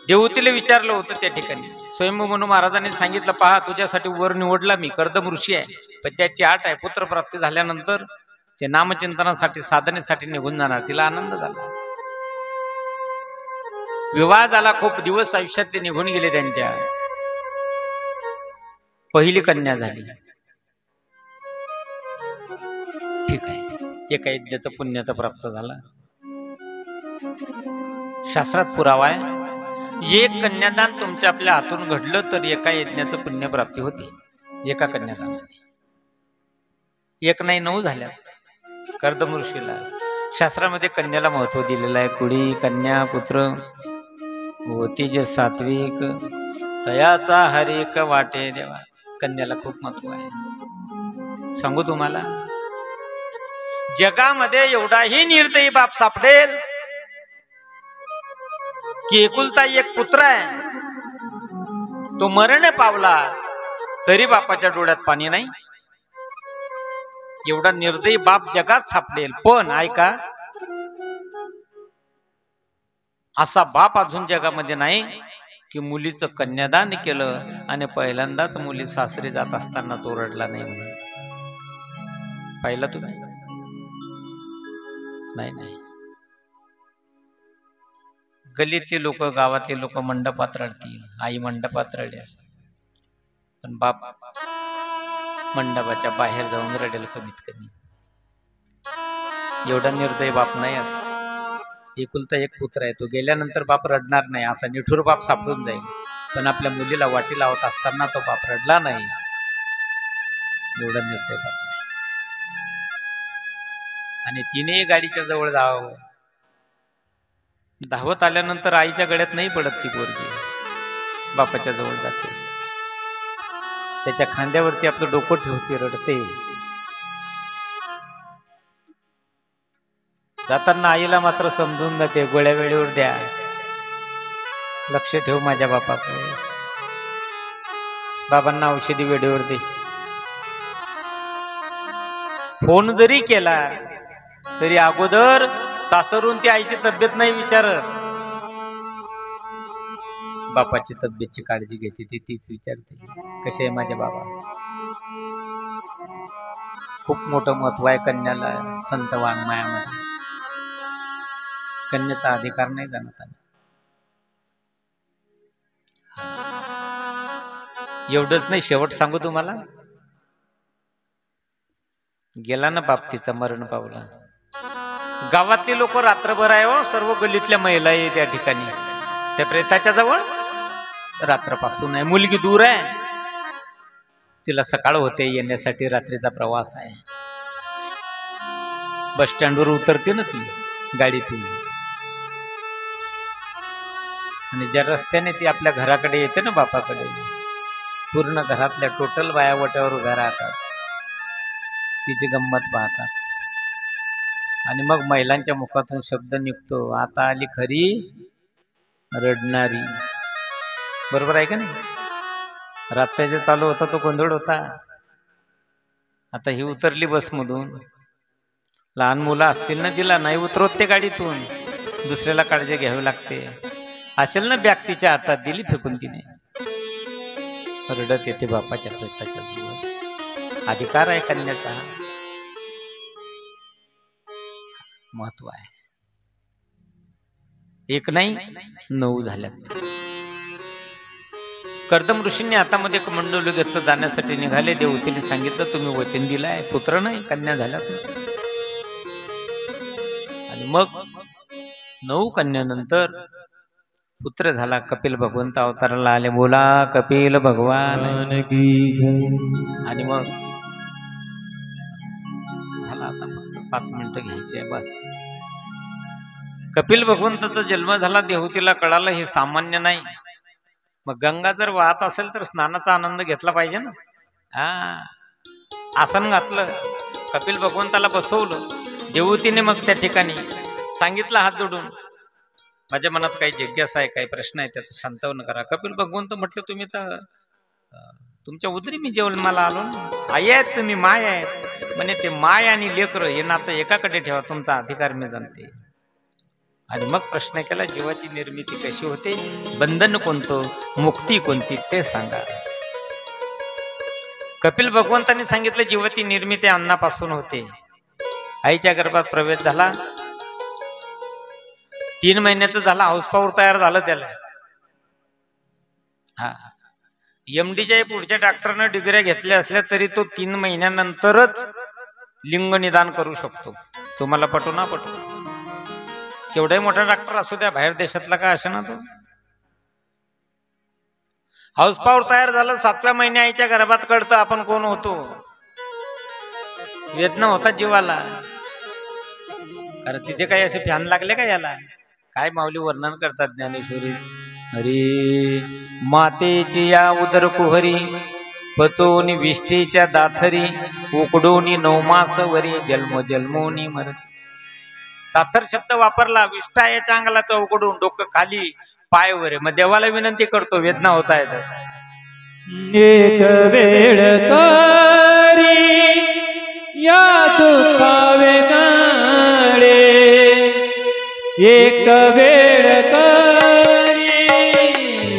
देवतीला विचारलं होतं त्या ठिकाणी. स्वयंभू म्हणून महाराजांनी सांगितलं, पहा तुझ्यासाठी वर निवडला मी, कर्दम ऋषी आहे, पण त्याची आट आहे, पुत्रप्राप्ती झाल्यानंतर ते नामचिंतनासाठी साधनेसाठी निघून जाणार. तिला आनंद झाला, विवाह झाला. खूप दिवस आयुष्यातले निघून गेले त्यांच्या. पहिली कन्या झाली. ठीक आहे, एका यज्ञाचं पुण्य तर प्राप्त झाला. शास्त्रात पुरावा आहे, एक कन्यादान तुमच्या आपल्या हातून घडलं तर एका यज्ञाचं पुण्य प्राप्ती होते. एका कन्यादानाने एक नाही 9 झाल्या. कर्दम ऋषीला शास्त्रामध्ये कन्याला महत्व दिलेलं आहे. कुडी कन्या पुत्र होती जे सात्विक, तयाचा हरिक वाटे देवा. कन्याला खूप महत्व आहे. सांगू तुम्हाला, जगामध्ये एवढाही निर्दयी बाप सापडेल की एकुलता एक पुत्र आहे, तो मरण पावला तरी बापाच्या डोळ्यात पाणी नाही. एवढा निर्दयी बाप जगात सापडेल. पण ऐका, असा बाप अजून जगामध्ये नाही की मुलीचं कन्यादान केलं आणि पहिल्यांदाच मुली सासरी जात असताना तो रडला नाही म्हणून. पाहिलं तुम्ही? नाही. गल्लीतले लोक, गावातले लोक मंडपात रडतील, आई मंडपात रडेल, पण बाप मंडपाच्या बाहेर जाऊन रडेल कमीत कमी. एवढा निर्दय बाप नाही. एकुलता एक पुत्र आहे, तो गेल्यानंतर बाप रडणार नाही, असा निठुर बाप सापडून जाईल. पण आपल्या मुलीला वाटी लावत असताना तो बाप रडला नाही. एवढा निर्दय बाप नाही. आणि तिने गाडीच्या जवळ जावं, धावत आल्यानंतर आईच्या गळ्यात नाही पडत ती पोरगी, बापाच्या जवळ जाते, त्याच्या खांद्यावरती आपलं डोकं ठेवते, रडते. जाताना आईला मात्र समजून जाते, गोळ्या वेळेवर द्या, लक्ष ठेव माझ्या बापाकडे, बाबांना औषधी वेळेवर दे. फोन जरी केला तरी अगोदर सासरून ती आईची तब्येत नाही विचारत, बापाची तब्येतची काळजी घेते तीच विचारते, कसे आहे माझे बाबा. खूप मोठं महत्व आहे कन्याला संत वाङ्मयामध्ये. कन्याचा अधिकार नाही जाणत आला. एवढंच नाही, शेवट सांगू तुम्हाला. गेला ना बाप तिचा, मरण पावला. गावातले लोक रात्रभर आहे हो, सर्व गल्लीतल्या महिला आहे त्या ठिकाणी, त्या प्रेताच्या जवळ रात्रपासून आहे. मुलगी दूर आहे, तिला सकाळ होते येण्यासाठी, रात्रीचा प्रवास आहे. बस स्टँडवर उतरते ना ती गाडीतून, आणि ज्या रस्त्याने ती आपल्या घराकडे येते ना बापाकडे, पूर्ण घरातल्या टोटल बाया वट्यावर उभ्या राहतात, तिची गंमत पाहतात. आणि मग महिलांच्या मुखातून शब्द निघतो, आता आली खरी रडणारी. बरोबर आहे का नाही? रात्रीचा जे चालू होता तो गोंधळ होता. आता ही उतरली बसमधून, लहान मुलं असतील ना, तिला नाही उतरवत ते गाडीतून, दुसऱ्याला काळजी घ्यावी लागते. असेल ना बॅग तिच्या हातात, दिली फेकून तिने, रडत येते बापाच्या प्रेताच्या जवळ. अधिकार आहे कन्याचा, महत्व आहे. एक नाही 9 झाल्यात. कर्दम ऋषींनी हातामध्ये कमंडलू घेतलं, जाण्यासाठी निघाले. देवतेने सांगितलं तुम्ही वचन दिलाय, पुत्र नाही कन्या झाल्यात. आणि मग 9 कन्यानंतर पुत्र झाला. कपिल भगवंत अवताराला आले. बोला कपिल भगवान. आणि मग झाला, आता फक्त 5 मिनिटं घ्यायची आहे बस. कपिल भगवंताचा जन्म झाला. देवतेला कळालं हे सामान्य नाही. मग गंगा जर वाहत असेल तर स्नानाचा आनंद घेतला पाहिजे ना. आसन घातलं, कपिल भगवंताला बसवलं. देवतीने मग त्या ठिकाणी सांगितलं हात जोडून, माझ्या मनात काही जिज्ञासा आहे, काही प्रश्न आहे, त्याचं शांतवन करा. कपिल भगवंत म्हटलं, तुम्ही तर तुमच्या उदरी मी जन्माला आलो ना, आई आहेत तुम्ही, माय आहेत. म्हणे ते माय आणि लेकर हे नातं एकाकडे ठेवा, तुमचा अधिकार मी जाणते. आणि मग प्रश्न केला जीवाची निर्मिती कशी होते, बंधन कोणतं, मुक्ती कोणती ते सांगा. कपिल भगवंतांनी सांगितलं जीवाची निर्मिती अन्नापासून होते. आईच्या गर्भात प्रवेश झाला, 3 महिन्याचं झाला, हाऊसपावर तयार झालं त्याला. हा, एमडीच्या पुढच्या डॉक्टरनं डिग्र्या घेतल्या असल्या तरी तो 3 महिन्यानंतरच लिंग निदान करू शकतो. तुम्हाला पटो ना पटो, केवढाही मोठा डॉक्टर असू द्या, बाहेर देशातला का असं ना तो. हाऊस पावर तयार झालं, 7व्या महिन्या आईच्या गर्भात कळतं आपण कोण होतो. वेदना होता जीवाला, कारण तिथे काही असे फॅन लागले का याला. काय माऊली वर्णन करतात ज्ञानेश्वरी. हरी मातेची या उदर कुहरी, पचोनी विष्टीच्या दाथरी, उकडोनी 9 मास वरी, जन्म जन्मोनी मरती. दाथर शब्द वापरला, विष्ठा याच्या अंगाला उकडून, डोकं खाली, पाय वरे. मग देवाला विनंती करतो, वेदना होत आहेत. एक वेळ करी या दुखावे गाळे, एक वेळ करी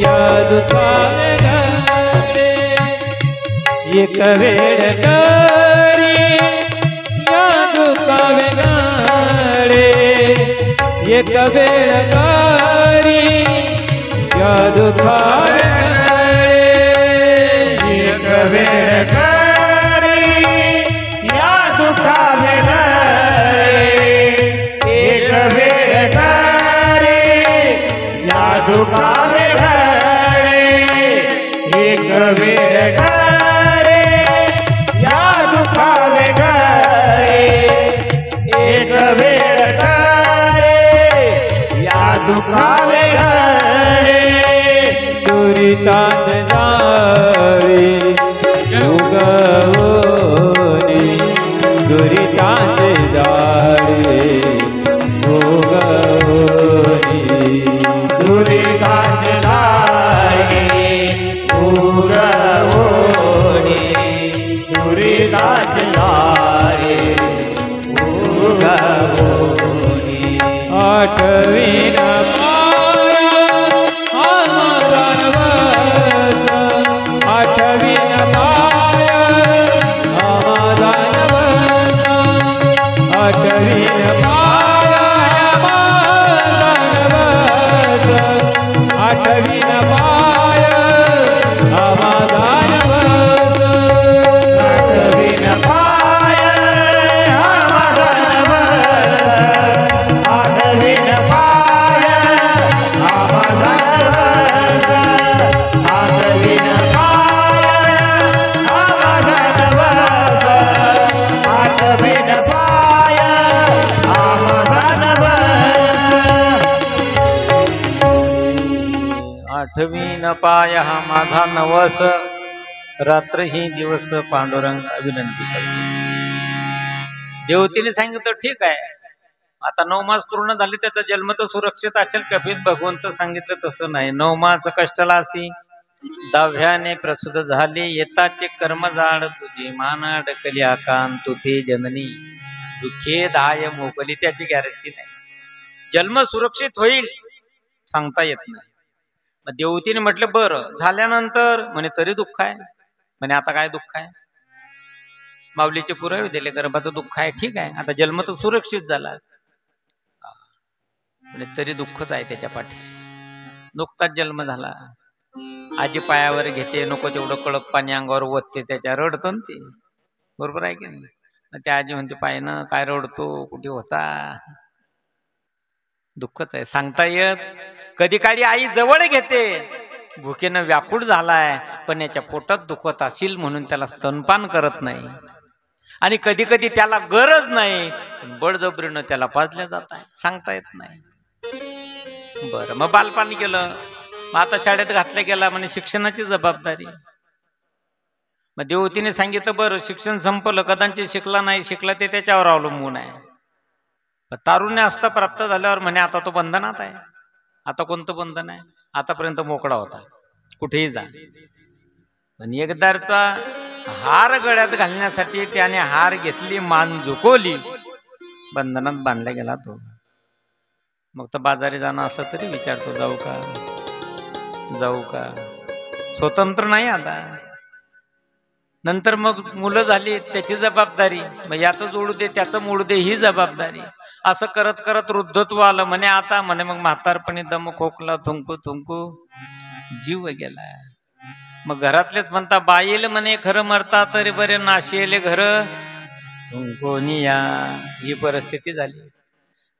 या दुखावे गाळे, एक वेळ करी या दुखावे गाळे, एक वेळ करी या दुखावे गाळे, एक वेळ करी या दुखावे गाळे, एक वेळ करी या दुखावे गाळे, एक वेळ करी या दुखावे गाळे, एक वेळ करी या दुखावे गाळे. दुरितात जाळे उगवणे, दुरितात जाळे उगवणे, दुरिताच जाळे उगवणे, दुरिताच जाळे उगवणे. आठवीन आठवीन पाय आमादानवत, आठवीन पाय आमादानवत, आठवीन पाय आमादानवत, आठवीन पाय आमादानवत, आठवीन पाय आमादानवत, आठवीन पाय आमादानवत, आठवीन पाय आमादानवत. 8वी पाय हा माझा नवस, रात्र ही दिवस पांडुरंग विनंती करतो. देवतीने सांगितलं ठीक आहे, आता 9 मास पूर्ण झाले, त्याचा जन्म तर सुरक्षित असेल. कपिल भगवंत सांगितलं तसं नाही. 9 मास कष्टाला असी, 10व्याने प्रसूत झाले, येताचे कर्म जाड तुझी, मान अडकली आकांत तुझे जननी, दुःखे दाय मोकली. त्याची गॅरंटी नाही, जन्म सुरक्षित होईल सांगता येत नाही. मग देवतीने म्हटलं बरं झाल्यानंतर, म्हणे तरी दुःख आहे. म्हणे आता काय दुःख आहे, माऊलीचे पुरावे दिले, गर्भाचं दुःख आहे. ठीक आहे, आता जन्म तर सुरक्षित झाला, म्हणे तरी दुःखच आहे त्याच्या पाठी. नुकताच जन्म झाला, आजी पायावर घेते, नको तेवढं कडक पाणी अंगावर ओतते, त्याच्या रडतो ना ते, बरोबर आहे की नाही. त्या आजी म्हणते पायनं काय रडतो, कुठे होता, दुःखच आहे, सांगता येत. कधी काळी आई जवळ घेते, भुकेनं व्याकुळ झालाय, पण याच्या पोटात दुखत असेल म्हणून त्याला स्तनपान करत नाही. आणि कधी कधी त्याला गरज नाही, पण बळजबरीनं त्याला पाजल्या जात आहे, सांगता येत नाही. बरं, मग बालपान केलं, मग आता शाळेत घातलं गेला, म्हणजे शिक्षणाची जबाबदारी. मग देवतीने सांगितलं बरं शिक्षण संपलं, कदाचित शिकला नाही, शिकला ते त्याच्यावर अवलंबून आहे. तारुण्य असता प्राप्त झाल्यावर म्हणे आता तो बंधनात आहे. आता कोणतं बंधन आहे, आतापर्यंत मोकळा होता, कुठेही जा. पण एकदारचा हार गळ्यात घालण्यासाठी त्याने हार घेतली, मान झुकवली, बंधनात बांधला गेला तो. मग तर बाजारी जाणं असलं तरी विचारतो जाऊ का स्वतंत्र नाही आता. नंतर मग मुलं झाली त्याची जबाबदारी, मग याचं जोडू दे त्याचं मोडू दे ही जबाबदारी. असं करत करत वृद्धत्व आलं म्हणे. आता म्हणे मग म्हातारपणी दम खोकला थुंकू जीव गेला. मग घरातलेच म्हणता बाईल म्हणे खरं मरता तरी बरे नाशिले घर थुंकोनिया. ही परिस्थिती झाली.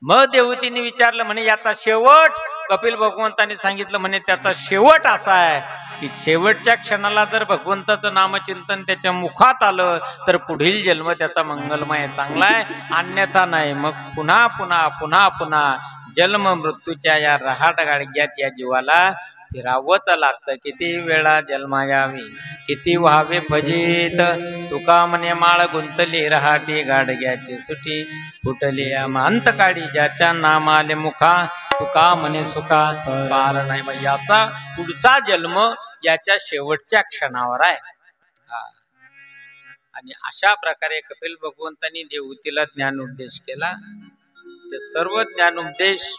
मग देवतीने विचारलं म्हणे याचा शेवट. कपिल भगवंताने सांगितलं म्हणे त्याचा शेवट असा आहे की शेवटच्या क्षणाला जर भगवंताचं नामचिंतन त्याच्या मुखात आलं तर पुढील जन्म त्याचा मंगलमय चांगला आहे, अन्यथा नाही. मग पुन्हा पुन्हा पुन्हा पुन्हा जन्म मृत्यूच्या या रहाट गाडग्यात या जीवाला फिरावंच लागतं. किती वेळा जन्मा यावी किती व्हावे फजित. तुका म्हणे माळ गुंतली रहाटी गाडग्याची सुटी फुटली अंत काळी ज्याच्या नामाले मुखा तुका म्हणे सुखा पार नाही. मग याचा पुढचा जन्म याच्या शेवटच्या क्षणावर आहे. आणि अशा प्रकारे कपिल भगवंतांनी देवतीला ज्ञानोपदेश केला. ते सर्व ज्ञानोपदेश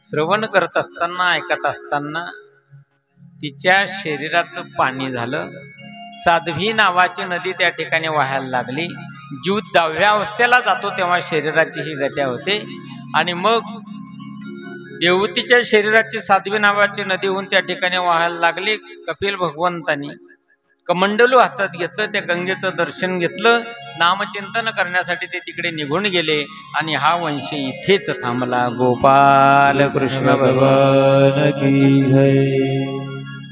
श्रवण करत असताना ऐकत असताना तिच्या शरीराचं पाणी झालं. साध्वी नावाची नदी त्या ठिकाणी वाहायला लागली. जीव 10व्या अवस्थेला जातो तेव्हा शरीराची ही गत्या होते. आणि मग देवतीच्या शरीराची साध्वी नावाची नदी होऊन त्या ठिकाणी वाहायला लागली. कपिल भगवंतांनी कमंडलू हातात घेतलं, त्या गंगेचं दर्शन घेतलं. नामचिंतन करण्यासाठी ते तिकडे निघून गेले. आणि हा वंश इथेच थांबला. गोपाल कृष्ण भगवान की जय.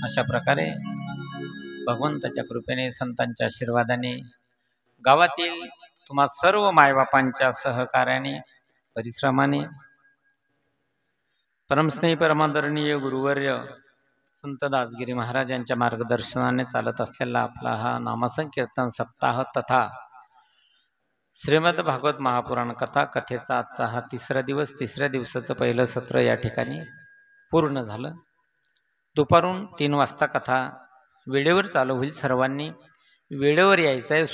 अशा प्रकारे भगवंताच्या कृपेने संतांच्या आशीर्वादाने गावातील तुम्हा सर्व मायबापांच्या सहकार्याने परिश्रमाने परमस्नेही परमादरणीय गुरुवर्य संत दासगिरी महाराज यांच्या मार्गदर्शनाने चालत असलेला आपला हा नामसंकीर्तन सप्ताह तथा श्रीमद भागवत महापुराण कथा कथेचा आजचा हा 3रा दिवस. 3ऱ्या दिवसाचं पहिलं सत्र या ठिकाणी पूर्ण झालं. दुपारून 3 वाजता कथा वेळेवर चालू होईल. सर्वांनी वेळेवर यायचं आहे.